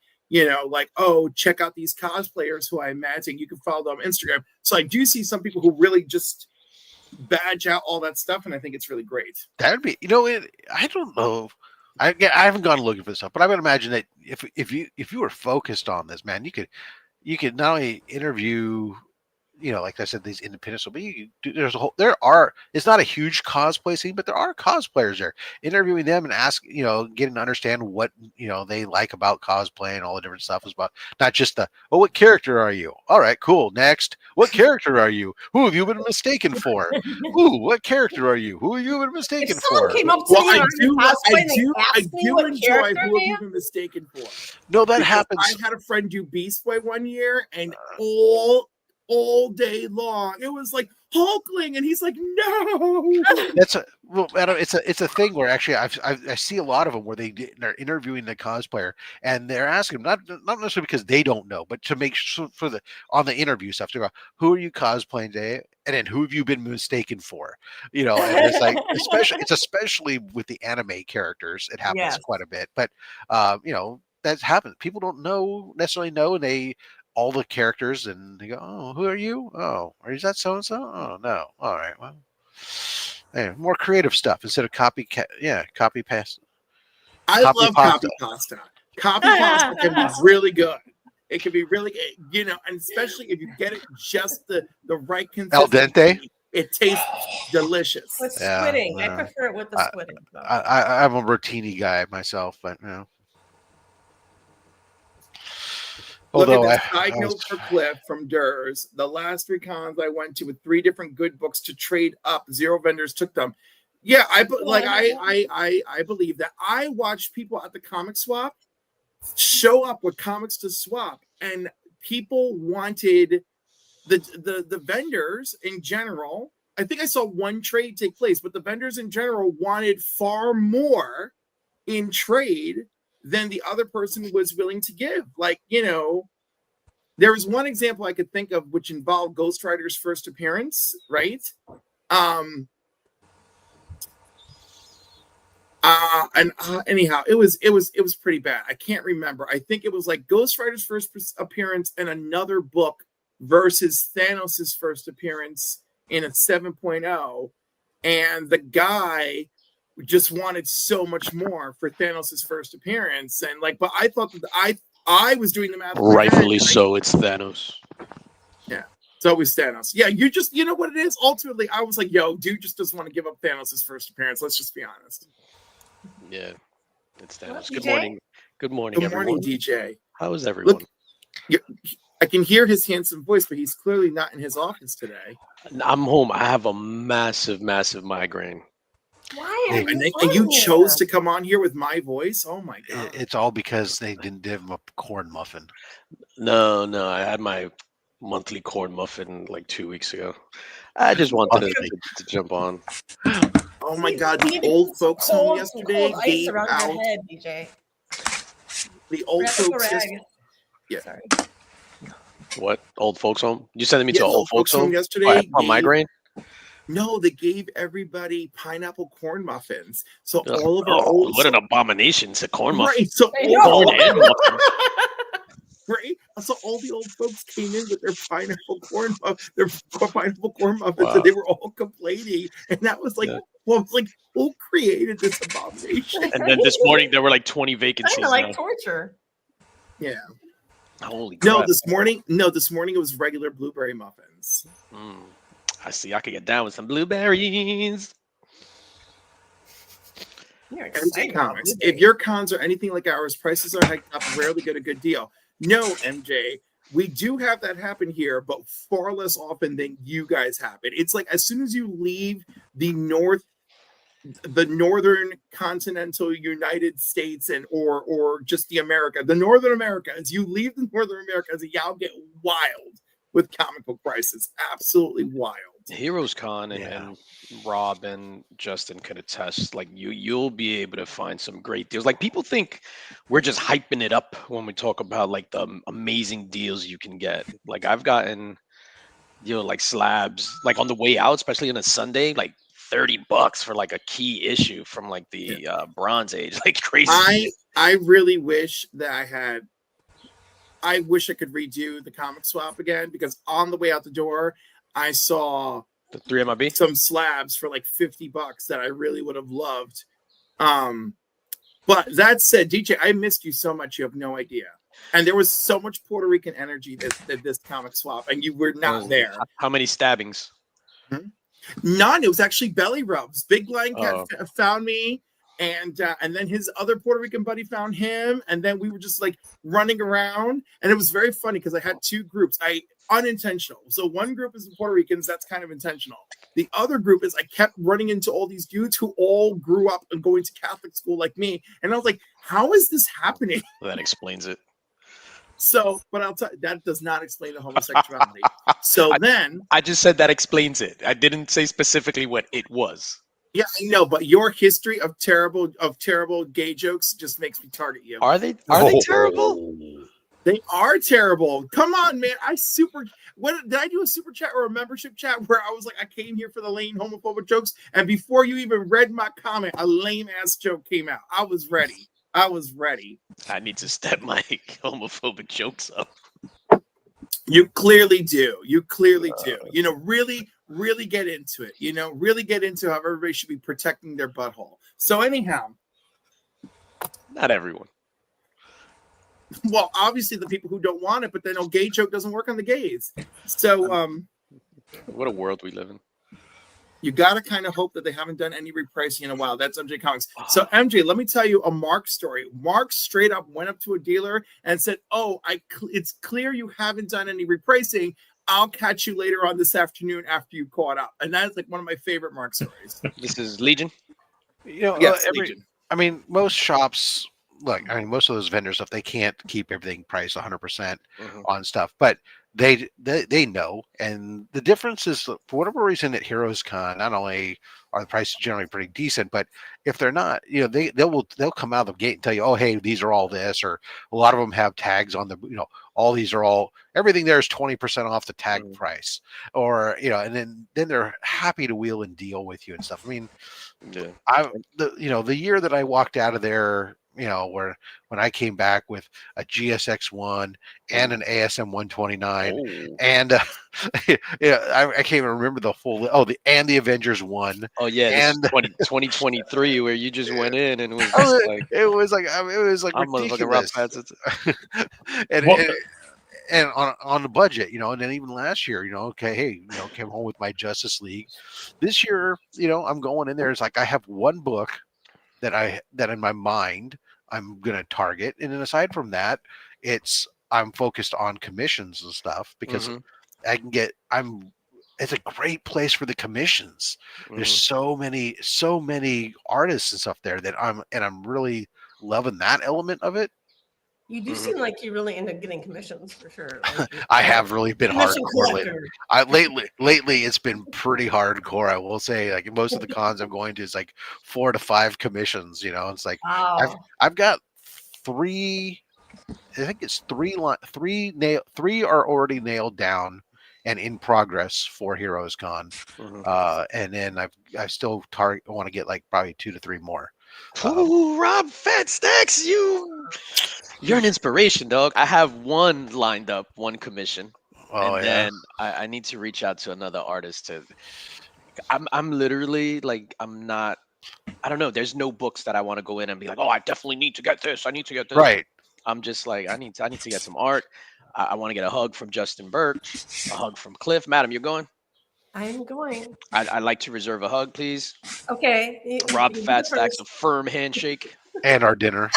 oh, check out these cosplayers who I imagine you can follow them on Instagram. So I do see some people who really just badge out all that stuff, and I think it's really great. That would be, I don't know. I haven't gone looking for this stuff, but I would imagine that if you were focused on this, man, you could not only interview, like I said, these independents, but it's not a huge cosplay scene, but there are cosplayers there. Interviewing them and getting to understand what they like about cosplay and all the different stuff is about, not just what character are you? All right, cool. Next, what character are you? Who have you been mistaken for? Ooh, what character are you? Who have you been mistaken for? Came up to me I do what enjoy who have you been mistaken for. No, that happens. I had a friend do Beast Boy one year, and all day long it was like Hulkling, and he's like, no. It's a thing where actually I see a lot of them where they're interviewing the cosplayer and they're asking them, not necessarily because they don't know, but to make sure on the interview stuff to go, who are you cosplaying today, and then who have you been mistaken for? And it's like especially with the anime characters, it happens quite a bit. But that happens. People don't necessarily know, and all the characters, and they go, oh, who are you? Oh, is that so and so? Oh, no. All right, well, hey, more creative stuff instead of copy paste. I love copy pasta. Copy pasta can be really good. It can be really, and especially if you get it just the right consistency. Al dente. It tastes delicious. With squidding, I prefer it with the squidding. I'm a rotini guy myself, but Look at this side note for Cliff from Durs. The last 3 cons I went to with 3 different good books to trade up. 0 vendors took them. Yeah, I believe that. I watched people at the comic swap show up with comics to swap, and people wanted the vendors in general. I think I saw 1 trade take place, but the vendors in general wanted far more in trade than the other person was willing to give. Like, there was one example I could think of which involved Ghost Rider's first appearance, right? Anyhow, it was pretty bad. I can't remember. I think it was like Ghost Rider's first appearance in another book versus Thanos's first appearance in a 7.0, and the guy just wanted so much more for Thanos' first appearance, and but I thought that I was doing the math. Rightfully so, it's Thanos. Yeah, it's always Thanos. Yeah, you know what it is. Ultimately, I was like, yo, dude just doesn't want to give up Thanos' first appearance. Let's just be honest. Yeah, it's Thanos. Well, Good DJ? morning. Good morning, Good morning, everyone. DJ. How is everyone? Look, I can hear his handsome voice, but he's clearly not in his office today. I'm home. I have a massive migraine. Why are And you chose to come on here with my voice? Oh my god! It's all because they didn't give him a corn muffin. No, I had my monthly corn muffin like 2 weeks ago. I just wanted to jump on. Oh my god! The old folks home yesterday gave around out. your head, DJ. The old folks. Yeah. Sorry. What? Old folks home? You sending me Yeah, to old folks home yesterday? On migraine? No, they gave everybody pineapple corn muffins. So all of our old what an abomination! It's a corn muffin. Right, so corn and muffin. Right, so all the old folks came in with their pineapple corn muffins, and they were all complaining, and that was like, who created this abomination? And then this morning there were like 20 vacancies. Kind of like torture. Yeah. Holy crap. No, this morning it was regular blueberry muffins. I see. I could get down with some blueberries. MJ Comics. If your cons are anything like ours, prices are hiked up, rarely get a good deal. No, MJ, we do have that happen here, but far less often than you guys have it. It's like as soon as you leave the the northern continental United States or just the America, the Northern America, as you leave the Northern America, as y'all get wild with comic book prices, absolutely wild. Heroes Con and Rob and Justin could attest. Like you'll be able to find some great deals. Like people think we're just hyping it up when we talk about like the amazing deals you can get. Like I've gotten, like slabs like on the way out, especially on a Sunday, like $30 for like a key issue from like the Bronze Age, like crazy. I really wish that I wish I could redo the comic swap again, because on the way out the door, I saw the 3MIB some slabs for like $50 that I really would have loved. But that said, DJ, I missed you so much. You have no idea. And there was so much Puerto Rican energy this comic swap, and you were not there. How many stabbings? None. It was actually belly rubs. Big Lion Cat found me, and then his other Puerto Rican buddy found him, and then we were just like running around, and it was very funny because I had two groups. Unintentional. So one group is Puerto Ricans. That's kind of intentional. The other group is I kept running into all these dudes who all grew up and going to Catholic school like me, and I was like, how is this happening? Well, that explains it. So, but I'll tell you, that does not explain the homosexuality. So I just said that explains it. I didn't say specifically what it was. Yeah, I know, but your history of terrible gay jokes just makes me target you. Are they terrible? They are terrible. Come on, man. Did I do a super chat or a membership chat where I was like, I came here for the lame homophobic jokes, and before you even read my comment, a lame ass joke came out. I was ready. I need to step my homophobic jokes up. You clearly do. Really, really get into it. Really get into how everybody should be protecting their butthole. So anyhow. Not everyone. Well, obviously the people who don't want it, but then a gay joke doesn't work on the gays. So what a world we live in. You got to kind of hope that they haven't done any repricing in a while. That's MJ Comics. So MJ, let me tell you a Mark story. Mark straight up went up to a dealer and said, it's clear you haven't done any repricing. I'll catch you later on this afternoon after you caught up. And that's like one of my favorite Mark stories. This is Legion? Yes, Legion. I mean, most shops, most of those vendor stuff, they can't keep everything priced 100% on stuff, but they know. And the difference is, for whatever reason at Heroes Con, not only are the prices generally pretty decent, but if they're not, they'll come out of the gate and tell you, oh, hey, these are all this, or a lot of them have tags on the, all these are all, everything there is 20% off the tag price, or, and then they're happy to wheel and deal with you and stuff. I mean, the year that I walked out of there, when I came back with a GSX-1 and an ASM 129, and I can't even remember the full. The Avengers 1. Oh yeah, and 2023, where you just went in and it was like I'm ridiculous. And on the budget, and then even last year, came home with my Justice League. This year, I'm going in there. It's like I have one book that in my mind I'm gonna target, and then aside from that, I'm focused on commissions and stuff, because it's a great place for the commissions. There's so many artists and stuff there that I'm really loving that element of it. You do seem like you really end up getting commissions for sure. I have really been hardcore lately. It's been pretty hardcore. I will say, like most of the cons I'm going to is like 4 to 5 commissions. It's like I've got 3. I think it's 3 are already nailed down and in progress for Heroes Con, and then I still want to get like probably 2 to 3 more. Ooh, Rob Fat Stacks, you're an inspiration, dog. I have one lined up, one commission. Then I need to reach out to another artist I'm literally like, I don't know. There's no books that I want to go in and be like, oh, I definitely need to get this. I need to get this. Right. I'm just like, I need to get some art. I want to get a hug from Justin Birch, a hug from Cliff. Madam, you're going? I'm going. I'd like to reserve a hug, please. Okay. Rob Fat Stacks, a firm handshake. And our dinner.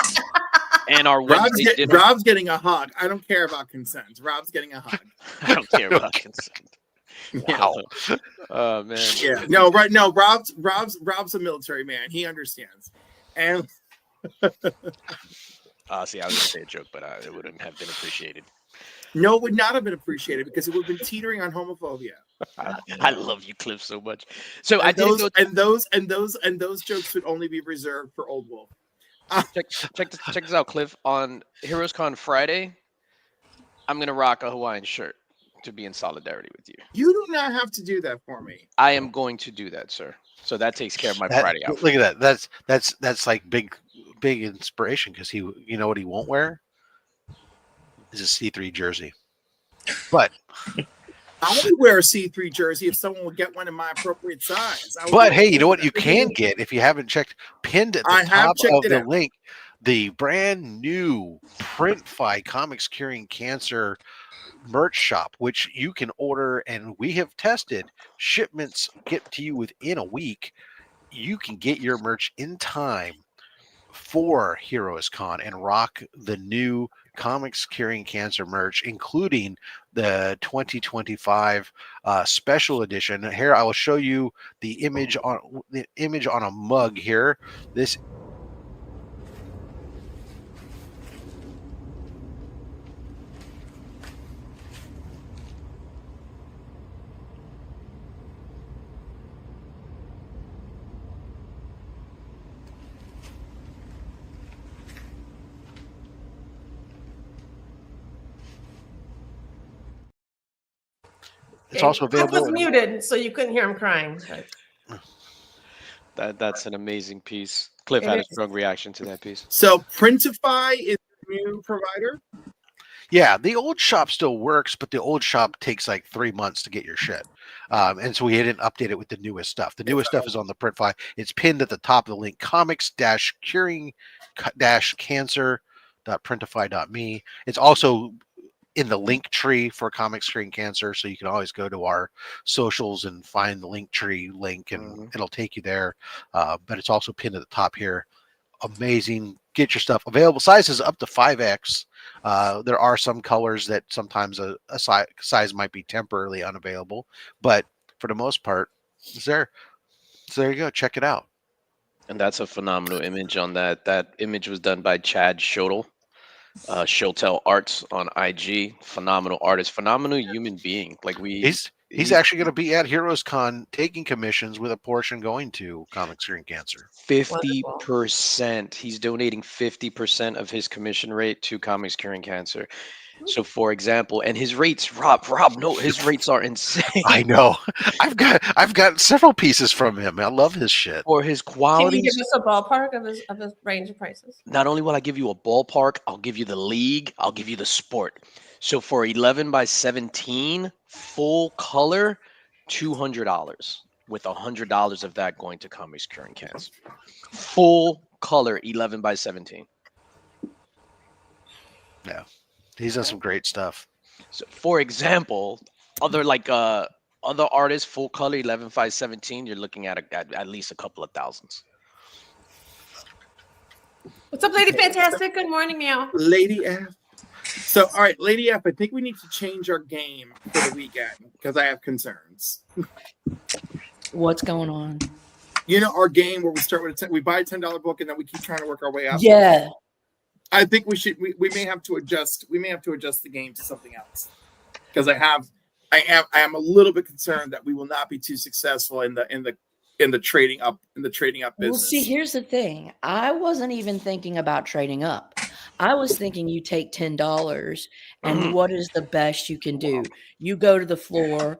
And our Wednesday Rob's getting a hug. I don't care about consent. Rob's getting a hug. I don't care about consent. Wow. Oh man. Yeah. No, right. No, Rob's a military man. He understands. And See, I was gonna say a joke, but it wouldn't have been appreciated. no, it would not have been appreciated because it would have been teetering on homophobia. I love you, Cliff, so much. So and those jokes would only be reserved for Old Wolf. Check this out, Cliff. On HeroesCon Friday, I'm gonna rock a Hawaiian shirt to be in solidarity with you. You do not have to do that for me. I am going to do that, sir. So that takes care of my Friday outfit. Look at that. That's like big inspiration because you know what he won't wear is a C3 jersey. But I would wear a C3 jersey if someone would get one in my appropriate size. But hey, you know what you can get if you haven't checked, pinned at the top of the link, the brand new Printfy Comics Curing Cancer merch shop, which you can order, and we have tested. Shipments get to you within a week. You can get your merch in time for HeroesCon and rock the new Comics Curing Cancer merch, including the 2025 special edition. Here, I will show you the image on a mug here. This it's also available. Cliff was muted, so you couldn't hear him crying. That's an amazing piece. Cliff had a strong reaction to that piece. So Printify is the new provider? Yeah, the old shop still works, but the old shop takes like 3 months to get your shit. And so we didn't update it with the newest stuff. The newest stuff is on the Printfy. It's pinned at the top of the link, comics-curing-cancer.printify.me. It's also in the link tree for Comics Curing Cancer, so you can always go to our socials and find the link tree link, and it'll take you there. But it's also pinned at the top here. Amazing. Get your stuff. Available sizes up to 5X. There are some colors that sometimes a size might be temporarily unavailable, but for the most part, it's there. So there you go. Check it out. And that's a phenomenal image on that. That image was done by Chad Schotel. Shotel Arts on IG. Phenomenal artist, phenomenal human being. Like he's actually going to be at HeroesCon taking commissions with a portion going to Comics Curing Cancer. 50%. He's donating 50% of his commission rate to Comics Curing Cancer. So, for example, and his rates, Rob, no, his rates are insane. I know. I've got several pieces from him. I love his shit. For his quality. Can you give us a ballpark of his range of prices? Not only will I give you a ballpark, I'll give you the league, I'll give you the sport. So for 11 by 17 full color, $200, with $100 of that going to Comics Curing Cancer. Full color 11 by 17. Yeah. He's done some great stuff. So, for example, other artists, full color 11 by 17, you're looking at at least a couple of thousands. What's up, Lady Fantastic? Good morning, meow. Lady F. So, all right, Lady F, I think we need to change our game for the weekend because I have concerns. What's going on? You know, our game where we start with we buy a $10 book and then we keep trying to work our way up. Yeah. I think we should. We may have to adjust. We may have to adjust the game to something else because I am a little bit concerned that we will not be too successful in the trading up business. Well, see, here's the thing. I wasn't even thinking about trading up. I was thinking you take $10 and what is the best you can do? You go to the floor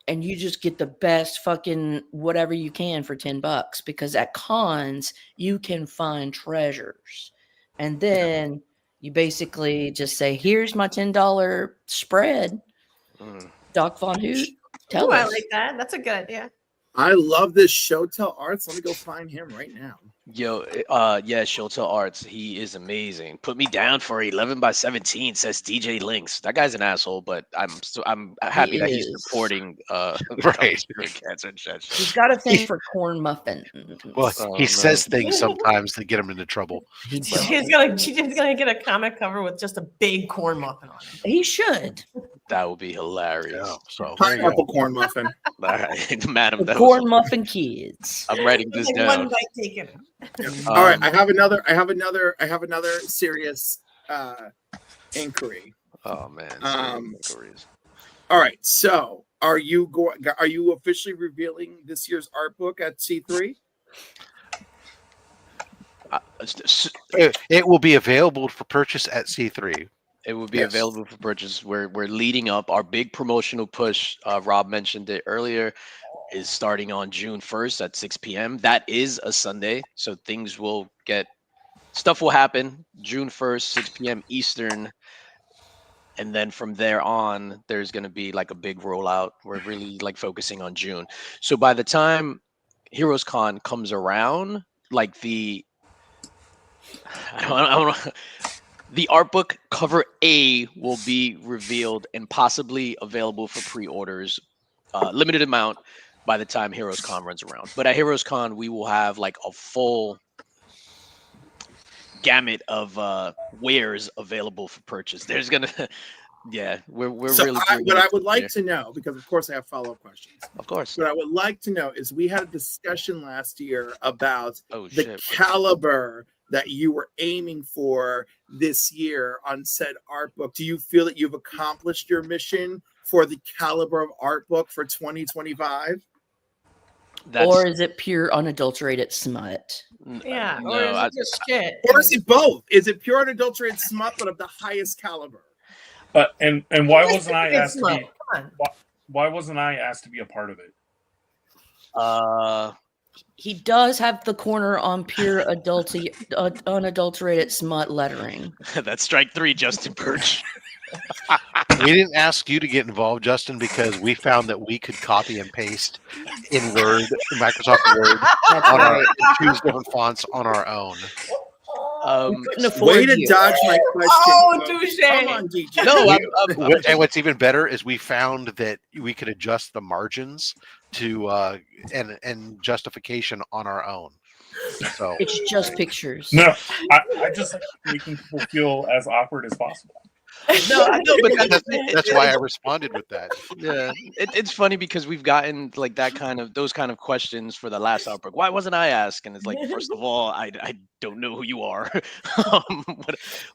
and you just get the best fucking whatever you can for $10 because at cons you can find treasures. And then you basically just say, here's my $10 spread. Doc Von Hoot, tell us. I like that. That's a good idea. I love this Shotel Arts. Let me go find him right now. Yo, yeah, Shota Arts, he is amazing. Put me down for 11x17, says DJ Links. That guy's an asshole, but I'm happy that he's supporting right cancer and shit. He's got a thing for corn muffins. Well, he says things sometimes that get him into trouble. She's gonna get a comic cover with just a big corn muffin on it. He should. That would be hilarious. Yeah, so pineapple corn muffin. All right, madam. The corn muffin kids. I'm writing this Like down. one bite taken. All right, I have another serious inquiry. Oh man. All right, so are you officially revealing this year's art book at C3? It will be available for purchase at C3. It will be available for purchase. We're leading up our big promotional push. Rob mentioned it earlier. Is starting on June 1st at 6 p.m. That is a Sunday, so stuff will happen June 1st, 6 p.m. Eastern, and then from there on, there's going to be like a big rollout. We're really like focusing on June. So by the time Heroes Con comes around, like the art book cover A will be revealed and possibly available for pre-orders, limited amount, by the time Heroes Con runs around. But at Heroes Con, we will have like a full gamut of wares available for purchase. There's gonna, we're so really. What I would like to know, because of course I have follow-up questions. Of course. What I would like to know is we had a discussion last year about the caliber that you were aiming for this year on said art book. Do you feel that you've accomplished your mission for the caliber of art book for 2025? Or is it pure unadulterated smut? Yeah, no, or is it just shit? Or is it both? Is it pure unadulterated smut, but of the highest caliber? And why wasn't I asked to Come be? on. Why wasn't I asked to be a part of it? He does have the corner on pure unadulterated smut lettering. That's strike 3, Justin Birch. We didn't ask you to get involved, Justin, because we found that we could copy and paste in Word, Microsoft Word, choose different fonts on our own. Way to dodge my question. Oh, touche. Come on, DJ. No, And what's even better is we found that we could adjust the margins to and justification on our own. So it's just pictures. No, I just like making people feel as awkward as possible. No, I know, but that's why I responded with that. Yeah, it's funny because we've gotten like those kind of questions for the last outbreak. Why wasn't I asked? And it's like, first of all, I don't know who you are.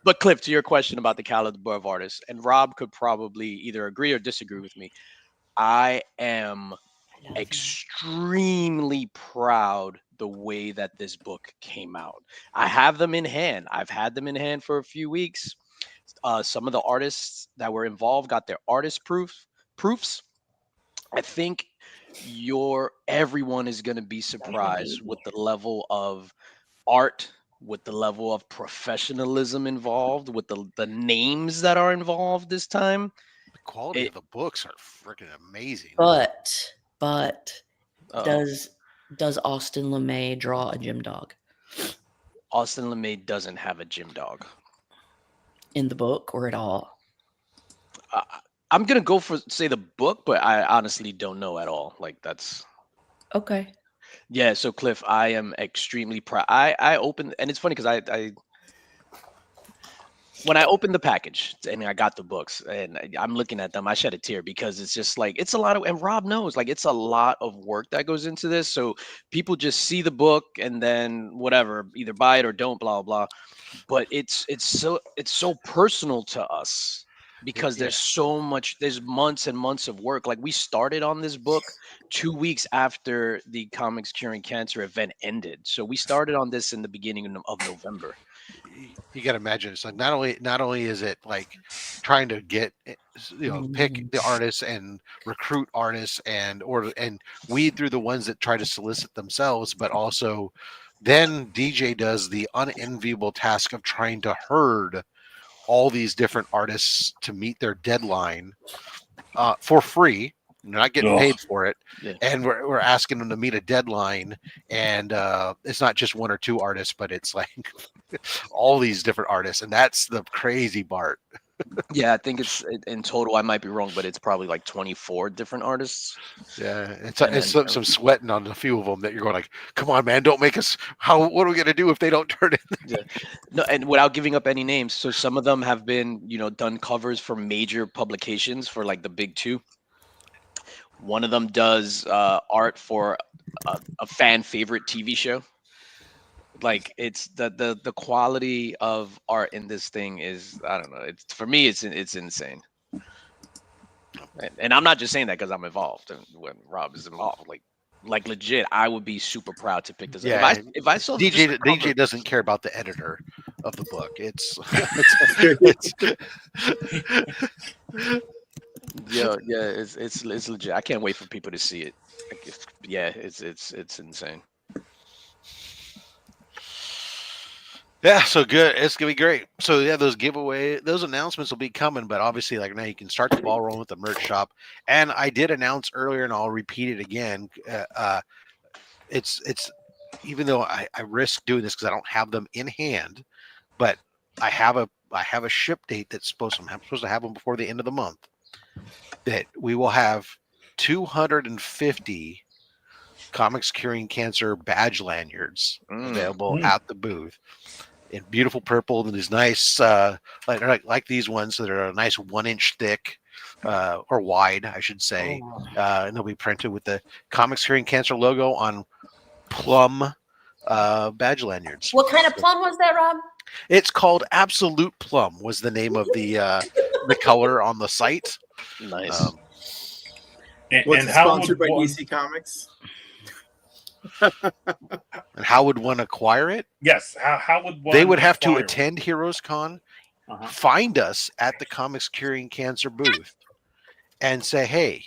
But Cliff, to your question about the caliber of artists, and Rob could probably either agree or disagree with me. I am extremely proud the way that this book came out. I have them in hand. I've had them in hand for a few weeks. Some of the artists that were involved got their artist proofs. I think everyone is going to be surprised with the level of art, with the level of professionalism involved, with the names that are involved this time. The quality of the books are freaking amazing. But does Austin LeMay draw a gym dog? Austin LeMay doesn't have a gym dog in the book or at all. I'm gonna go for say the book, but I honestly don't know at all. Like that's okay. Yeah. So Cliff, I am extremely proud. I opened, and it's funny because I when I opened the package and I got the books and I'm looking at them, I shed a tear because it's just like, it's a lot of, and Rob knows, like, it's a lot of work that goes into this. So people just see the book and then whatever, either buy it or don't, blah, blah. But it's so personal to us because there's so much, there's months and months of work. Like we started on this book 2 weeks after the Comics Curing Cancer event ended. So we started on this in the beginning of November. You got to imagine it's like not only is it like trying to get, pick the artists and recruit artists and weed through the ones that try to solicit themselves, but also then DJ does the unenviable task of trying to herd all these different artists to meet their deadline for free, They're not getting paid for it, and we're asking them to meet a deadline. And it's not just one or two artists, but it's like all these different artists, and that's the crazy part. Yeah, I think it's in total. I might be wrong, but it's probably like 24 different artists. Yeah, it's some sweating on a few of them that you're going like, come on, man, don't make us. What are we gonna do if they don't turn in? Yeah, no, and without giving up any names. So some of them have been, done covers for major publications for like the big two. One of them does art for a fan favorite TV show. Like it's the quality of art in this thing is, I don't know. It's for me, it's insane. And I'm not just saying that because I'm involved and when Rob is involved, like legit, I would be super proud to pick this up. If I saw DJ doesn't care about the editor of the book. It's it's legit. I can't wait for people to see it. It's insane. Yeah, so good. It's gonna be great. So yeah, those announcements will be coming, but obviously, like now you can start the ball rolling with the merch shop. And I did announce earlier, and I'll repeat it again. It's even though I risk doing this because I don't have them in hand, but I have a ship date I'm supposed to have them before the end of the month. That we will have 250 Comics Curing Cancer badge lanyards available at the booth in beautiful purple and these nice like these ones that are a nice 1 inch thick or wide, I should say, and they'll be printed with the Comics Curing Cancer logo on plum badge lanyards. What kind of plum was that, Rob? It's called Absolute Plum was the name of the color on the site. Nice. And sponsored by DC Comics? And how would one acquire it? Yes. How would one? They would have to attend Heroes Con, find us at the Comics Curing Cancer booth, and say, "Hey,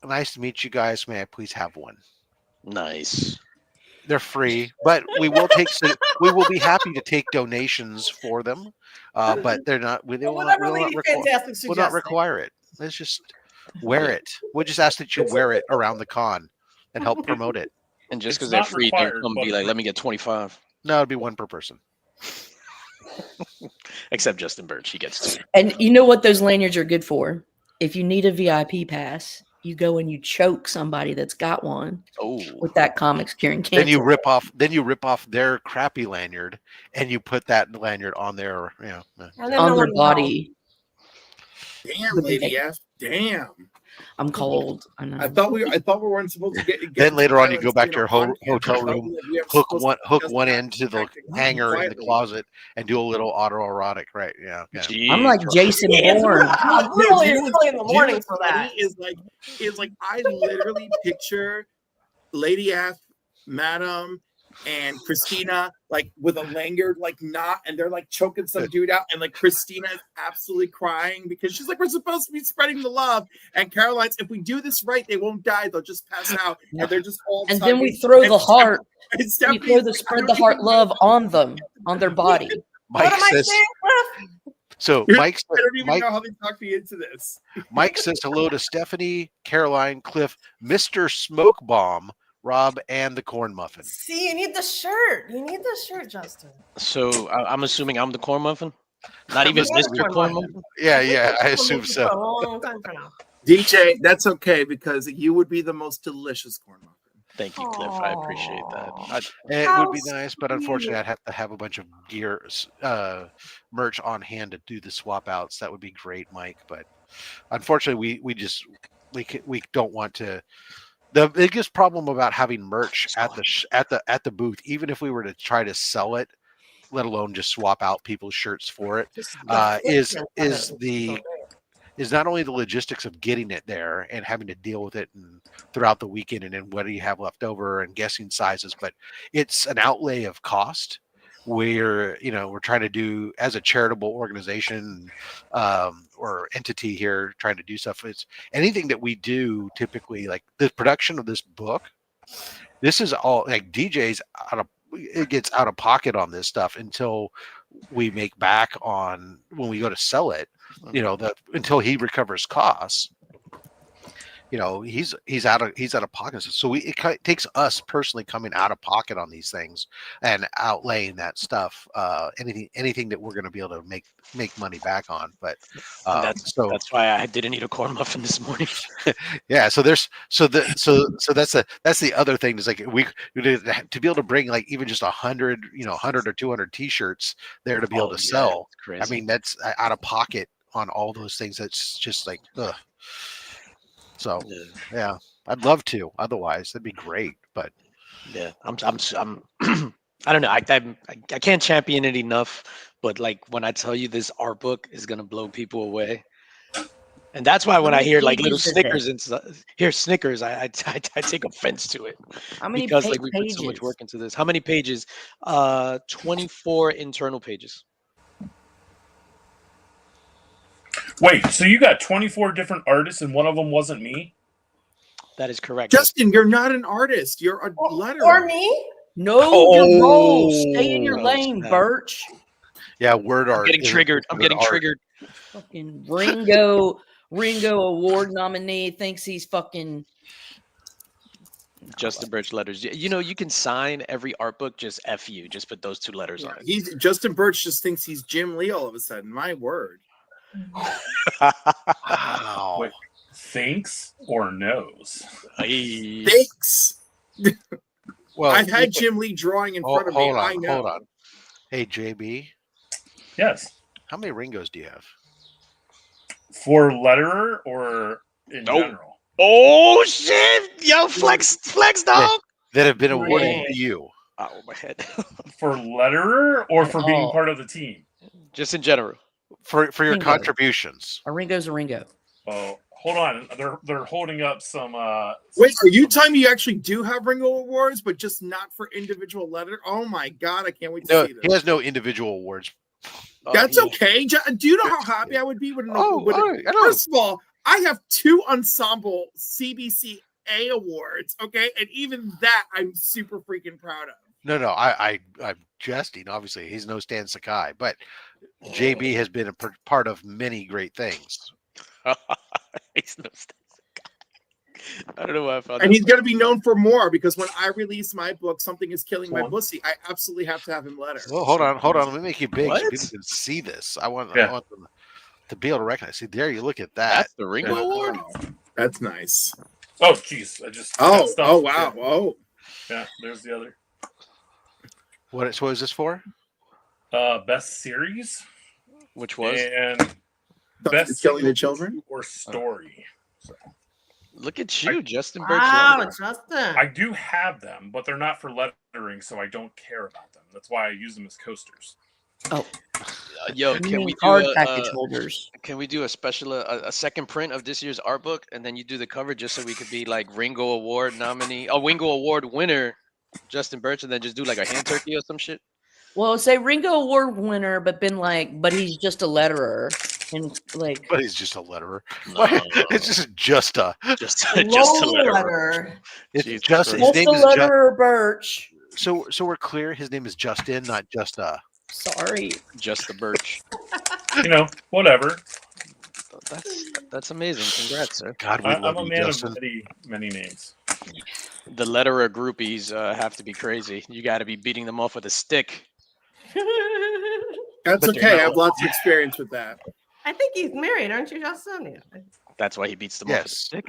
nice to meet you guys. May I please have one?" Nice. They're free, but we will be happy to take donations for them. But they're not. We will not require it. Let's just wear it. We'll just ask that you wear it around the con and help promote it. And just because they're free, don't come be like, let me get 25. No, it'd be one per person. Except Justin Birch, he gets 2. And you know what those lanyards are good for? If you need a VIP pass, you go and you choke somebody that's got one with that Comics Curing Cancer. Then you rip off their crappy lanyard and you put that lanyard on their on their body. Damn, Lady F. Damn. I'm cold. I know. I thought we weren't supposed to get then later on, you go back to your hotel room, hook one end to the hanger in the closet, and do a little autoerotic, right? Yeah. I'm like Jason Bourne. Really early in the morning for that. Is like I literally picture Lady F, Madam, and Christina like with a lanyard like knot, and they're like choking some dude out, and like Christina is absolutely crying because she's like, we're supposed to be spreading the love, and Caroline's, if we do this right, they won't die, they'll just pass out, and they're just all and then we throw the heart, we throw the spread the heart love on them, on their body. Mike says, so Mike, I don't even know how they talked me into this. Mike says hello to Stephanie, Caroline, Cliff, Mr. Smoke Bomb, Rob, and the Corn Muffin. See, you need the shirt. You need the shirt, Justin. So I'm assuming I'm the Corn Muffin? Not even Mr. Corn Muffin? Yeah, I assume so. For a long time for now. DJ, that's okay because you would be the most delicious Corn Muffin. Thank you, Cliff. I appreciate that. It would be nice, but unfortunately, I'd have to have a bunch of gear, merch on hand to do the swap outs. That would be great, Mike. But unfortunately, we don't want to. The biggest problem about having merch at the booth, even if we were to try to sell it, let alone just swap out people's shirts for it, is not only the logistics of getting it there and having to deal with it throughout the weekend and then what do you have left over and guessing sizes, but it's an outlay of cost where we're trying to do as a charitable organization or entity here trying to do stuff. It's anything that we do typically, like the production of this book, this is all like DJ's it gets out of pocket on this stuff until we make back on when we go to sell it. you know, until he recovers costs, you know, he's out of pocket. So it takes us personally coming out of pocket on these things and outlaying that stuff. Anything that we're going to be able to make money back on. But that's why I didn't eat a corn muffin this morning. Yeah. So that's the other thing is like to be able to bring like even just 100 or 200 T-shirts there to be able to sell. I mean, that's out of pocket on all those things. That's just like ugh. So yeah, I'd love to. Otherwise, that'd be great. But yeah, I'm I don't know. I can't champion it enough. But like when I tell you this art book is gonna blow people away, and that's why when I hear like little Snickers and Snickers, I take offense to it. How many because like we put so much work into this. How many pages? 24 internal pages. Wait, so you got 24 different artists and one of them wasn't me? That is correct. Justin, you're not an artist. You're a letterer. Or me? No, you're wrong. Stay in your lane, Birch. Yeah, word art. I'm getting triggered. Fucking Ringo Award nominee thinks he's fucking Justin Birch letters. You know, you can sign every art book, just F you. Just put those two letters on it. Justin Birch just thinks he's Jim Lee all of a sudden. My word. Wow. Wait, thinks or knows? Thanks. Well, I've had Jim Lee drawing in front of me. I know. Hold on. Hey, JB. Yes. How many Ringos do you have? For letterer or in general? Oh shit! Yo, flex dog. That have been awarded to you. Oh my head. For letterer or for being part of the team? Just in general. For your contributions. A Ringo's a Ringo. Oh, hold on. They're holding up some. Wait, are you telling me you actually do have Ringo awards, but just not for individual letter? Oh my god, I can't wait to see this. He has no individual awards. That's okay. Do you know how happy I would be with First of all, I have 2 ensemble CBCA awards. Okay, and even that I'm super freaking proud of. No, I'm jesting. Obviously, he's no Stan Sakai, but JB has been a part of many great things. He's no Stan Sakai. I don't know why I found. And he's going to be known for more because when I release my book, Something Is Killing My Pussy, I absolutely have to have him letter. Well, hold on. Let me make you big so people can see this. I want them to be able to recognize. See, there you look at that. That's the Ringo Award. That's nice. Oh, jeez. I just. Oh, wow. Yeah. Oh. Yeah, there's the other. What is this for? Best series, which was and best Killing the Children or story. So. Look at you, Justin Birch. Wow, Justin. I do have them, but they're not for lettering, so I don't care about them. That's why I use them as coasters. Oh, yo, can we do hard package holders? Can we do a special, a second print of this year's art book, and then you do the cover just so we could be like Ringo Award nominee, a Ringo Award winner, Justin Birch, and then just do like a hand turkey or some shit? Well, say Ringo Award winner, but he's just a letterer. And like, but he's just a letterer. No. It's just a letterer. It's Jesus just Christ. his name is letterer Birch. So we're clear. His name is Justin, not just a. Sorry, just the Birch. You know, whatever. That's amazing. Congrats, sir. God, we love I'm a you, man Justin. of many names. The letterer groupies have to be crazy. You got to be beating them off with a stick. That's okay. I have lots of experience with that. I think he's married, aren't you, Justin? Yeah. That's why he beats them off with a stick.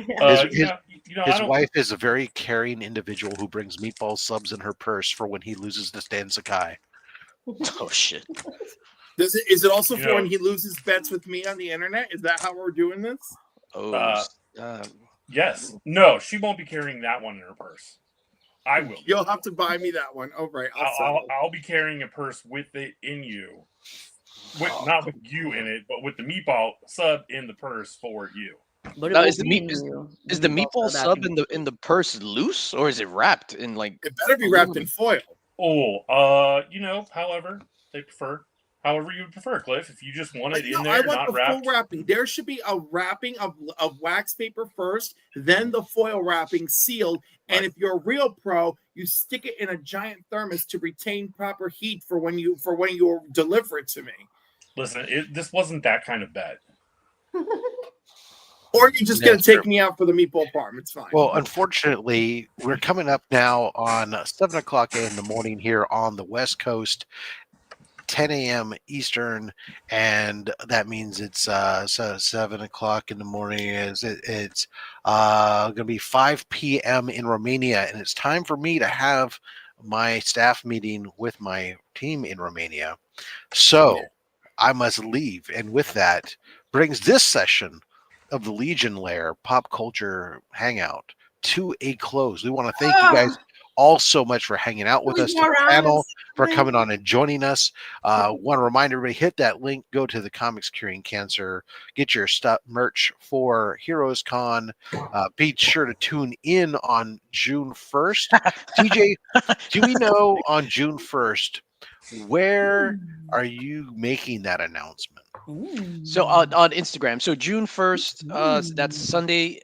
His wife is a very caring individual who brings meatball subs in her purse for when he loses to Stan Sakai. Oh shit! Is it also for when he loses bets with me on the internet? Is that how we're doing this? Oh, yes. No, she won't be carrying that one in her purse. I will. You'll have to buy me that one. Oh, right. I'll be carrying a purse with it in you. Not with you in it, but with the meatball sub in the purse for you. But is the meatball sub in the purse loose, or is it wrapped in like? It better be wrapped in foil. Oh, however they prefer. However you would prefer, Cliff. If you just want it in there, I want not the wrapped. full wrapping. There should be a wrapping of wax paper first, then the foil wrapping sealed. And if you're a real pro, you stick it in a giant thermos to retain proper heat for when you deliver it to me. Listen, this wasn't that kind of bet. Or you're just going to take me out for the meatball farm. It's fine. Well, unfortunately, we're coming up now on 7 o'clock in the morning here on the West Coast, 10 a.m. Eastern, and that means it's so 7 o'clock in the morning. It's going to be 5 p.m. in Romania, and it's time for me to have my staff meeting with my team in Romania. So I must leave, and with that brings this session of the Legion Lair Pop Culture Hangout to a close. We want to thank you guys all so much for hanging out with us, to the panel, for coming on and joining us. Want to remind everybody, hit that link, go to the Comics Curing Cancer, get your stuff merch for Heroes Con. Be sure to tune in on June 1st. TJ, do we know on June 1st, where are you making that announcement? So on Instagram. So June 1st, so that's Sunday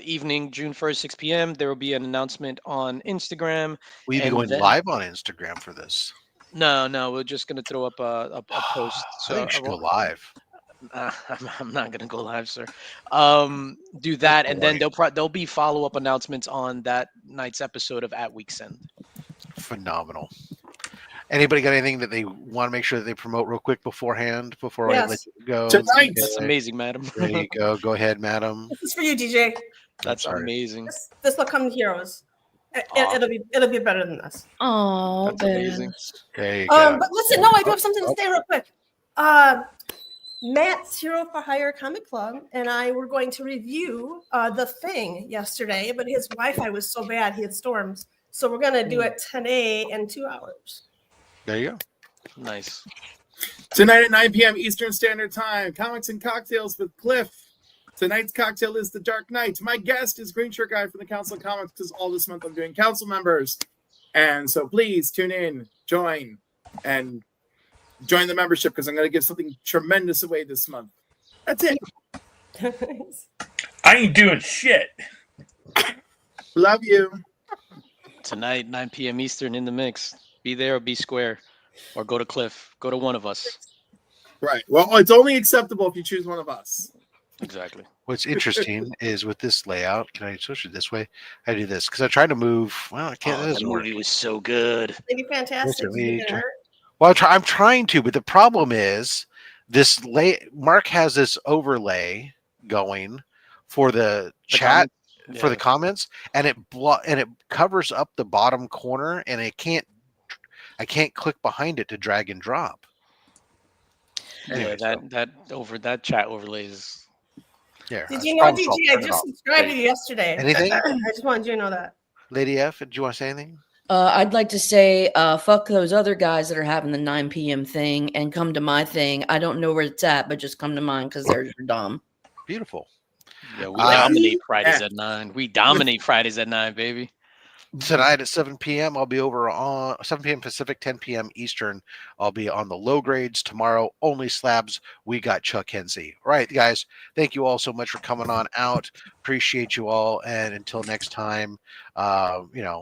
evening, June 1st, 6 p.m. There will be an announcement on Instagram. Will you be going live on Instagram for this? No, we're just going to throw up a post. So I think you should go live. I'm not going to go live, sir. Do that, and then there'll be follow-up announcements on that night's episode of At Week's End. Phenomenal. Anybody got anything that they want to make sure that they promote real quick beforehand before I let you go? Tonight. That's amazing, madam. There you go. Go ahead, madam. This is for you, DJ. That's amazing. This will come to Heroes. It'll be better than this. Oh, that's amazing. There you go. But listen, no, I do have something to say real quick. Matt's Hero for Hire Comic Club and I were going to review The Thing yesterday, but his Wi-Fi was so bad, he had storms. So we're going to do it today in 2 hours. There you go. Nice. Tonight at 9 p.m. Eastern Standard Time, Comics and Cocktails with Cliff. Tonight's cocktail is The Dark Knight. My guest is Green Shirt Guy from the Council of Comics, because all this month I'm doing council members. And so please tune in, join the membership, because I'm going to give something tremendous away this month. That's it. I ain't doing shit. Love you. Tonight, 9 p.m. Eastern in the mix. Be there or be square, or go to Cliff. Go to one of us. Right. Well, it's only acceptable if you choose one of us. Exactly. What's interesting is with this layout, can I switch it this way? I do this because I try to move. Well, I can't. The movie was so good. It'd be fantastic. Well, I'm trying to, but the problem is this Mark has this overlay going for the chat. For the comments, and it covers up the bottom corner, and I can't click behind it to drag and drop. Anyway, that chat overlay is. Yeah. Did you know, DJ? I just subscribed to you yesterday. Anything? I just wanted you to know that. Lady F, did you want to say anything? I'd like to say, fuck those other guys that are having the 9 p.m. thing and come to my thing. I don't know where it's at, but just come to mine because they're dumb. Beautiful. Yeah, we dominate Fridays at 9. We dominate Fridays at 9, baby. Tonight at 7 p.m. I'll be over on 7 p.m. Pacific, 10 p.m. Eastern. I'll be on the low grades. Tomorrow, only slabs. We got Chuck Hensey. All right, guys. Thank you all so much for coming on out. Appreciate you all. And until next time, whatever.